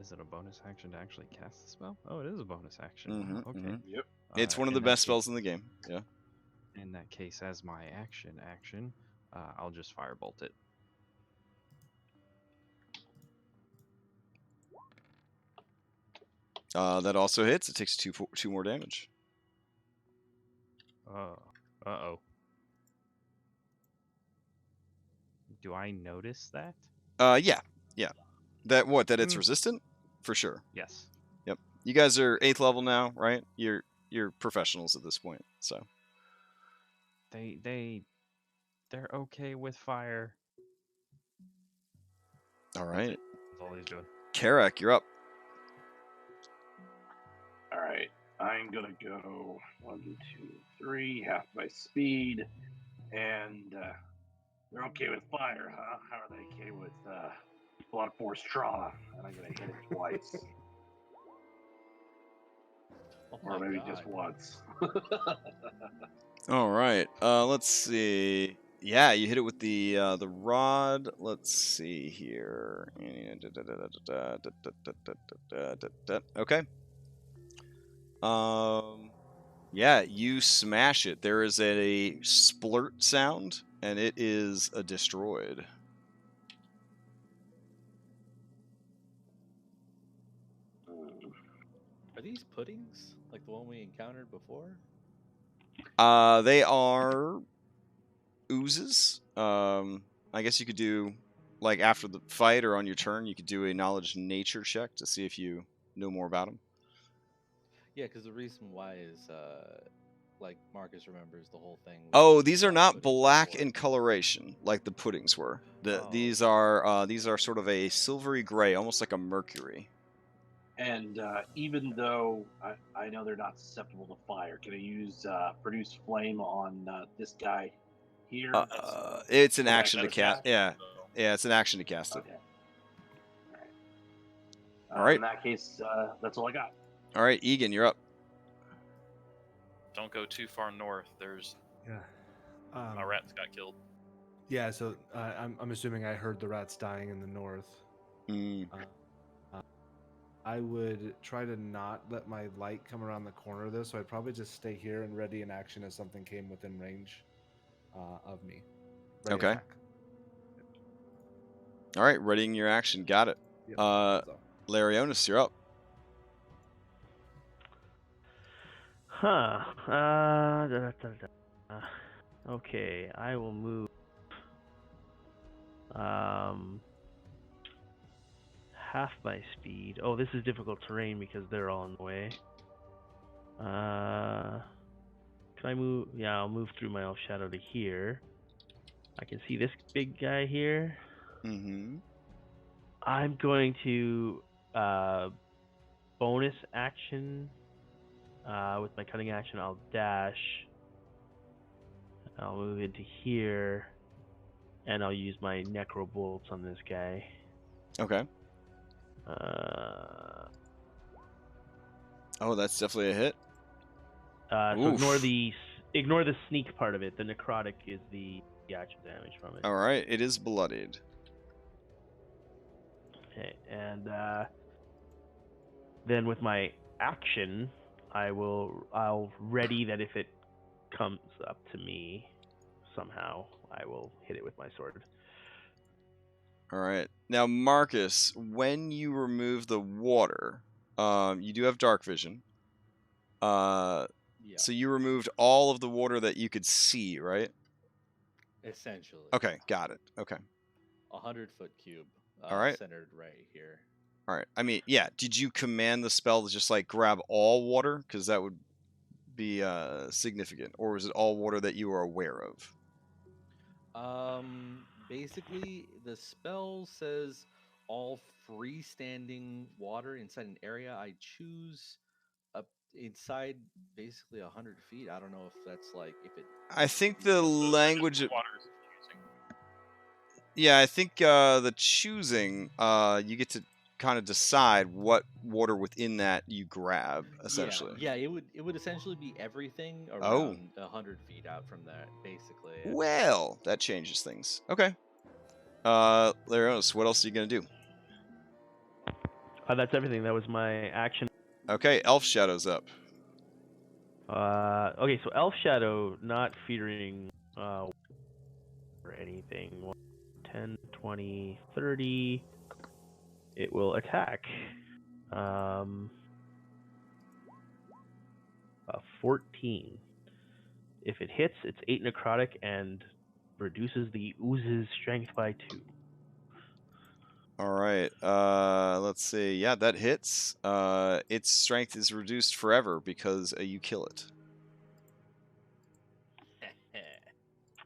Is it a bonus action to actually cast the spell? Oh, it is a bonus action. Mhm, Wow, okay. mhm. Yep. It's one of the best spells in the game. Yeah. In that case, as my action, I'll just firebolt it. That also hits. It takes two more damage. Uh-oh. Do I notice that? Yeah. That it's resistant? For sure. Yes. Yep. You guys are 8th level now, right? You're professionals at this point, so. They're okay with fire. All right. That's all he's doing. Karak, you're up. All right, I'm gonna go 1, 2, 3, half my speed, and they're okay with fire, huh? How are they okay with blunt force trauma? And I'm gonna hit it twice, Oh or my maybe God. just once. All right. Let's see. Yeah, you hit it with the rod. Let's see here. Okay. Yeah, you smash it. There is a splurt sound, and it is destroyed. Are these puddings like the one we encountered before? They are oozes. I guess you could do, like, after the fight or on your turn, you could do a knowledge nature check to see if you know more about them. Yeah, because the reason why is like Marcus remembers the whole thing. Oh, these are not puddings black before. in coloration like the puddings were. Oh. These are sort of a silvery gray, almost like a mercury. And even though I know they're not susceptible to fire, can I use produce flame on this guy here? It's an Go back action out to of cast. cast? Yeah, it's an action to cast it. Okay. All right. In that case, that's all I got. All right, Egan, you're up. Don't go too far north. There's Yeah. my rats got killed. Yeah, so I'm assuming I heard the rats dying in the north. I would try to not let my light come around the corner of this, so I'd probably just stay here and ready in action as something came within range of me. Ready Okay. attack. All right, readying your action. Got it. Yep, so. Larionis, you're up. Huh. Okay, I will move Half my speed. Oh, this is difficult terrain because they're all in the way. Can I move? Yeah, I'll move through my elf shadow to here. I can see this big guy here. Mm-hmm. I'm going to bonus action with my cutting action. I'll dash. I'll move into here, and I'll use my necro bolts on this guy. Okay. Oh, that's definitely a hit. So ignore the sneak part of it. The necrotic is the actual damage from it. All right, it is bloodied. Okay, and then with my action, I'll ready that if it comes up to me somehow, I will hit it with my sword. All right. Now, Marcus, when you remove the water, you do have dark vision. Yeah. So you removed all of the water that you could see, right? Essentially. Okay, got it. Okay. 100-foot cube. All right. Centered right here. All right. I mean, yeah. Did you command the spell to just like grab all water? Because that would be significant. Or was it all water that you were aware of? Basically, the spell says all freestanding water inside an area. I choose up inside basically 100 feet. I don't know if that's like if it. I think the language. Water's confusing. Yeah, I think the choosing, you get to kind of decide what water within that you grab, essentially. Yeah, it would essentially be everything Oh. around 100 feet out from that, basically. Well, that changes things. Okay. Leros, what else are you gonna do? That's everything. That was my action. Okay, Elf Shadow's up. Okay, so Elf Shadow not featuring or anything. 10, 20, 30. It will attack. 14. If it hits, it's 8 necrotic and reduces the ooze's strength by 2. All right. Let's see. Yeah, that hits. Its strength is reduced forever because you kill it.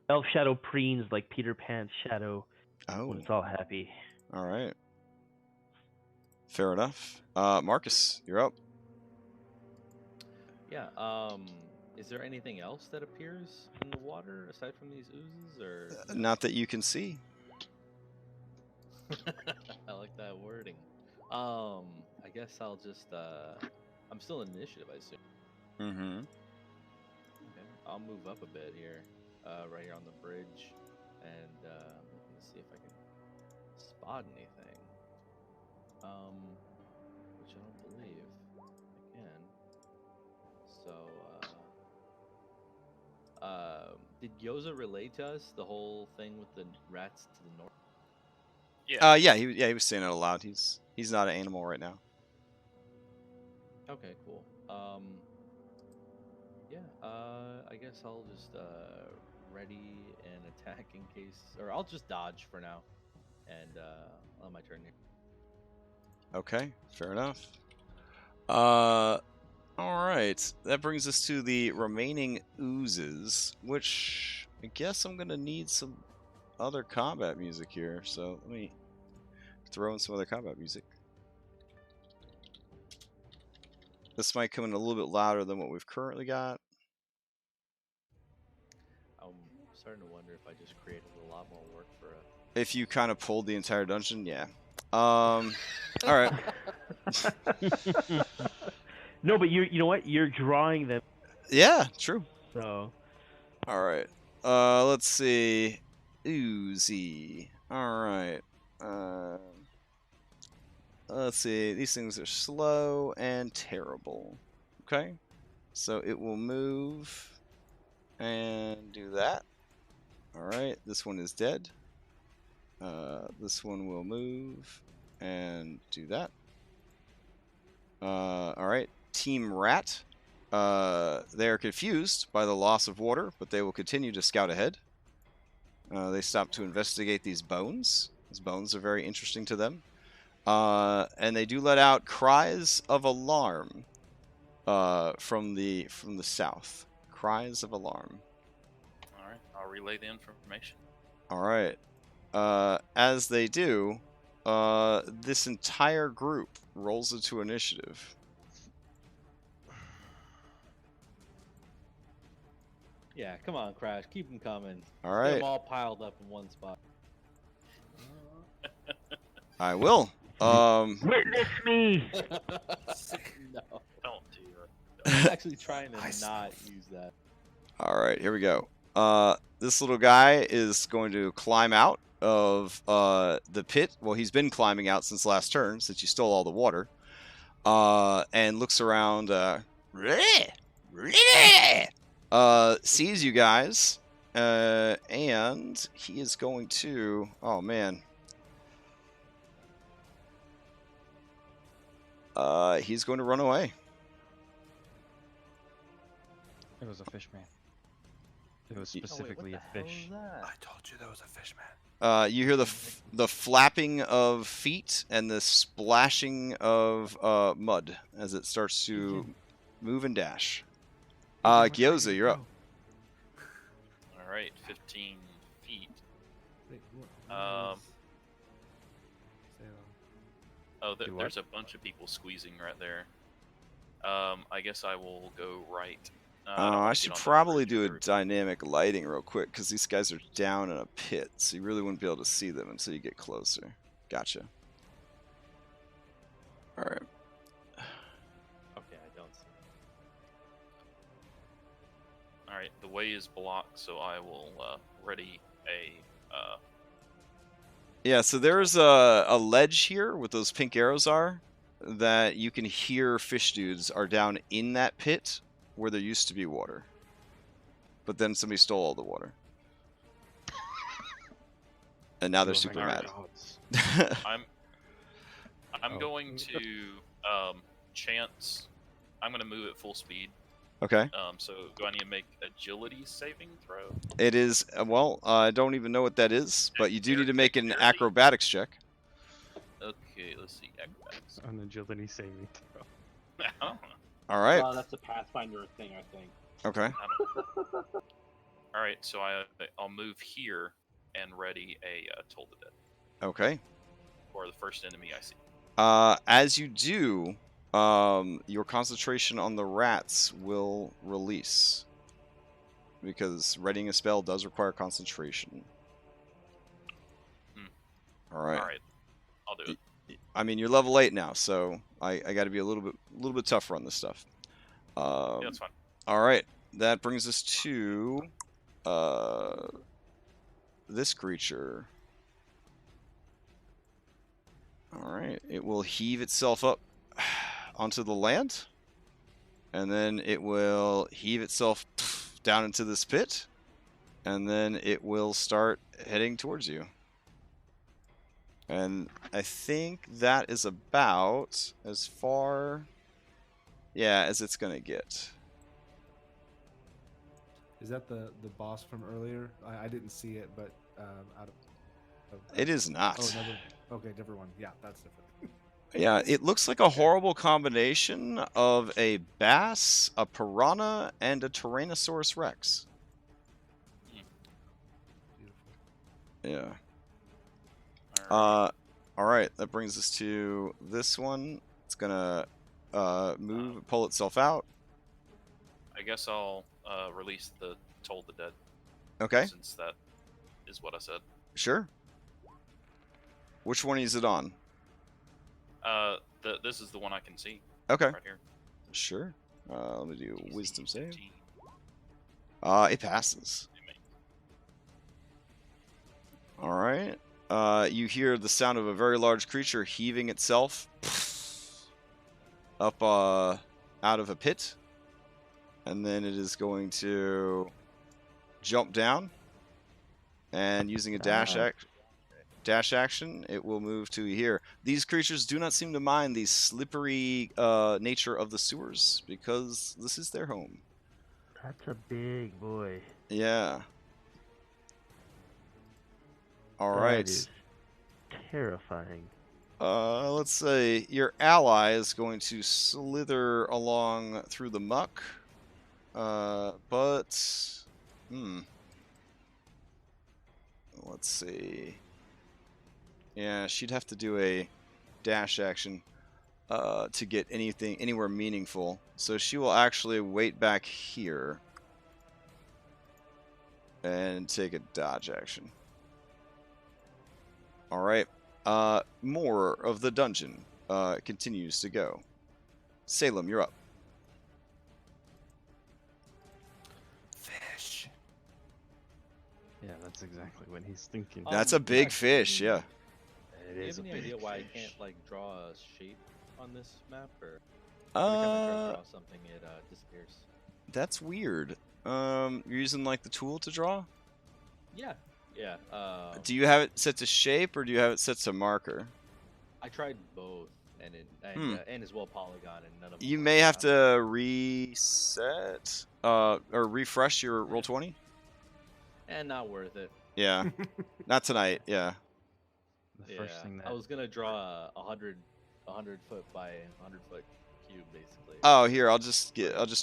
Elf Shadow preens like Peter Pan's shadow Oh. when it's all happy. All right. Fair enough. Marcus, you're up. Yeah. Is there anything else that appears in the water aside from these oozes, or Not that you can see. I like that wording. I guess I'll just. I'm still in initiative, I assume. Mm-hmm. Okay. I'll move up a bit here, right here on the bridge, and let's see if I can spot anything. Which I don't believe I can. So, did Yoza relay to us the whole thing with the rats to the north? Yeah. He was saying it aloud. He's not an animal right now. Okay, cool. Yeah. I guess I'll just ready and attack in case, or I'll just dodge for now, and on my turn here. Okay, fair enough. All right. That brings us to the remaining oozes, which I guess I'm gonna need some other combat music here. So let me throw in some other combat music. This might come in a little bit louder than what we've currently got. I'm starting to wonder if I just created a lot more work for a. If you kind of pulled the entire dungeon, yeah. All right. No, but you know what? You're drawing them. Yeah, true. So. All right. Let's see. Oozy. All right. Let's see. These things are slow and terrible. Okay. So it will move and do that. All right. This one is dead. This one will move and do that. All right. Team Rat. They are confused by the loss of water, but they will continue to scout ahead. They stop to investigate these bones. These bones are very interesting to them. And they do let out cries of alarm from the south. Cries of alarm. All right, I'll relay the information. All right. As they do, this entire group rolls into initiative. Yeah, come on, Crash. Keep them coming. All Get right. them all piled up in one spot. I will. Witness me. No. Don't do it. I'm actually trying to not use that. All right, here we go. This little guy is going to climb out of the pit. Well, he's been climbing out since last turn, since you stole all the water. And looks around. Sees you guys, and he is going to. Oh man. He's going to run away. It was a fish man. It was specifically a fish. I told you there was a fish man. You hear the flapping of feet and the splashing of mud as it starts to move and dash. Gyoza, you're up. All right, 15 feet. Wait, There's a bunch of people squeezing right there. I guess I will go right. don't I wanna should get on the probably bridge do a group. dynamic lighting real quick because these guys are down in a pit, so you really wouldn't be able to see them until you get closer. Gotcha. All right. Okay, I don't see. All right, the way is blocked, so I will ready a. Yeah, so there's a ledge here where those pink arrows are that you can hear fish dudes are down in that pit where there used to be water. But then somebody stole all the water. And now they're super mad. I'm going to chance. I'm going to move at full speed. Okay. So do I need to make agility saving throw? It is, well, I don't even know what that is, but you do need to make an Dexterity? acrobatics check. Okay, let's see. Acrobatics. An agility saving throw. All right. That's a Pathfinder thing, I think. Okay. All right, so I'll move here and ready a Toll the Dead Okay. for the first enemy I see. As you do, your concentration on the rats will release. Because readying a spell does require concentration. All right. All right, I'll do it. I mean, you're level 8 now, so I got to be a little bit tougher on this stuff. Yeah, that's fine. All right, that brings us to this creature. All right, it will heave itself up onto the land, and then it will heave itself down into this pit, and then it will start heading towards you. And I think that is about as far, as it's gonna get. Is that the boss from earlier? I didn't see it, but out of It is not. Oh, another. Okay, different one. Yeah, that's different. Yeah, it looks like a horrible combination of a bass, a piranha, and a Tyrannosaurus Rex. Beautiful. Yeah. All All right. That brings us to this one. It's gonna move, pull itself out. I guess I'll release the Toll the Dead. Okay. Since that is what I said. Sure. Which one is it on? This is the one I can see. Okay. Right here. Sure. Let me do a DC wisdom save. 15. It passes. All right. You hear the sound of a very large creature heaving itself up out of a pit, and then it is going to jump down, and using a dash action, it will move to here. These creatures do not seem to mind the slippery nature of the sewers because this is their home. That's a big boy. Yeah. All That right. is terrifying. Let's say your ally is going to slither along through the muck. But let's see. Yeah, she'd have to do a dash action to get anywhere meaningful. So she will actually wait back here and take a dodge action. All right. More of the dungeon continues to go. Salem, you're up. Fish. Yeah, that's exactly what he's thinking. That's a big fish, yeah. It Do you is have a any big idea why I fish. can't like draw a shape on this map, or every time I try to draw something, it disappears? That's weird. You're using like the tool to draw? Yeah, yeah. Do you have it set to shape or do you have it set to marker? I tried both, and and as well polygon, and none of them. You worked. may have I don't know. to reset or refresh your Roll20. And not worth it. Yeah, not tonight. Yeah. The first thing that I was gonna draw a 100 foot by 100 foot cube, basically. Oh, here I'll just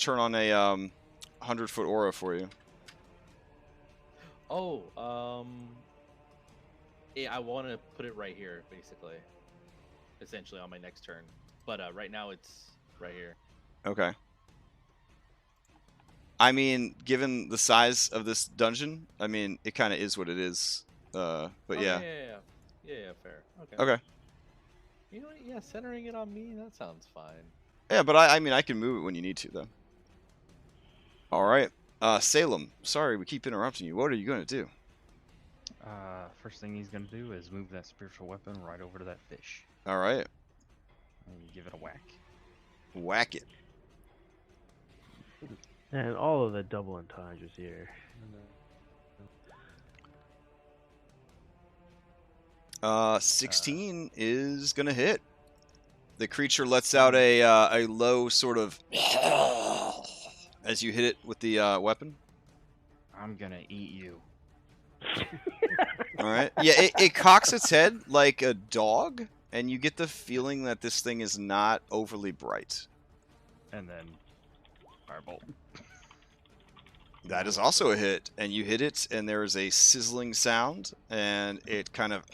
turn on a 100-foot aura for you. Oh, yeah, I want to put it right here, basically. Essentially on my next turn, but right now it's right here. Okay. I mean, given the size of this dungeon, I mean, it kind of is what it is. But Oh, yeah. Yeah, fair. Okay. Okay. You know what? Yeah, centering it on me, that sounds fine. Yeah, but I mean, I can move it when you need to, though. All right. Salem, sorry we keep interrupting you. What are you going to do? First thing he's gonna do is move that spiritual weapon right over to that fish All right. and give it a whack. Whack it. And all of the double entendres here. 16 is going to hit. The creature lets out a low sort of as you hit it with the weapon. I'm gonna eat you. All right. Yeah, it cocks its head like a dog, and you get the feeling that this thing is not overly bright. And then firebolt. That is also a hit, and you hit it, and there is a sizzling sound, and it kind of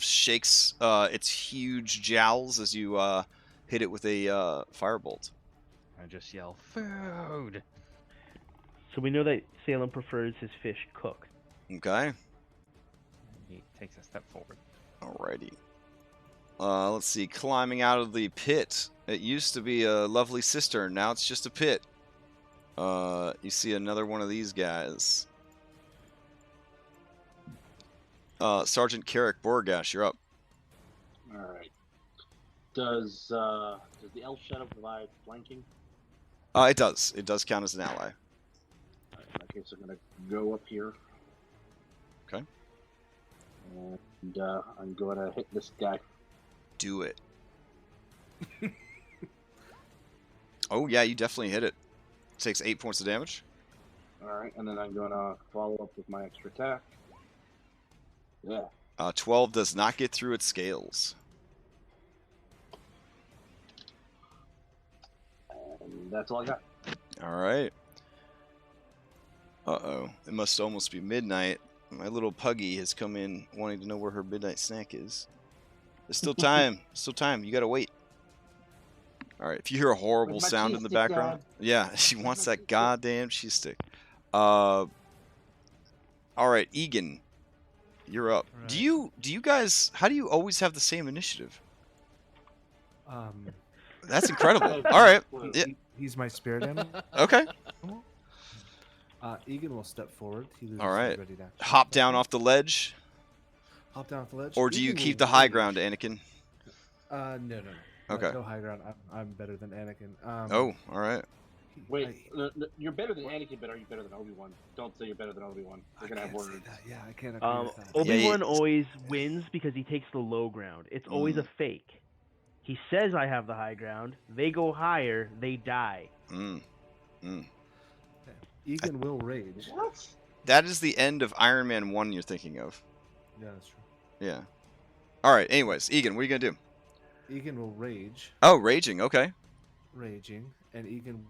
shakes its huge jowls as you hit it with a firebolt. I just yell, food! So we know that Salem prefers his fish cooked. Okay. He takes a step forward. Alrighty. Let's see. Climbing out of the pit. It used to be a lovely cistern. Now it's just a pit. You see another one of these guys. Sergeant Carrick Borgash, you're up. All right. Does the elf shadow provide flanking? It does. It does count as an ally. All right, in that case, I'm gonna go up here. Okay. And I'm gonna hit this guy. Do it. Oh yeah, you definitely hit it. Takes 8 points of damage. All right, and then I'm gonna follow up with my extra attack. Yeah. 12 does not get through its scales. And that's all I got. All right. Uh-oh. It must almost be midnight. My little puggy has come in wanting to know where her midnight snack is. There's still time. Still time. You gotta wait. All right. If you hear a horrible Where's my sound cheese in the stick, background, Dad? yeah, she Where's wants my that cheese stick? goddamn cheese stick. All right, Egan, you're up. Right. Do you guys? How do you always have the same initiative? That's incredible. All right. Yeah. He's my spirit animal. Okay. Egan will step forward. He loses All right. his ready to action. Hop down off the ledge, Hop down off the ledge. or do you Egan keep will the high rage. ground, Anakin? No. Okay. No high ground. I'm better than Anakin. Oh, all right. Wait, you're better than Anakin, but are you better than Obi-Wan? Don't say you're better than Obi-Wan. We're gonna have words. Yeah, I can't agree with that. Obi-Wan always wins because he takes the low ground. It's always a fake. He says I have the high ground. They go higher. They die. Egan will rage. What? that is the end of Iron Man 1 you're thinking of. Yeah, that's true. Yeah. All right. Anyways, Egan, what are you gonna do? Egan will rage. Oh, raging. Okay. Raging, and Egan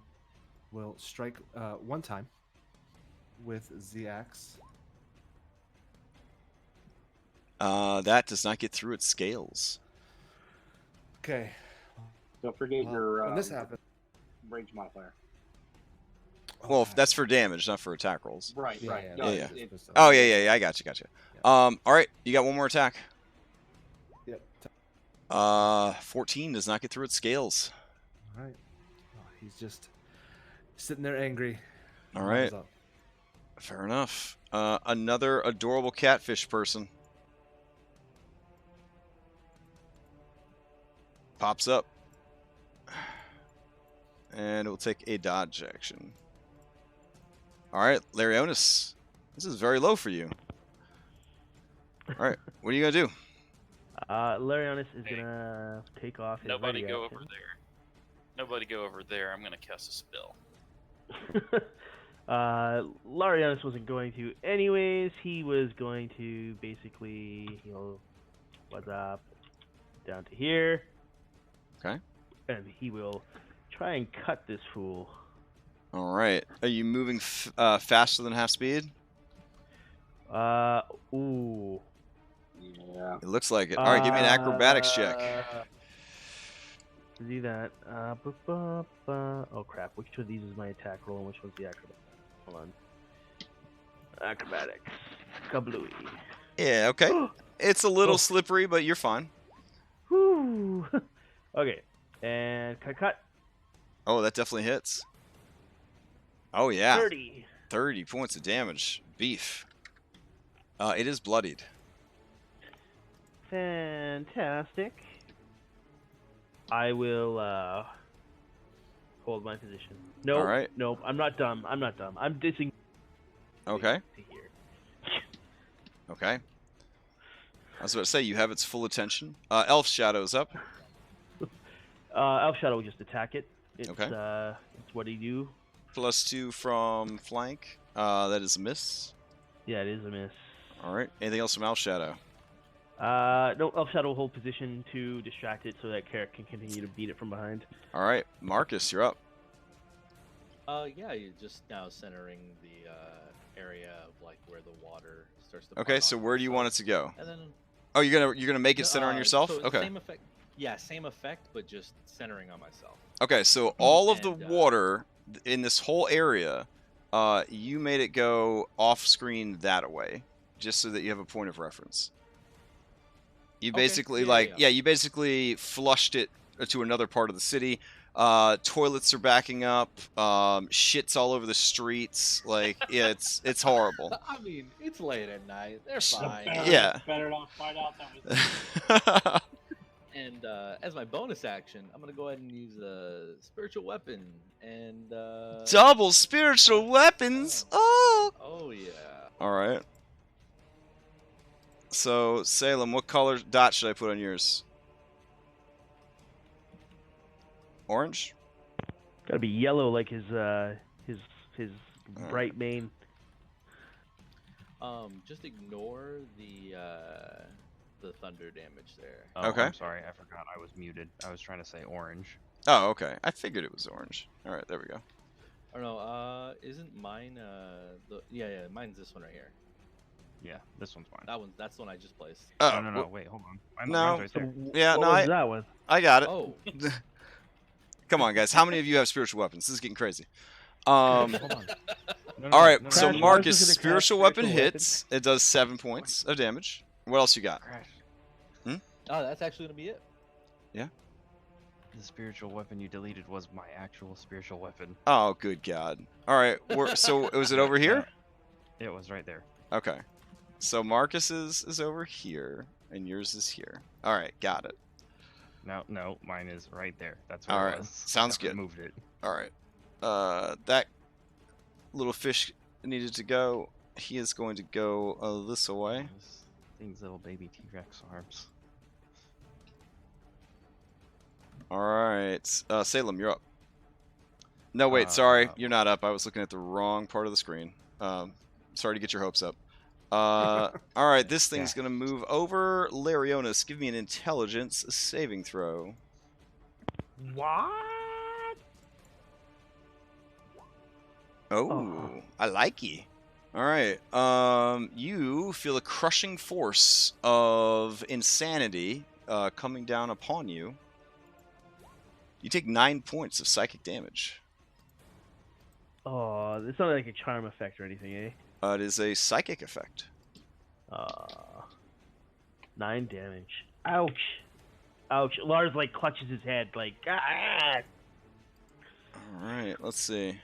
will strike one time with the axe. That does not get through its scales. Okay. Don't forget your when this happens, range modifier. Well, that's for damage, not for attack rolls. Right, Yeah, right. yeah, No, yeah. it's- Oh, yeah. I got you. All right. You got one more attack. Yep. 14 does not get through its scales. All right. Oh, he's just sitting there angry. All right. Thumbs up. Fair enough. Another adorable catfish person pops up, and it will take a dodge action. All right, Larionis, this is very low for you. All right, what are you gonna do? Larionis is Hey. gonna take off his Nobody ready go action. over there. Nobody go over there. I'm gonna cast a spell. Larionis wasn't going to anyways. He was going to basically heal what's up down to here. Okay. And he will try and cut this fool. All right, are you moving faster than half speed? Ooh. Yeah. It looks like it. All right, give me an acrobatics check. To do that. Oh crap! Which of these is my attack roll and which one's the acrobatic? Hold on. Acrobatics. Kablooey. Yeah, okay. It's a little slippery, but you're fine. Whoo. Okay. And cut. Oh, that definitely hits. Oh, yeah. 30. 30 points of damage. Beef. It is bloodied. Fantastic. I will hold my position. Nope. All right. Nope. I'm not dumb. I'm dissing. Okay. To here. Okay. I was about to say, you have its full attention. Elf Shadow's up. Elf Shadow will just attack it. It's, Okay. It's what he do. +2 from flank. That is a miss. Yeah, it is a miss. All right. Anything else from Elf Shadow? No, Elf Shadow will hold position to distract it so that Carrick can continue to beat it from behind. All right. Marcus, you're up. Yeah, you're just now centering the area of like where the water starts to. Okay, so where do you want it to go? And then. Oh, you're gonna make it center on yourself? So Okay. Same effect. Yeah, same effect, but just centering on myself. Okay, so all of the And, water in this whole area, you made it go off screen that way, just so that you have a point of reference. You Okay, basically yeah. you basically flushed it to another part of the city. Toilets are backing up. Shit's all over the streets. Like, yeah, it's horrible. I mean, it's late at night. They're fine. Yeah. Better not find out that was. And as my bonus action, I'm gonna go ahead and use a spiritual weapon and. Double spiritual weapons. Oh. Oh yeah. All right. So Salem, what color dot should I put on yours? Orange. Gotta be yellow like his Alright. bright mane. Just ignore the thunder damage there. Oh, Okay. I'm sorry, I forgot I was muted. I was trying to say orange. Oh, okay. I figured it was orange. All right, there we go. I don't know. Isn't mine yeah, mine's this one right here. Yeah, this one's mine. That's the one I just placed. Oh, no, wait, hold on. No. Mine's right there. Yeah, what no, was that one? I got it. Oh, Come on, guys. How many of you have spiritual weapons? This is getting crazy. Hold on. No, All right. no, So Crash, Marcus, Marcus is gonna cast spiritual weapon spiritual hits. It does 7 points of damage. What else you got? Crash. oh, that's actually gonna be it. The spiritual weapon you deleted was my actual spiritual weapon. Oh, good God. All right. So was it over here? It was right there. Okay. So Marcus's is over here, and yours is here. All right. Got it. No, mine is right there. That's where All it right, was. sounds I good. Moved it. All right. That little fish needed to go. He is going to go this way. Things little baby T-Rex arms. All right. Salem, you're up. No, wait. Sorry. You're not up. I was looking at the wrong part of the screen. Sorry to get your hopes up. All right, this thing's gonna move over. Larionis, give me an intelligence saving throw. What? Oh, I like ye. All right. You feel a crushing force of insanity coming down upon you. You take 9 points of psychic damage. Oh, it's not like a charm effect or anything, eh? It is a psychic effect. 9 damage. Ouch. Ouch. Lars like clutches his head like ah. All right, let's see.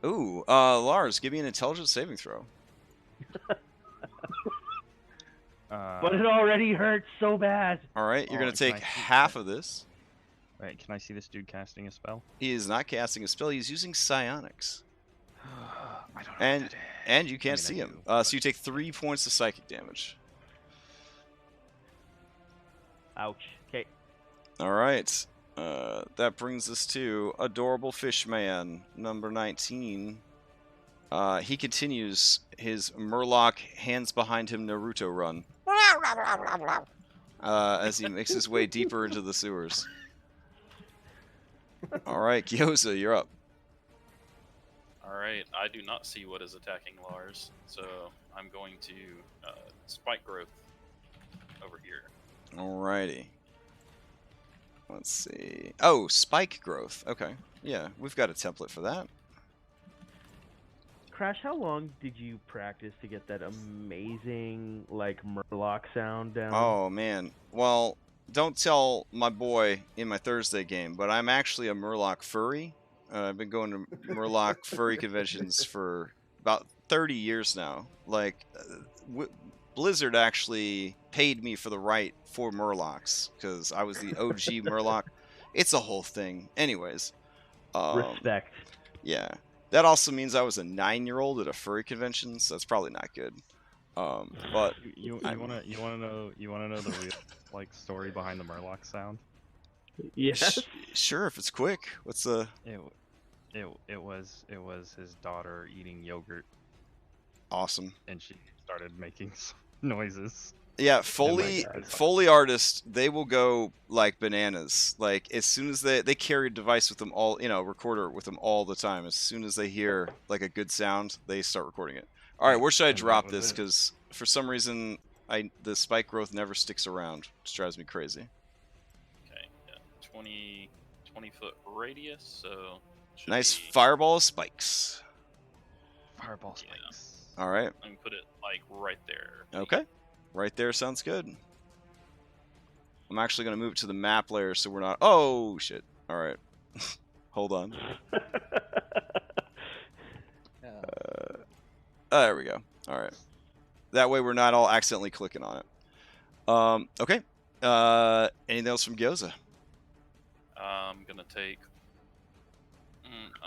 Ooh, Lars, give me an intelligence saving throw. But it already hurts so bad. All right, you're gonna can take I see half that? of this. Wait, can I see this dude casting a spell? He is not casting a spell. He's using psionics, I don't know. and what it is. and you can't I see him. do, So you take 3 points of psychic damage. Ouch. Okay. All right. That brings us to Adorable Fishman, number 19. He continues his Murloc hands behind him Naruto run as he makes his way deeper into the sewers. All right, Gyoza, you're up. Alright, I do not see what is attacking Lars, so I'm going to spike growth over here. Alrighty. Let's see. Oh, spike growth. Okay. Yeah, we've got a template for that. Crash, how long did you practice to get that amazing like Murloc sound down? Oh, man. Well, don't tell my boy in my Thursday game, but I'm actually a Murloc furry. I've been going to Murloc furry conventions for about 30 years now. Like, Blizzard actually paid me for the right for Murlocs because I was the OG Murloc. It's a whole thing. Anyways. Respect. Yeah. That also means I was a 9-year-old at a furry convention, so that's probably not good. But You wanna know the real like story behind the Murloc sound? Yes. Sure, if it's quick. What's the? It was his daughter eating yogurt, Awesome. and she started making noises. Yeah, Foley Foley artists, they will go like bananas. Like as soon as they carry a device with them all, recorder with them all the time. As soon as they hear like a good sound, they start recording it. All right, where should I And that drop was this? it. Because for some reason, the spike growth never sticks around, which drives me crazy. Okay, yeah, 20 foot radius, so should Nice be, fireball of spikes. Fireball Yeah. spikes. All right. I can put it like right there. Okay. Right there sounds good. I'm actually going to move it to the map layer so we're not... Oh, shit. All right. Hold on. There we go. All right. That way we're not all accidentally clicking on it. Okay. Anything else from Gyoza? I'm gonna take.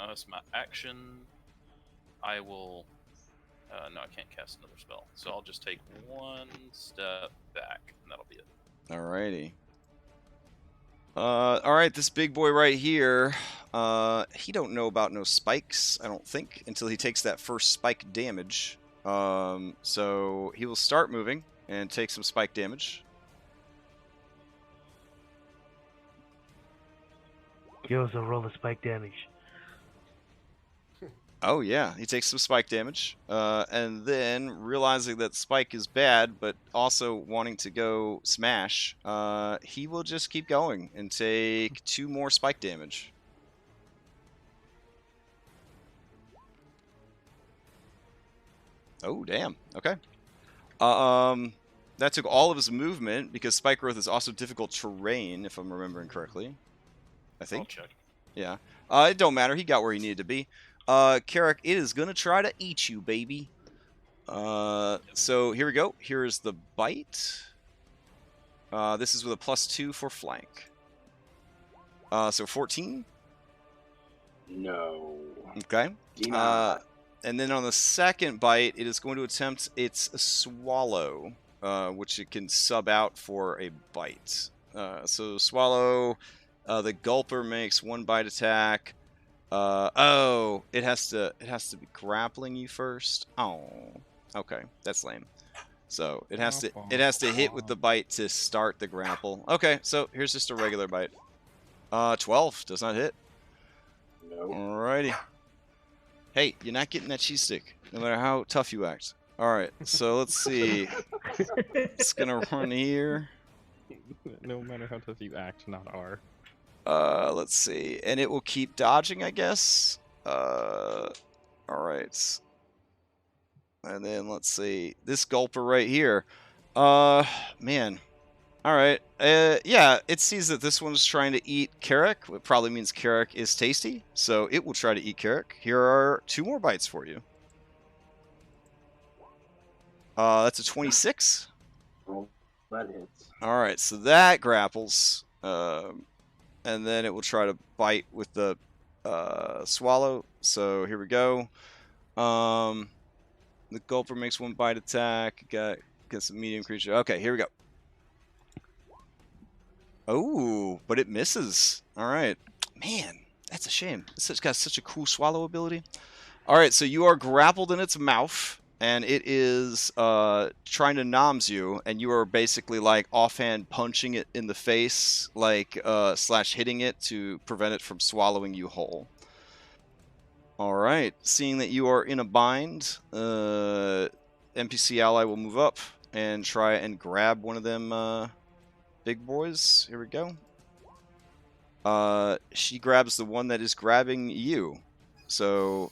That's my action. I will. No, I can't cast another spell, so I'll just take one step back, and that'll be it. Alrighty. Alright, this big boy right here, he don't know about no spikes, I don't think, until he takes that first spike damage. So he will start moving and take some spike damage. Gyoza, roll the spike damage. Oh yeah, he takes some spike damage, and then realizing that spike is bad, but also wanting to go smash, he will just keep going and take 2 more spike damage. Oh damn. Okay. That took all of his movement because spike growth is also difficult terrain, if I'm remembering correctly. I think. I'll check. Yeah. It don't matter. He got where he needed to be. Carrick, it is going to try to eat you, baby. So here we go. Here is the bite. This is with a +2 for flank. So 14. No. Okay. Do not. And then on the second bite, it is going to attempt its swallow, which it can sub out for a bite. So swallow, the gulper makes 1 bite attack. Oh, it has to be grappling you first. Oh, okay, that's lame. So it has to hit with the bite to start the grapple. Okay, so here's just a regular bite. 12 does not hit. No. Alrighty. Hey, you're not getting that cheese stick, no matter how tough you act. Alright, so let's see. It's gonna run here. No matter how tough you act, not are. Let's see. And it will keep dodging, I guess. Alright. And then let's see. This gulper right here. Man. Alright. Yeah, it sees that this one's trying to eat Carrick. It probably means Carrick is tasty. So it will try to eat Carrick. Here are 2 more bites for you. That's a 26. Roll that hits. Alright, so that grapples. And then it will try to bite with the swallow. So here we go. The gulper makes 1 bite attack. Gets a medium creature. Okay, here we go. Oh, but it misses. All right. Man, that's a shame. It's got such a cool swallow ability. All right, so you are grappled in its mouth, and it is trying to noms you, and you are basically like offhand punching it in the face, like slash hitting it to prevent it from swallowing you whole. All right, seeing that you are in a bind, NPC ally will move up and try and grab one of them big boys. Here we go. She grabs the one that is grabbing you. So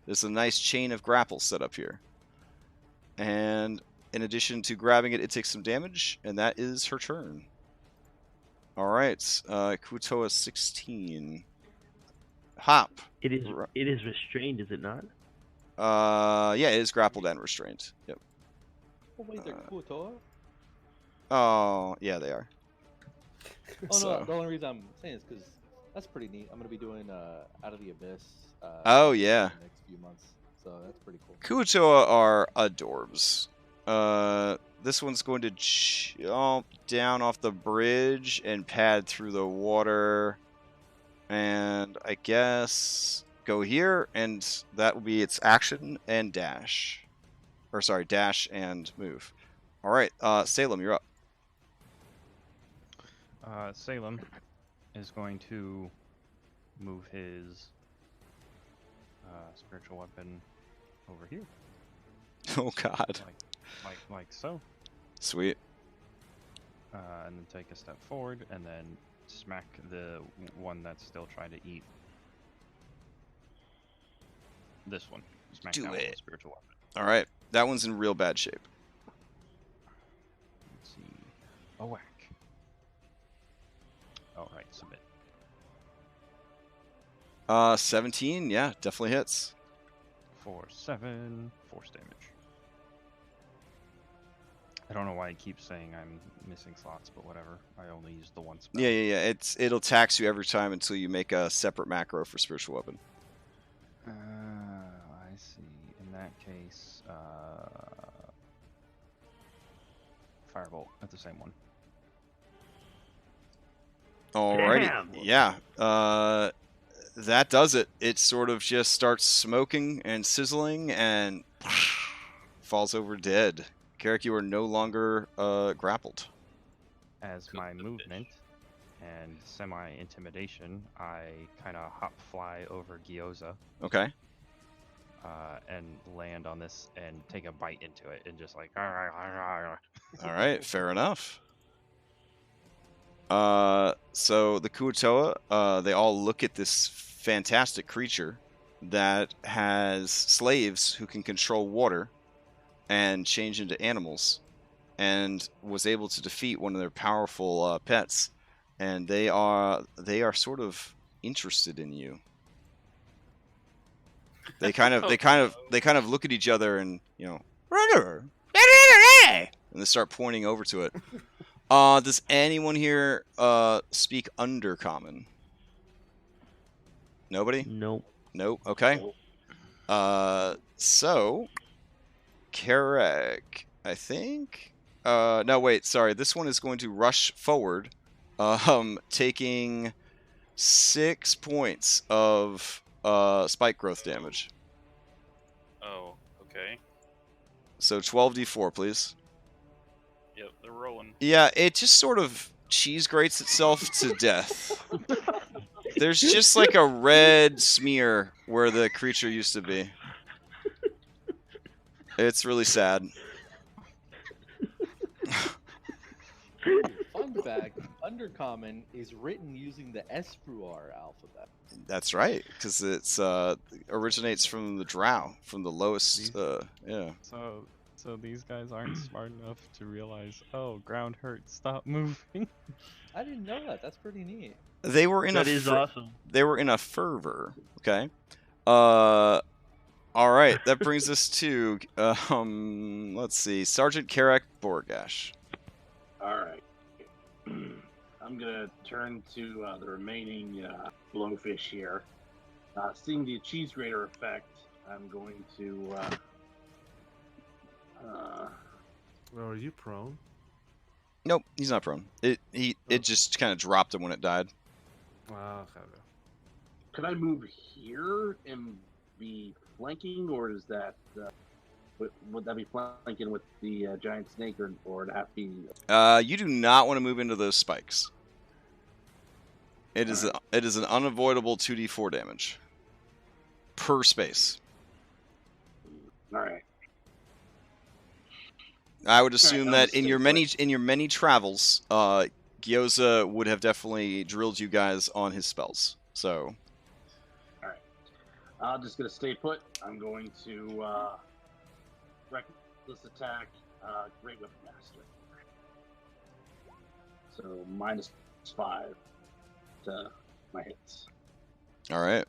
there's a nice chain of grapples set up here. And in addition to grabbing it, it takes some damage, and that is her turn. All right, Kutoa 16. Hop. It is restrained, is it not? Yeah, it is grappled and restrained. Yep. Oh, wait, they're Kutoa? Oh, yeah, they are. Oh, So- no, the only reason I'm saying is because that's pretty neat. I'm going to be doing Out of the Abyss. Oh, yeah. In the next few months, so that's pretty cool. Kutoa are adorbs. This one's going to jump down off the bridge and pad through the water. And I guess go here, and that will be its action and dash. Or sorry, dash and move. All right, Salem, you're up. Salem is going to move his spiritual weapon over here, Oh God, like so, sweet. and then take a step forward, and then smack the one that's still trying to eat this one. Smack Do that one with it. spiritual weapon. All right, that one's in real bad shape. Let's see. A whack. All right, submit. 17, yeah, definitely hits. 7 force damage. I don't know why I keep saying I'm missing slots, but whatever. I only use the one spell. Yeah. It'll tax you every time until you make a separate macro for spiritual weapon. I see. In that case, firebolt at the same one. Alrighty. Damn. Yeah. That does it. It sort of just starts smoking and sizzling and falls over dead. Carrick, you are no longer grappled. As my movement and semi-intimidation, I kind of hop fly over Gyoza Okay. and land on this and take a bite into it and just like. Alright, fair enough. So the Kuatoa, they all look at this fantastic creature that has slaves who can control water and change into animals, and was able to defeat one of their powerful pets, and they are sort of interested in you. They kind of look at each other and and they start pointing over to it. Does anyone here speak Undercommon? Nobody? Nope. Nope. Okay. So Carrick, I think. No, wait. Sorry. This one is going to rush forward, taking 6 points of spike growth damage. Oh, okay. So 12d4, please. Yep, they're rolling. Yeah, it just sort of cheese grates itself to death. There's just like a red smear where the creature used to be. It's really sad. Ooh, fun fact: Undercommon is written using the Espruar alphabet. That's right, because it's originates from the drow, from the lowest. Yeah. So these guys aren't smart enough to realize, oh, ground hurts, stop moving. I didn't know that. That's pretty neat. They were in That is awesome. They were in a fervor. Okay. All right. That brings us to let's see, Sergeant Karak Borgash. All right. I'm gonna turn to the remaining blowfish here. Seeing the cheese grater effect, I'm going to. Well, are you prone? Nope, he's not prone. It just kind of dropped him when it died. Okay. Could I move here and be flanking, or is that would that be flanking with the giant snake, or would it have to be? You do not want to move into those spikes. It is an unavoidable 2d4 damage per space. All right. I would assume that in your understood. many travels, Gyoza would have definitely drilled you guys on his spells. So. All right. I'm just gonna stay put. I'm going to reckless attack, Great Weapon Master. So -5 to my hits. All right.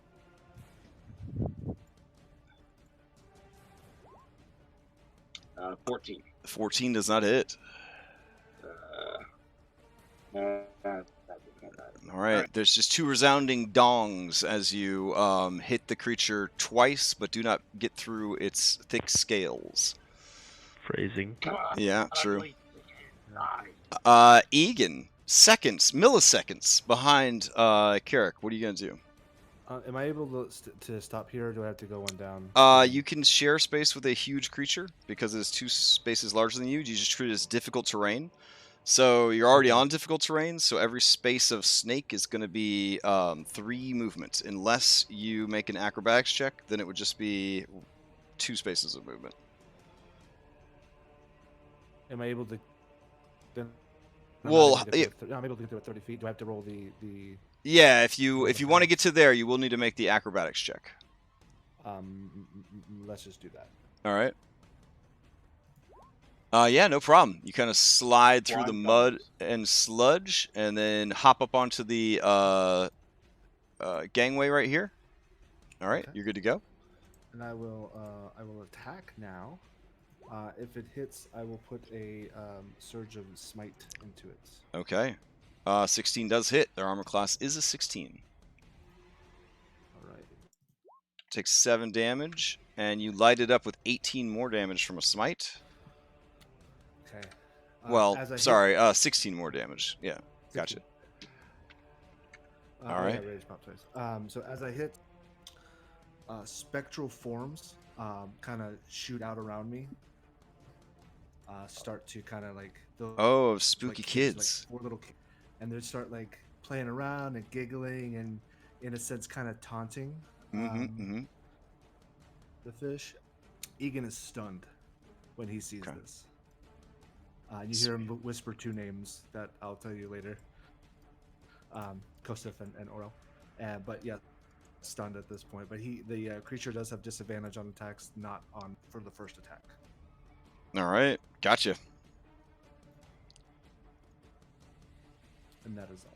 Uh, 14. 14 does not hit. All All right. There's just 2 resounding dongs as you hit the creature twice, but do not get through its thick scales. Phrasing. Come on. Yeah, true. Die. Egan, milliseconds behind Karak. What are you gonna do? Am I able to stop here, or do I have to go one down? You can share space with a huge creature because it's 2 spaces larger than you. You just treat it as difficult terrain. So you're already on difficult terrain, so every space of snake is going to be 3 movements. Unless you make an acrobatics check, then it would just be 2 spaces of movement. Am I able to? Then Well, I'm able to get to 30 feet. Do I have to roll the? Yeah, if you want to get to there, you will need to make the acrobatics check. Let's just do that. All right. Yeah, no problem. You kind of slide through the mud and sludge, and then hop up onto the gangway right here. All right, you're good to go. And I will attack now. If it hits, I will put a surge of smite into it. Okay. 16 does hit. Their armor class is a 16. All right. Takes 7 damage, and you light it up with 18 more damage from a smite. Okay. Well, sorry, 16 more damage. Yeah, 16. gotcha. All right. Yeah, rage pop twice. So as I hit, spectral forms kind of shoot out around me. Start to kind of like those spooky like kids. Like 4 little kids. And they start like playing around and giggling and, in a sense, kind of taunting the fish. Egan is stunned when he sees this. You hear him whisper 2 names that I'll tell you later. Kosef and Orel. But yeah, stunned at this point. But the creature does have disadvantage on attacks, not on for the first attack. All right, gotcha. And that is all.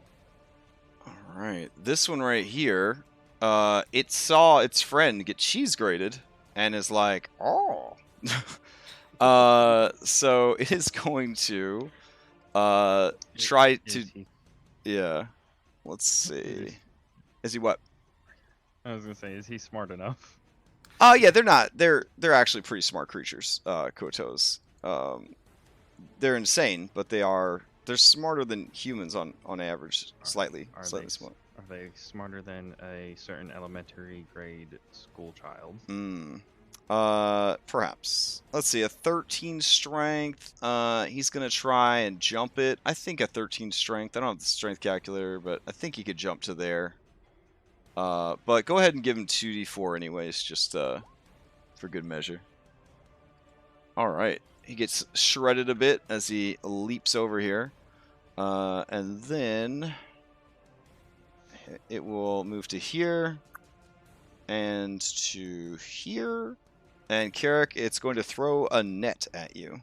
All right, this one right here, it saw its friend get cheese grated and is like, oh. So it is going to try to. Yeah, let's see. Is he what? I was gonna say, is he smart enough? Oh yeah, they're not. They're actually pretty smart creatures. Kotos. They're insane, but they're smarter than humans on average. Slightly smart. Are they smarter than a certain elementary grade school child? Perhaps. Let's see, a 13 strength. He's gonna try and jump it. I think a 13 strength. I don't have the strength calculator, but I think he could jump to there. But go ahead and give him 2d4 anyways, just for good measure. All right, he gets shredded a bit as he leaps over here, and then it will move to here and to here. And Carrick, it's going to throw a net at you.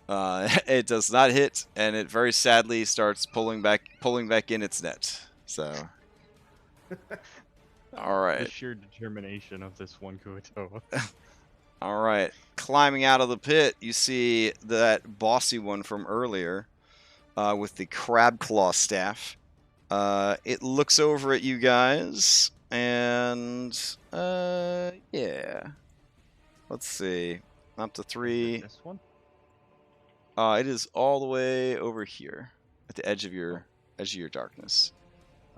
It does not hit, and it very sadly starts pulling back in its net. So, all right. The sheer determination of this one Kuatoa. All right, climbing out of the pit, you see that bossy one from earlier with the crab claw staff. It looks over at you guys, and yeah. Let's see. Up to 3. This one? It is all the way over here at the edge of your darkness.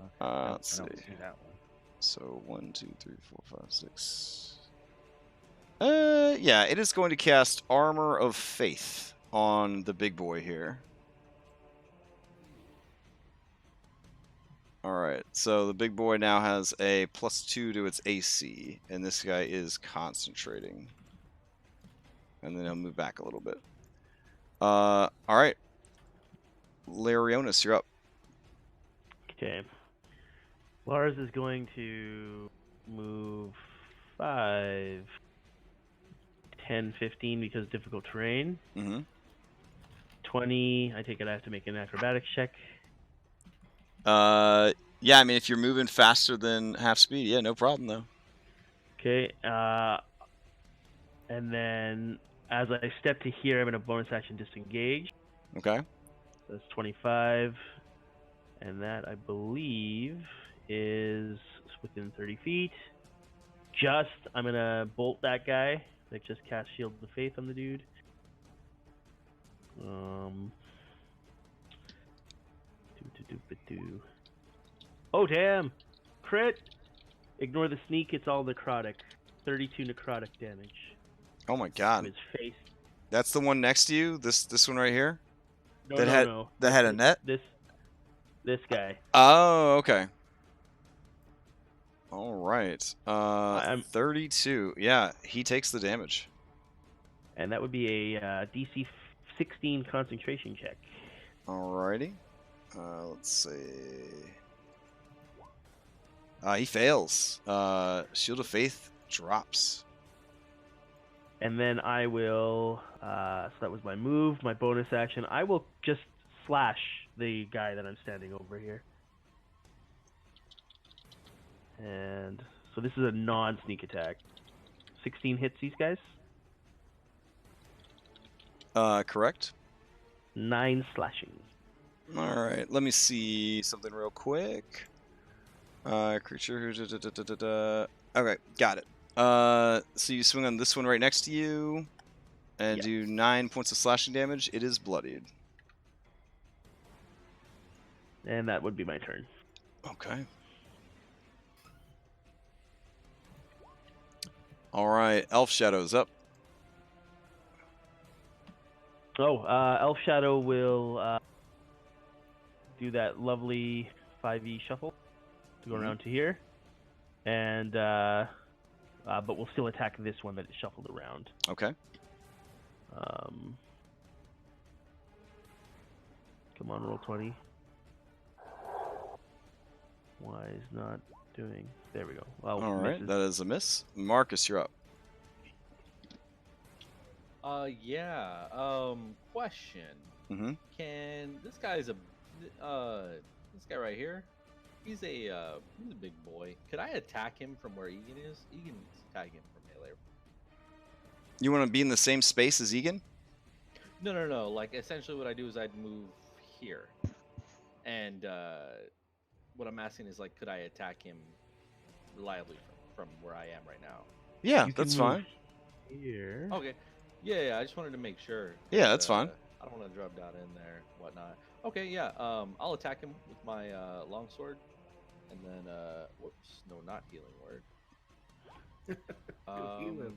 Okay. Let's I don't see. see that one. So 1, 2, 3, 4, 5, 6. Yeah, it is going to cast Armor of Faith on the big boy here. Alright, so the big boy now has a +2 to its AC, and this guy is concentrating. And then he'll move back a little bit. Alright. Larionis, you're up. Okay. Lars is going to move 5, 10, 15 because difficult terrain. 20, I take it I have to make an acrobatics check. Yeah, I mean, if you're moving faster than half speed, yeah, no problem, though. Okay, and then as I step to here, I'm going to bonus action disengage. Okay. That's 25, and that, I believe, is within 30 feet. I'm going to bolt that guy. Like, just cast Shield of Faith on the dude. Oh, damn! Crit! Ignore the sneak, it's all necrotic. 32 necrotic damage. Oh my god. To his face. That's the one next to you? This one right here? No, that had a net? This guy. Oh, okay. Alright. 32. Yeah, he takes the damage. And that would be a DC 16 concentration check. Alrighty. Let's see. He fails. Shield of Faith drops. And then I will, so that was my move, my bonus action. I will just slash the guy that I'm standing over here. And so this is a non-sneak attack. 16 hits these guys. Correct. 9 slashing. Alright, let me see something real quick. Creature. Okay, got it. So you swing on this one right next to you, and do 9 points of slashing damage. It is bloodied. And that would be my turn. Okay. Alright, Elf Shadow's up. Oh, Elf Shadow will do that lovely 5e shuffle to go around to here. And, but we'll still attack this one that is shuffled around. Okay. Come on, roll 20. Why is not doing? There we go. Well, alright, that is a miss. Marcus, you're up. Question. Can this guy's this guy right here? He's a big boy. Could I attack him from where Egan is? Egan's attacking him from melee. You want to be in the same space as Egan? No. Like, essentially what I do is I'd move here. And what I'm asking is, like, could I attack him reliably from where I am right now? Yeah, that's fine. Here. Okay. Yeah, I just wanted to make sure. Yeah, that's fine. I don't want to drop down in there, whatnot. Okay, yeah. I'll attack him with my longsword, and then whoops, no, not healing word. Heal him.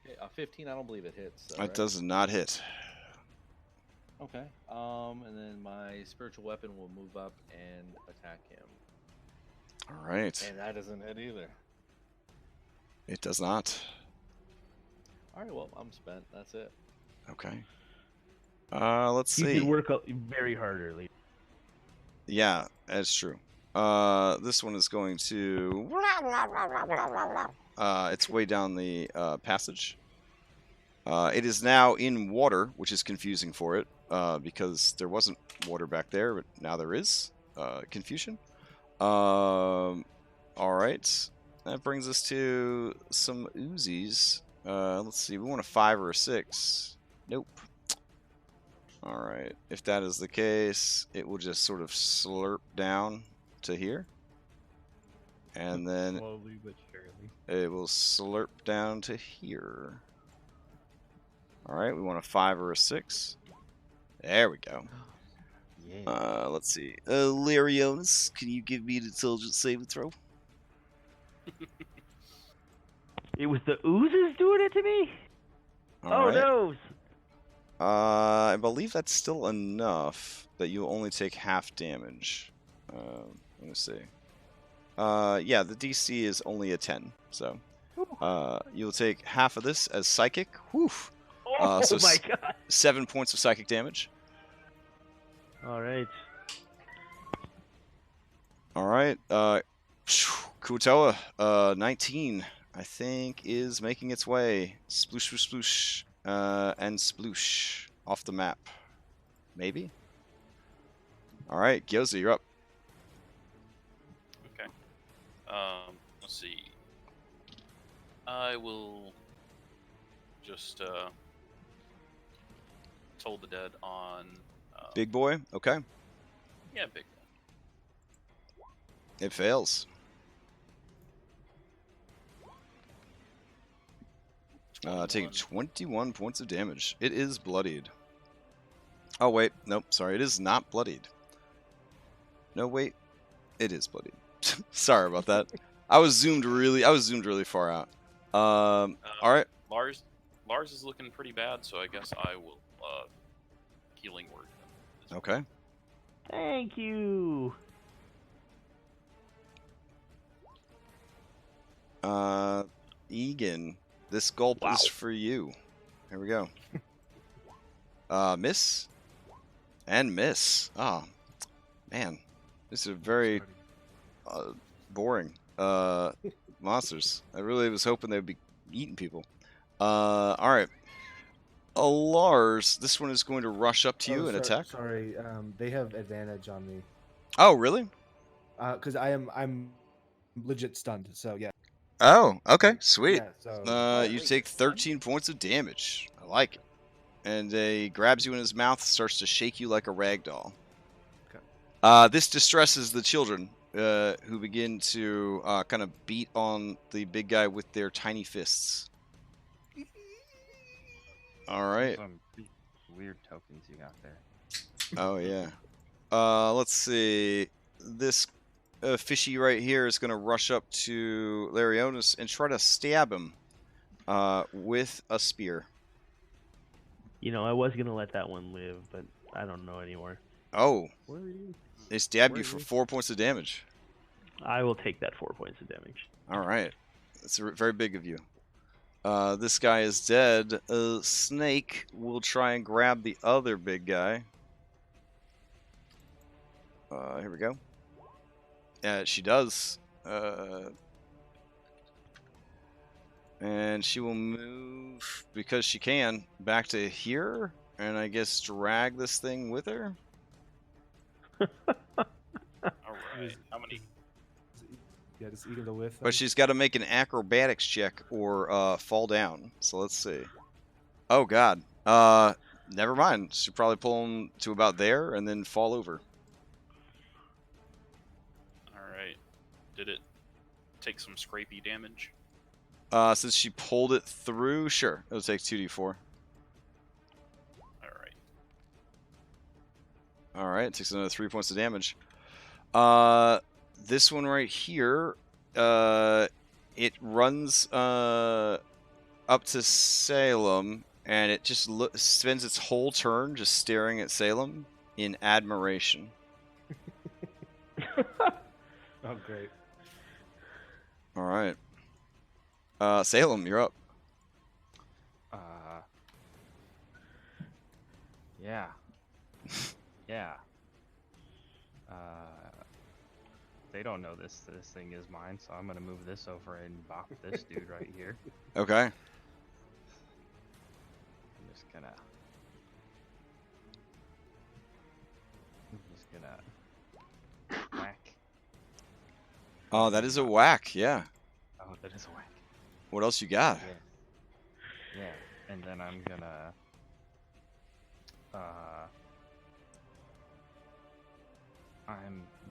Okay, 15. I don't believe it hits. It Right? does not hit. Okay. And then my spiritual weapon will move up and attack him. All right. And that doesn't hit either. It does not. All right. Well, I'm spent. That's it. Okay. Let's You see. did work very hard earlier. Yeah, that's true. This one is going to. It's way down the passage. It is now in water, which is confusing for it, because there wasn't water back there, but now there is. Confusion. All right. That brings us to some Uzis. Let's see. We want a 5 or a 6. Nope. All right. If that is the case, it will just sort of slurp down to here. And then slowly but surely. it will slurp down to here. All right. We want a 5 or a 6. There we go. Yeah. Let's see. Larionis, can you give me an intelligence saving throw? It was the oozes doing it to me? All right. No! I believe that's still enough that you only take half damage. Let me see. Yeah, the DC is only a 10, so you'll take half of this as psychic. Whew. Oh So my god! 7 points of psychic damage. Alright. All right. Kutoa, 19, I think, is making its way. Sploosh, sploosh, sploosh, and sploosh off the map. Maybe? All right, Gyoza, you're up. Okay. Let's see. I will just Toll the Dead on. Big boy, okay. Yeah, big. It fails. Taking 21 points of damage. It is bloodied. Oh, wait. Nope, sorry. It is not bloodied. No, wait. It is bloodied. Sorry about that. I was zoomed really far out. All right. Lars is looking pretty bad, so I guess I will healing word. Okay. Thank you! Egan, this gulp is for you. Here we go. Miss. And miss. Oh, man. This is very boring monsters. I really was hoping they'd be eating people. All right. Lars, this one is going to rush up to you and attack. Sorry, they have advantage on me. Oh, really? Because I'm legit stunned. So yeah. Oh, okay, sweet. Yeah, so, you take 13 points of damage. I like it. And he grabs you in his mouth, starts to shake you like a rag doll. Okay. This distresses the children, who begin to kind of beat on the big guy with their tiny fists. All right. Some weird tokens you got there. Oh, yeah. Let's see. This Fishy right here is going to rush up to Larionis and try to stab him with a spear. You know, I was gonna let that one live, but I don't know anymore. Oh. Where are you? They stabbed you for 4 points of damage. I will take that 4 points of damage. All right. That's very big of you. This guy is dead. Snake will try and grab the other big guy. Here we go. Yeah, she does. And she will move, because she can, back to here, and I guess drag this thing with her. Alright. How many? Yeah, just eating the whiff. But she's got to make an acrobatics check or fall down. So let's see. Oh, God. Never mind. She'll probably pull him to about there and then fall over. Alright. Did it take some scrapey damage? Since she pulled it through, sure. It'll take 2d4. Alright. All right, it takes another 3 points of damage. This one right here, it runs up to Salem, and it just spends its whole turn just staring at Salem in admiration. Oh, great. All right. Salem, you're up. Yeah. Yeah. They don't know this thing is mine, so I'm gonna move this over and bop this dude right here. Okay. I'm just gonna whack. Oh, that is a whack, yeah. Oh, that is a whack. What else you got? Yeah. And then I'm gonna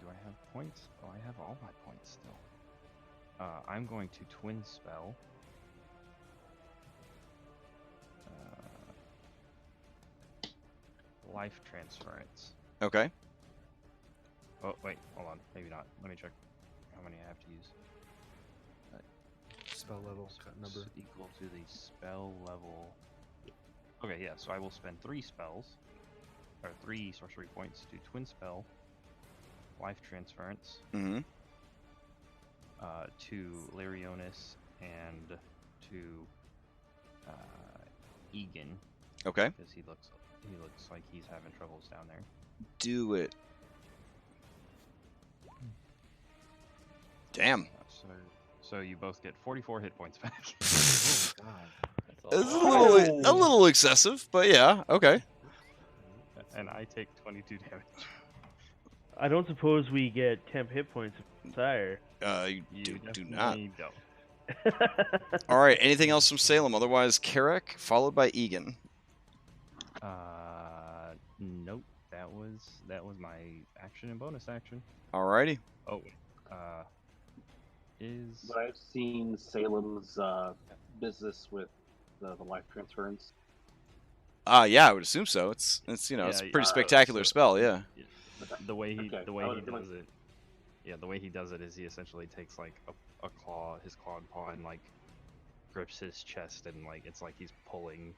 do I have points? Oh, I have all my points still. I'm going to twin spell. Life transference. Okay. Oh, wait, hold on. Maybe not. Let me check how many I have to use. Spell level number. Equal to the spell level. Okay, yeah, so I will spend 3 spells, or 3 sorcery points to twin spell, life transference, Mm-hmm. to Larionis and to Egan. Okay. Because he looks like he's having troubles down there. Do it. Damn. So you both get 44 hit points back. Oh, God. It's a little excessive, but yeah, okay. And I take 22 damage. I don't suppose we get temp hit points higher. You do not. definitely don't. All right, anything else from Salem? Otherwise, Carrick, followed by Egan. Nope. That was my action and bonus action. Alrighty. Oh, But I've seen Salem's business with the life transference. Yeah, I would assume so. It's it's a pretty spectacular spell, yeah. The way he Okay. the way he does it. Yeah, the way he does it is he essentially takes like a claw, his clawed paw, and like grips his chest, and like it's like he's pulling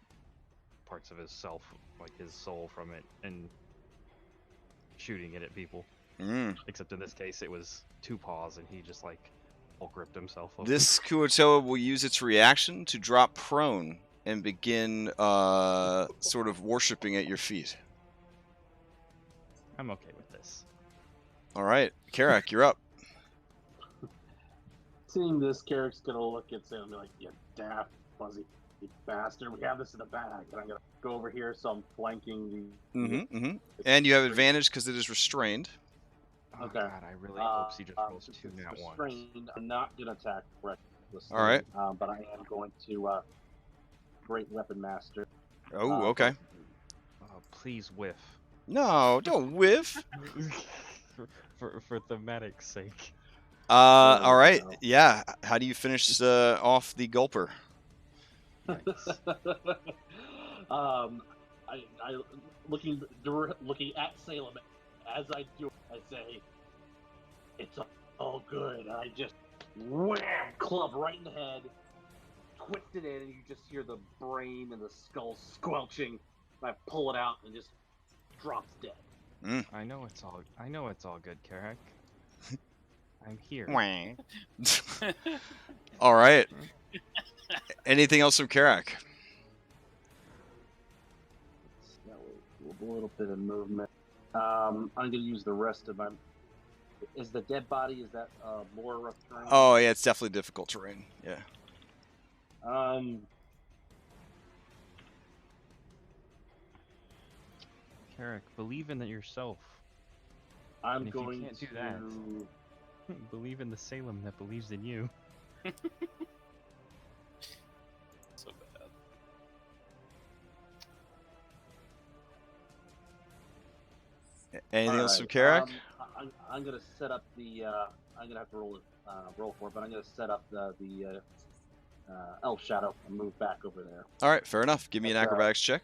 parts of his self, like his soul, from it and shooting it at people. Except in this case, it was 2 paws, and he just like gripped himself over. This Kuotoa will use its reaction to drop prone and begin sort of worshipping at your feet. I'm okay with this. All right, Carrick, you're up. Seeing this, Carrick's gonna look at Salem and be like, "You daft, fuzzy bastard! We have this in the bag." And I'm gonna go over here, so I'm flanking the. And you have advantage because it is restrained. Oh, Okay. God, I really hope he just rolls since 2 it's nat ones. restrained, I'm not gonna attack recklessly. All right. But I am going to Great Weapon Master. Oh, okay. Oh, please whiff. No, don't whiff. for thematic sake. All right. No. Yeah. How do you finish off the gulper? I looking at Salem as I do. I say, "It's all good." And I just wham, club right in the head, twist it in, and you just hear the brain and the skull squelching. And I pull it out and just drops dead. I know it's all good, Carrick. I'm here. All right. Anything else from Carrick? A little bit of movement. I'm going to use the rest of my. Is the dead body? Is that more rough terrain? Oh yeah, it's definitely difficult terrain. Yeah. Carrick, believe in yourself. I'm And if you going can't to. do that- Believe in the Salem that believes in you. So bad. Anything else Alright, from Carrick? I'm going to set up the. I'm going to have to roll for it, but I'm going to set up the elf shadow and move back over there. All right, fair enough. Give me an That's, acrobatics check.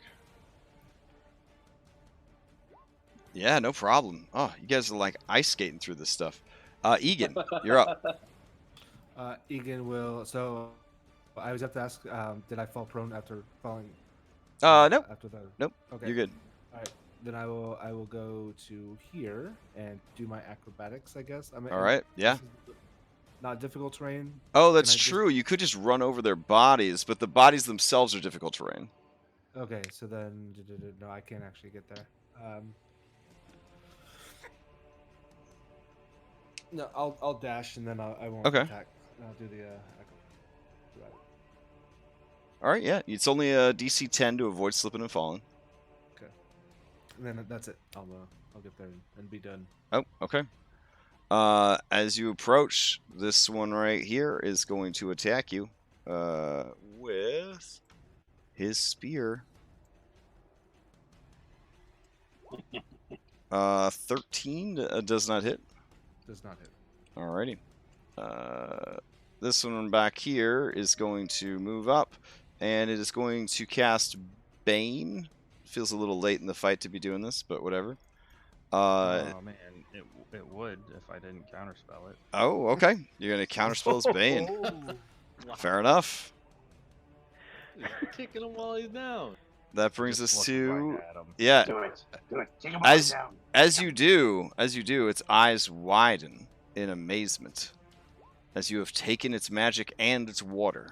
Yeah, no problem. Oh, you guys are like ice skating through this stuff. Egan, you're up. Egan will. So I always have to ask, did I fall prone after falling? Nope. After the. Nope. Okay. You're good. All right. Then I will go to here and do my acrobatics. I guess. All right. Yeah. This is not difficult terrain. Oh, that's Can I just- true. You could just run over their bodies, but the bodies themselves are difficult terrain. Okay. So then, no, I can't actually get there. No, I'll dash and then I won't Okay. attack. I'll do the. All right. Yeah. It's only a DC 10 to avoid slipping and falling. Okay. And then that's it. I'll get there and be done. Oh, okay. As you approach, this one right here is going to attack you with his spear. 13 does not hit. Does not hit. Alrighty. This one back here is going to move up, and it is going to cast Bane. Feels a little late in the fight to be doing this, but whatever. Oh man, it would if I didn't counterspell it. Oh, okay. You're gonna counterspell his Bane. Wow. Fair enough. He's kicking him while he's down. That brings Just us look to right at him. yeah. Do it. Take him As- down. As you do, its eyes widen in amazement as you have taken its magic and its water.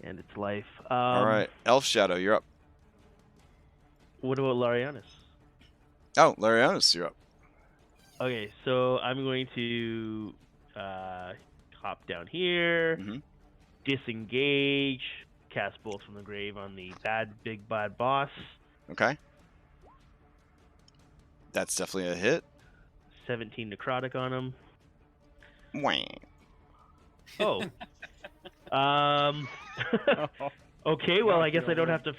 And its life. All right, Elf Shadow, you're up. What about Larianus? Oh, Larianus, you're up. Okay, so I'm going to hop down here, Mhm. disengage, cast Bolt from the Grave on the big bad boss. Okay. That's definitely a hit. 17 necrotic on him. Wah. Oh. Okay, well, I guess I don't have to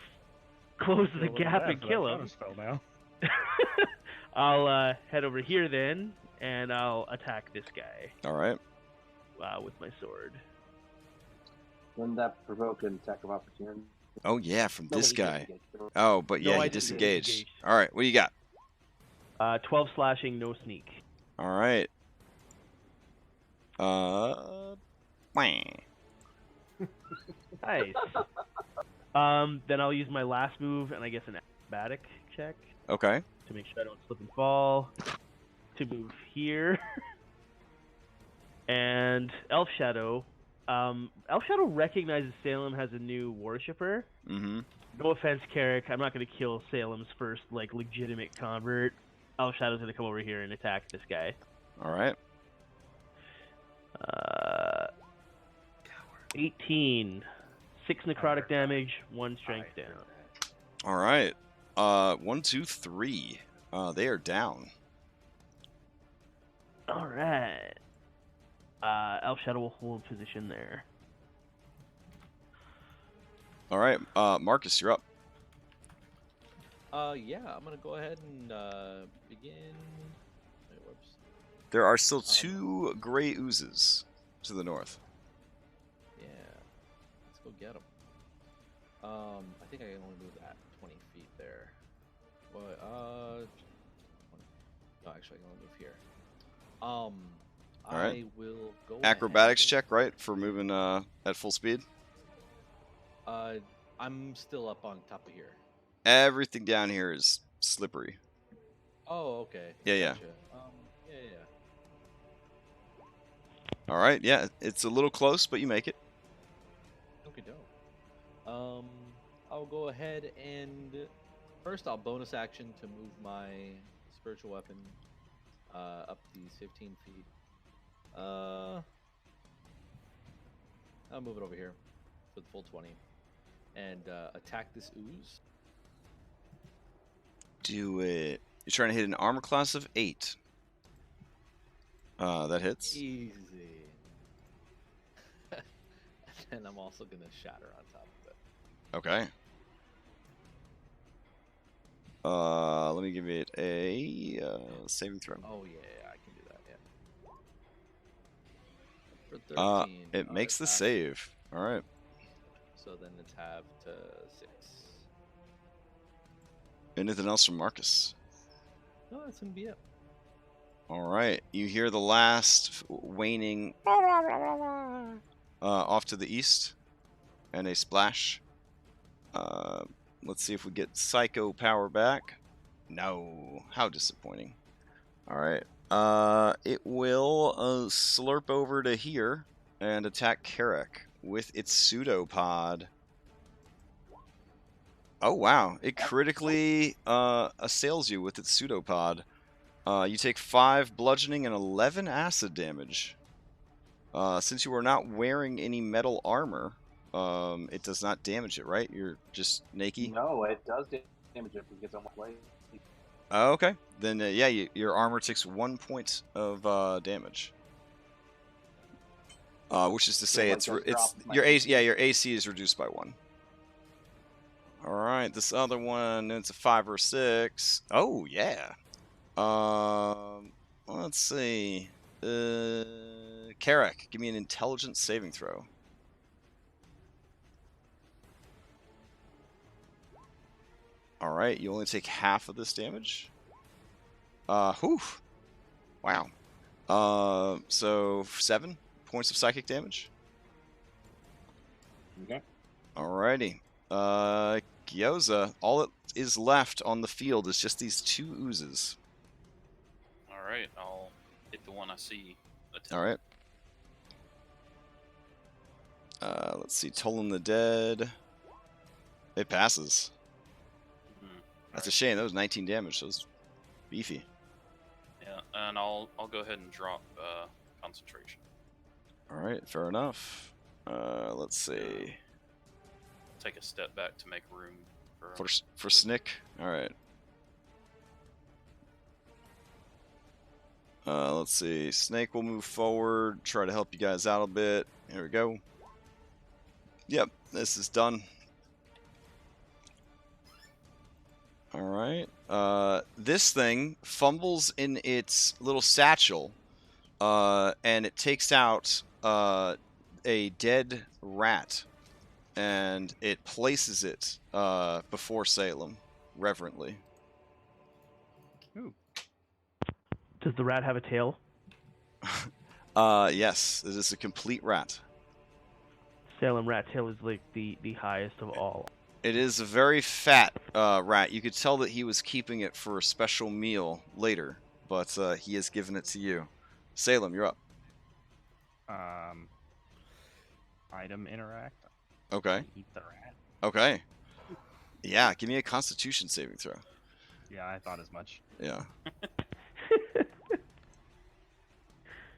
close the gap and kill him. Counterspell now. I'll head over here then, and I'll attack this guy All right. with my sword. Wouldn't that provoke an attack of opportunity? Oh yeah, from this Nobody guy. disengaged. Oh, but No, yeah, I he didn't disengaged. disengage. All right, what do you got? 12 slashing, no sneak. All right. Wah. Nice. Then I'll use my last move, and I guess an acrobatic check Okay. to make sure I don't slip and fall. To move here. And Elf Shadow. Elf Shadow recognizes Salem has a new worshipper. Mm-hmm. No offense, Carrick. I'm not going to kill Salem's first, legitimate convert. Elf Shadow's going to come over here and attack this guy. All right. 18. 6 necrotic damage, 1 strength down. All right. 1, 2, 3. They are down. All right. Elf Shadow will hold position there. All right. Marcus, you're up. Yeah, I'm gonna go ahead and begin. Wait, whoops. There are still 2 gray oozes to the north. Yeah, let's go get them. I think I can only move that 20 feet there. But 20. No, actually, I can only move here. right. I will go. Acrobatics ahead. check, right, for moving at full speed. I'm still up on top of here. Everything down here is slippery. Oh, okay. Yeah. Gotcha. Yeah. All right. Yeah, it's a little close, but you make it. Okay, dope. I'll go ahead and first I'll bonus action to move my spiritual weapon up these 15 feet. I'll move it over here for the full 20 and attack this ooze. Do it. You're trying to hit an armor class of 8. That hits. Easy. And I'm also gonna shatter on top of it. Okay. Let me give it a saving throw. Oh yeah, I can do that. Yeah. For 13. It makes the attack. save. All right. So then it's half to 6. Anything else from Marcus? No, that's gonna be it. All right. You hear the last waning off to the east, and a splash. Let's see if we get Psycho power back. No. How disappointing. All right. It will slurp over to here and attack Carrick with its pseudopod. Oh, wow. It critically assails you with its pseudopod. You take 5 bludgeoning and 11 acid damage. Since you are not wearing any metal armor, it does not damage it, right? You're just naked? No, it does damage it because I'm white. Oh, okay. Then, yeah, your armor takes 1 point of damage. Which is to say, like it's your AC. Yeah, your AC is reduced by 1. All right, this other one, it's a 5 or 6. Oh yeah. Let's see. Carrick, give me an intelligence saving throw. All right, you only take half of this damage. Whew. Wow. So 7 points of psychic damage. Okay. Alrighty. Gyoza, all that is left on the field is just these 2 oozes. All right, I'll hit the one I see. Alright. Let's see. Toll the Dead. It passes. That's a shame. That was 19 damage. That was beefy. Yeah, and I'll go ahead and drop concentration. Alright, fair enough. Let's see. Take a step back to make room For Snick? Alright. Let's see. Snake will move forward, try to help you guys out a bit. Here we go. Yep, this is done. Alright. This thing fumbles in its little satchel, and it takes out a dead rat, and it places it before Salem, reverently. Ooh. Does the rat have a tail? Yes, it is a complete rat. Salem rat tail is like the highest of all. It is a very fat rat. You could tell that he was keeping it for a special meal later, but he has given it to you. Salem, you're up. Item interact. Okay. Eat the rat. Okay. Yeah, give me a Constitution saving throw. Yeah, I thought as much. Yeah.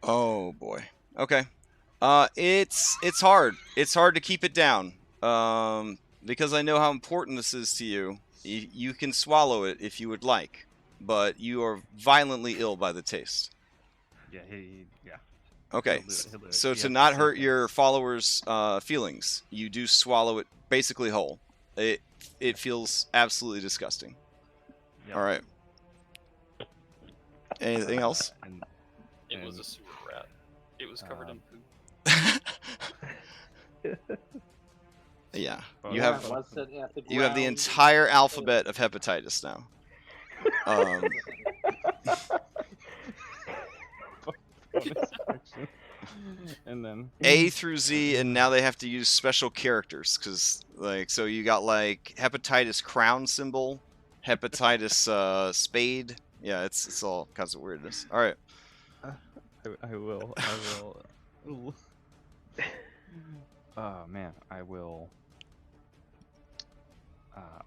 Oh boy. Okay. It's hard. It's hard to keep it down. Because I know how important this is to you. You can swallow it if you would like, but you are violently ill by the taste. Yeah, yeah. Okay, He'll do it. so He to has not the hurt same your followers' feelings, you do swallow it basically whole. It feels absolutely disgusting. Yep. All right. Anything else? It was a sewer rat. It was covered in poop. Yeah, Well, you yeah, have you have the entire alphabet of hepatitis now. And then A through Z, and now they have to use special characters because, so you got like hepatitis crown symbol, hepatitis spade. Yeah, it's all kinds of weirdness. All right. I will. Oh man, I will.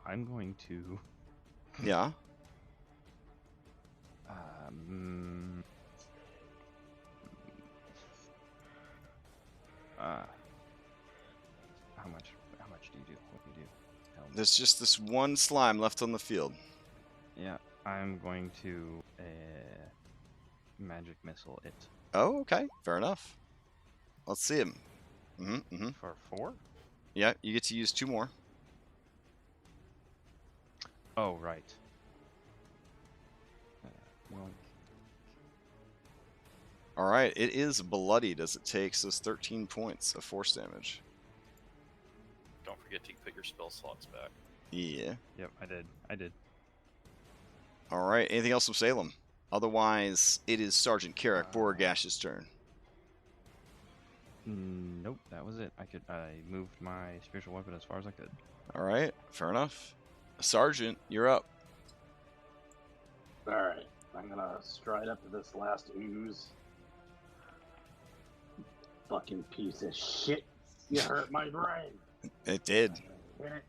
I'm going to. Yeah. How much do you do? What do you do? Tell me. There's just this one slime left on the field. Yeah, I'm going to magic missile it. Oh, okay. Fair enough. Let's see him. For 4? Yeah, you get to use 2 more. Oh, right. Well, All right, it is bloodied as it takes those 13 points of force damage. Don't forget to put your spell slots back. Yeah. yep, I did. All right. Anything else from Salem? Otherwise, it is Sergeant Carrick Borgash's turn. Nope, that was it. I moved my spiritual weapon as far as I could. All right. Fair enough. Sergeant, you're up. All right, I'm gonna stride up to this last ooze. Fucking piece of shit! You hurt my brain. It did. Hit it.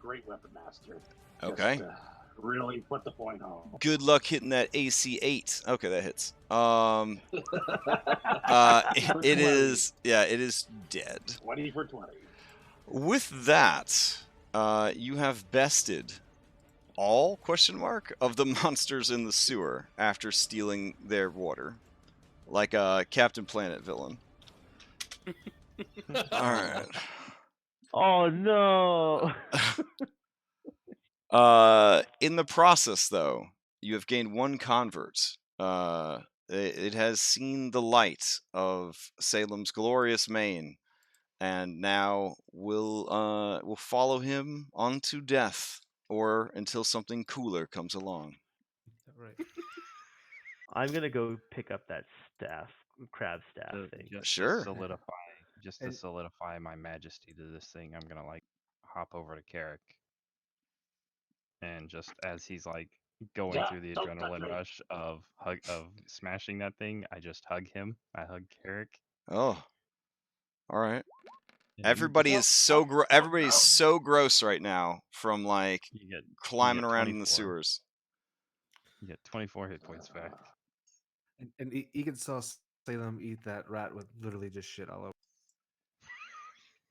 Great weapon master. Okay. Just, really put the point home. Good luck hitting that AC 8. Okay, that hits. It is dead. 20 for 20. With that, you have bested all of the monsters in the sewer after stealing their water, like a Captain Planet villain. All right. Oh no! In the process, though, you have gained 1 convert. It has seen the light of Salem's glorious mane, and now will follow him onto death, or until something cooler comes along. Right. I'm gonna go pick up that crab staff thing. Sure. To solidify my majesty to this thing, I'm gonna like hop over to Carrick, and just as he's like going through the adrenaline rush of smashing that thing, I just hug him. I hug Carrick. Oh, all right. Everybody is so everybody's so gross right now from like climbing around in the sewers. You get 24 hit points back. And Egan saw Salem eat that rat with literally just shit all over.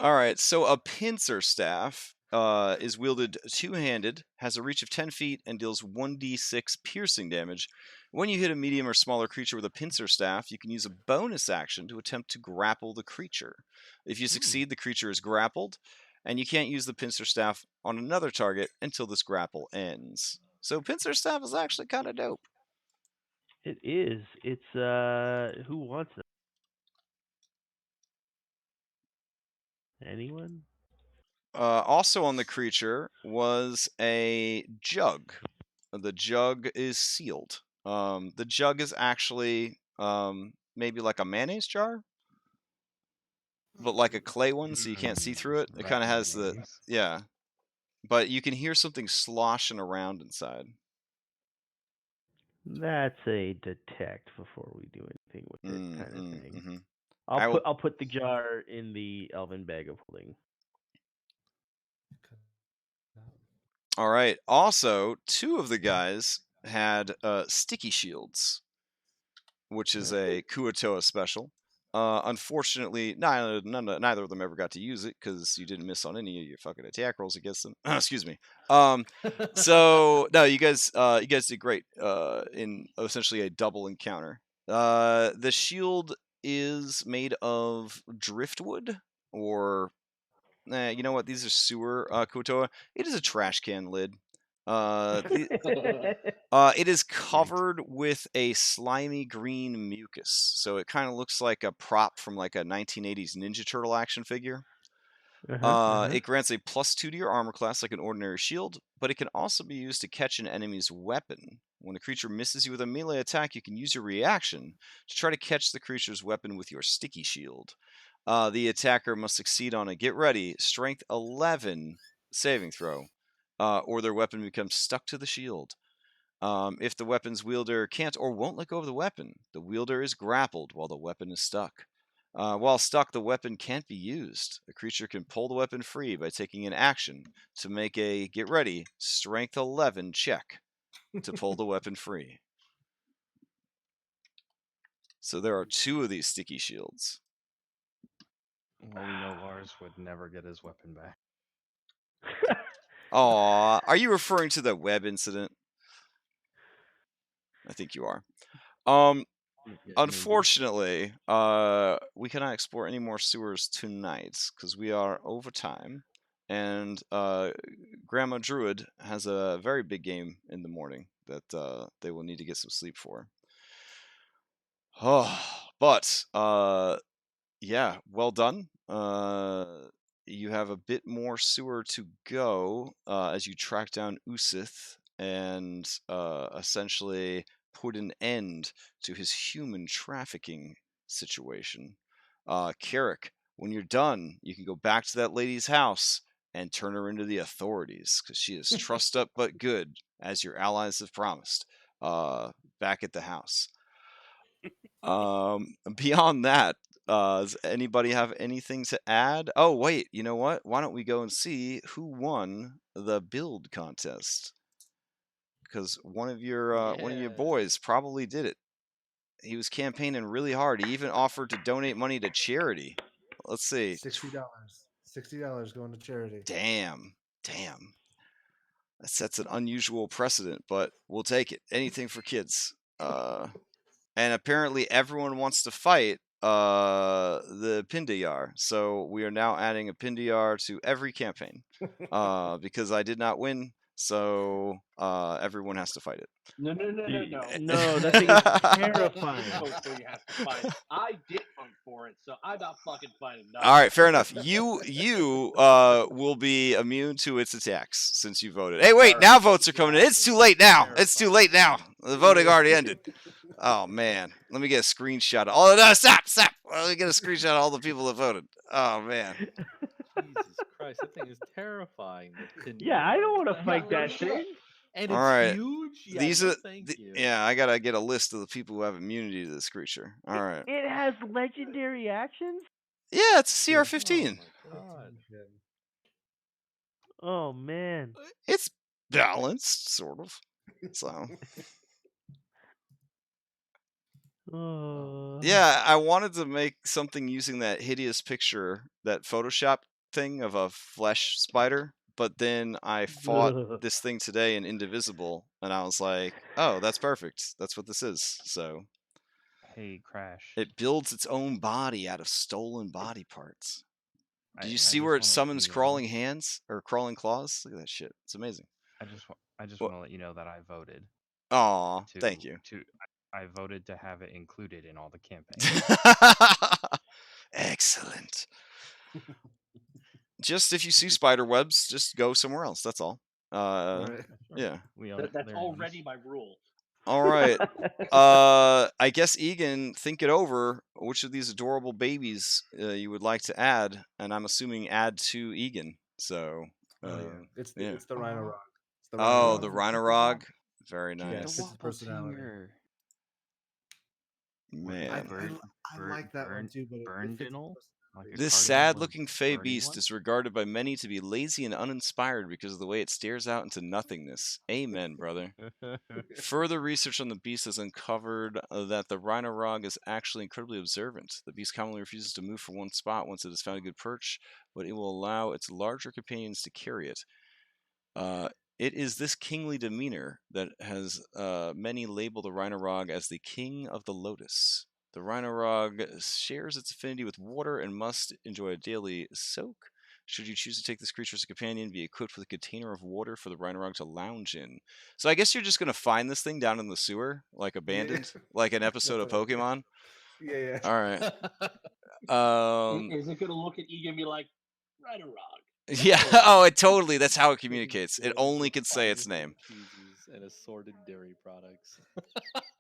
All right, so a pincer staff is wielded two-handed, has a reach of 10 feet, and deals 1d6 piercing damage. When you hit a medium or smaller creature with a pincer staff, you can use a bonus action to attempt to grapple the creature. If you succeed, the creature is grappled, and you can't use the pincer staff on another target until this grapple ends. So pincer staff is actually kind of dope. It is. It's who wants it? Anyone? Also on the creature was a jug. The jug is sealed. The jug is actually maybe like a mayonnaise jar, but like a clay one, so you can't see through it. It kind of has but you can hear something sloshing around inside. That's a detect before we do anything with it kind of thing. Mm-hmm. I'll put the jar in the elven bag of holding. All right. Also, 2 of the guys had sticky shields, which is a Kuatoa special. Unfortunately, neither of them ever got to use it because you didn't miss on any of your fucking attack rolls against them. Excuse me. So no, you guys did great in essentially a double encounter. The shield is made of driftwood, or you know what? These are sewer Kuatoa. It is a trash can lid. It is covered with a slimy green mucus, so it kind of looks like a prop from like a 1980s Ninja Turtle action figure. It grants a +2 to your armor class like an ordinary shield, but it can also be used to catch an enemy's weapon. When a creature misses you with a melee attack, you can use your reaction to try to catch the creature's weapon with your sticky shield. The attacker must succeed on a get ready, strength 11 saving throw, or their weapon becomes stuck to the shield. If the weapon's wielder can't or won't let go of the weapon, the wielder is grappled while the weapon is stuck. While stuck, the weapon can't be used. The creature can pull the weapon free by taking an action to make a get ready, strength 11 check to pull the weapon free. So there are 2 of these sticky shields. Well, we know Lars would never get his weapon back. Aw, are you referring to the web incident? I think you are. Unfortunately, we cannot explore any more sewers tonight because we are over time, and Grandma Druid has a very big game in the morning that they will need to get some sleep for. Oh, but yeah, well done. You have a bit more sewer to go as you track down Usith and essentially put an end to his human trafficking situation. Carrick, when you're done, you can go back to that lady's house and turn her into the authorities, because she is trussed up but good, as your allies have promised, back at the house. Beyond that, does anybody have anything to add? Oh, wait, you know what? Why don't we go and see who won the build contest? Because one of your boys probably did it. He was campaigning really hard. He even offered to donate money to charity. Let's see. $60. $60 going to charity. Damn. That sets an unusual precedent, but we'll take it. Anything for kids. And apparently everyone wants to fight the Pindayar. So we are now adding a Pindayar to every campaign. Because I did not win, so everyone has to fight it. No. No, that thing is terrifying. So you have to fight it. I did vote for it, so I'm not fucking fighting nothing. All right, fair enough. You will be immune to its attacks since you voted. Hey, wait, now votes are coming in. It's too late now. It's too late now. The voting already ended. Oh, man. Let me get a screenshot. Oh, no, stop. Let me get a screenshot of all the people that voted. Oh, man. Jesus Christ, that thing is terrifying. Yeah, I don't want to fight that thing. And All it's right. huge. Yeah, These no, are thank you. yeah, I gotta get a list of the people who have immunity to this creature. All right. It has legendary actions? Yeah, it's a Oh CR15. my God. Oh, man. It's balanced, sort of. So Oh. yeah, I wanted to make something using that hideous picture, that Photoshop thing of a flesh spider, but then I fought this thing today in Indivisible, and I was like, oh, that's perfect. That's what this is. So Hey, Crash. it builds its own body out of stolen body parts. Did you I see just where it wanna let summons you know- crawling hands or crawling claws? Look at that shit. It's amazing. I just What? want to let you know that I voted. Aw, thank you. I voted to have it included in all the campaigns. Excellent. Just if you see spider webs, just go somewhere else. That's all. Right. Yeah. We own That's Larry already Moose. my rule. All right. I guess Egan, think it over. Which of these adorable babies you would like to add? And I'm assuming add to Egan. So. It's yeah. the Rhino Rock. It's the Oh, Rhino the Rock. Rhinorog. Very Yeah, nice. it's his personality. Man. I like that one too, but Burn it fits Dinnell? the Like a This cardinal sad-looking or fey birdie beast one? is regarded by many to be lazy and uninspired because of the way it stares out into nothingness. Amen, brother. Further research on the beast has uncovered that the Rhinorog is actually incredibly observant. The beast commonly refuses to move from one spot once it has found a good perch, but it will allow its larger companions to carry it. It is this kingly demeanor that has many labeled the Rhinorog as the king of the lotus. The Rhinorog shares its affinity with water and must enjoy a daily soak. Should you choose to take this creature as a companion, be equipped with a container of water for the Rhinorog to lounge in. So I guess you're just going to find this thing down in the sewer, like abandoned, like an episode of Pokemon? Yeah. All right. Is it going to look at you and be like, Rhinorog? Yeah. Oh, it totally. That's how it communicates. It only can say its name. Cheeses and assorted dairy products.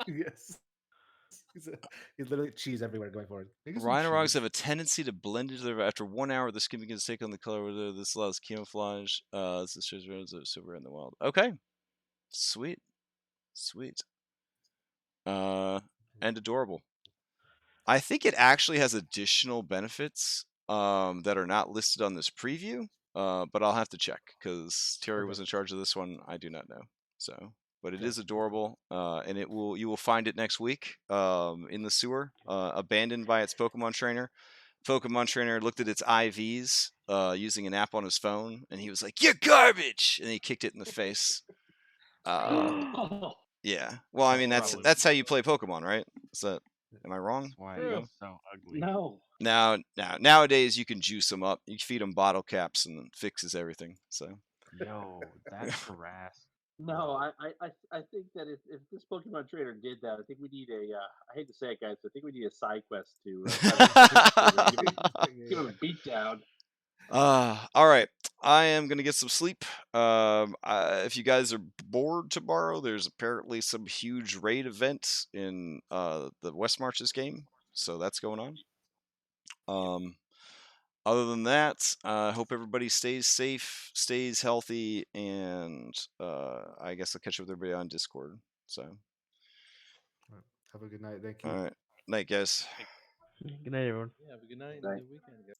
Yes. He's literally cheese everywhere going forward. Rhinorogs have a tendency to blend into their. After 1 hour, the skin begins to take on the color. This allows camouflage. This is so rare in the wild. Okay, sweet. And adorable. I think it actually has additional benefits that are not listed on this preview, but I'll have to check because Terry was in charge of this one. I do not know. So, but it is adorable, and you will find it next week in the sewer, abandoned by its Pokemon trainer. Pokemon trainer looked at its IVs using an app on his phone, and he was like, "You're garbage!" and he kicked it in the face. Yeah. Well, I mean that's how you play Pokemon, right? Is that? Am I wrong? That's why No. it's so ugly. No. Nowadays you can juice them up. You feed them bottle caps, and it fixes everything. So. Yo, that's harass. No, I think that if this Pokemon trainer did that, I think we need a. I hate to say it, guys, but I think we need a side quest to give him a beat down. All right. I am gonna get some sleep. If you guys are bored tomorrow, there's apparently some huge raid event in the West Marches game, so that's going on. Other than that, I hope everybody stays safe, stays healthy, and I guess I'll catch up with everybody on Discord. So, Have a good night. Thank you. all right, night, guys. Good night, everyone. Yeah, have a good night and Night. good weekend, guys.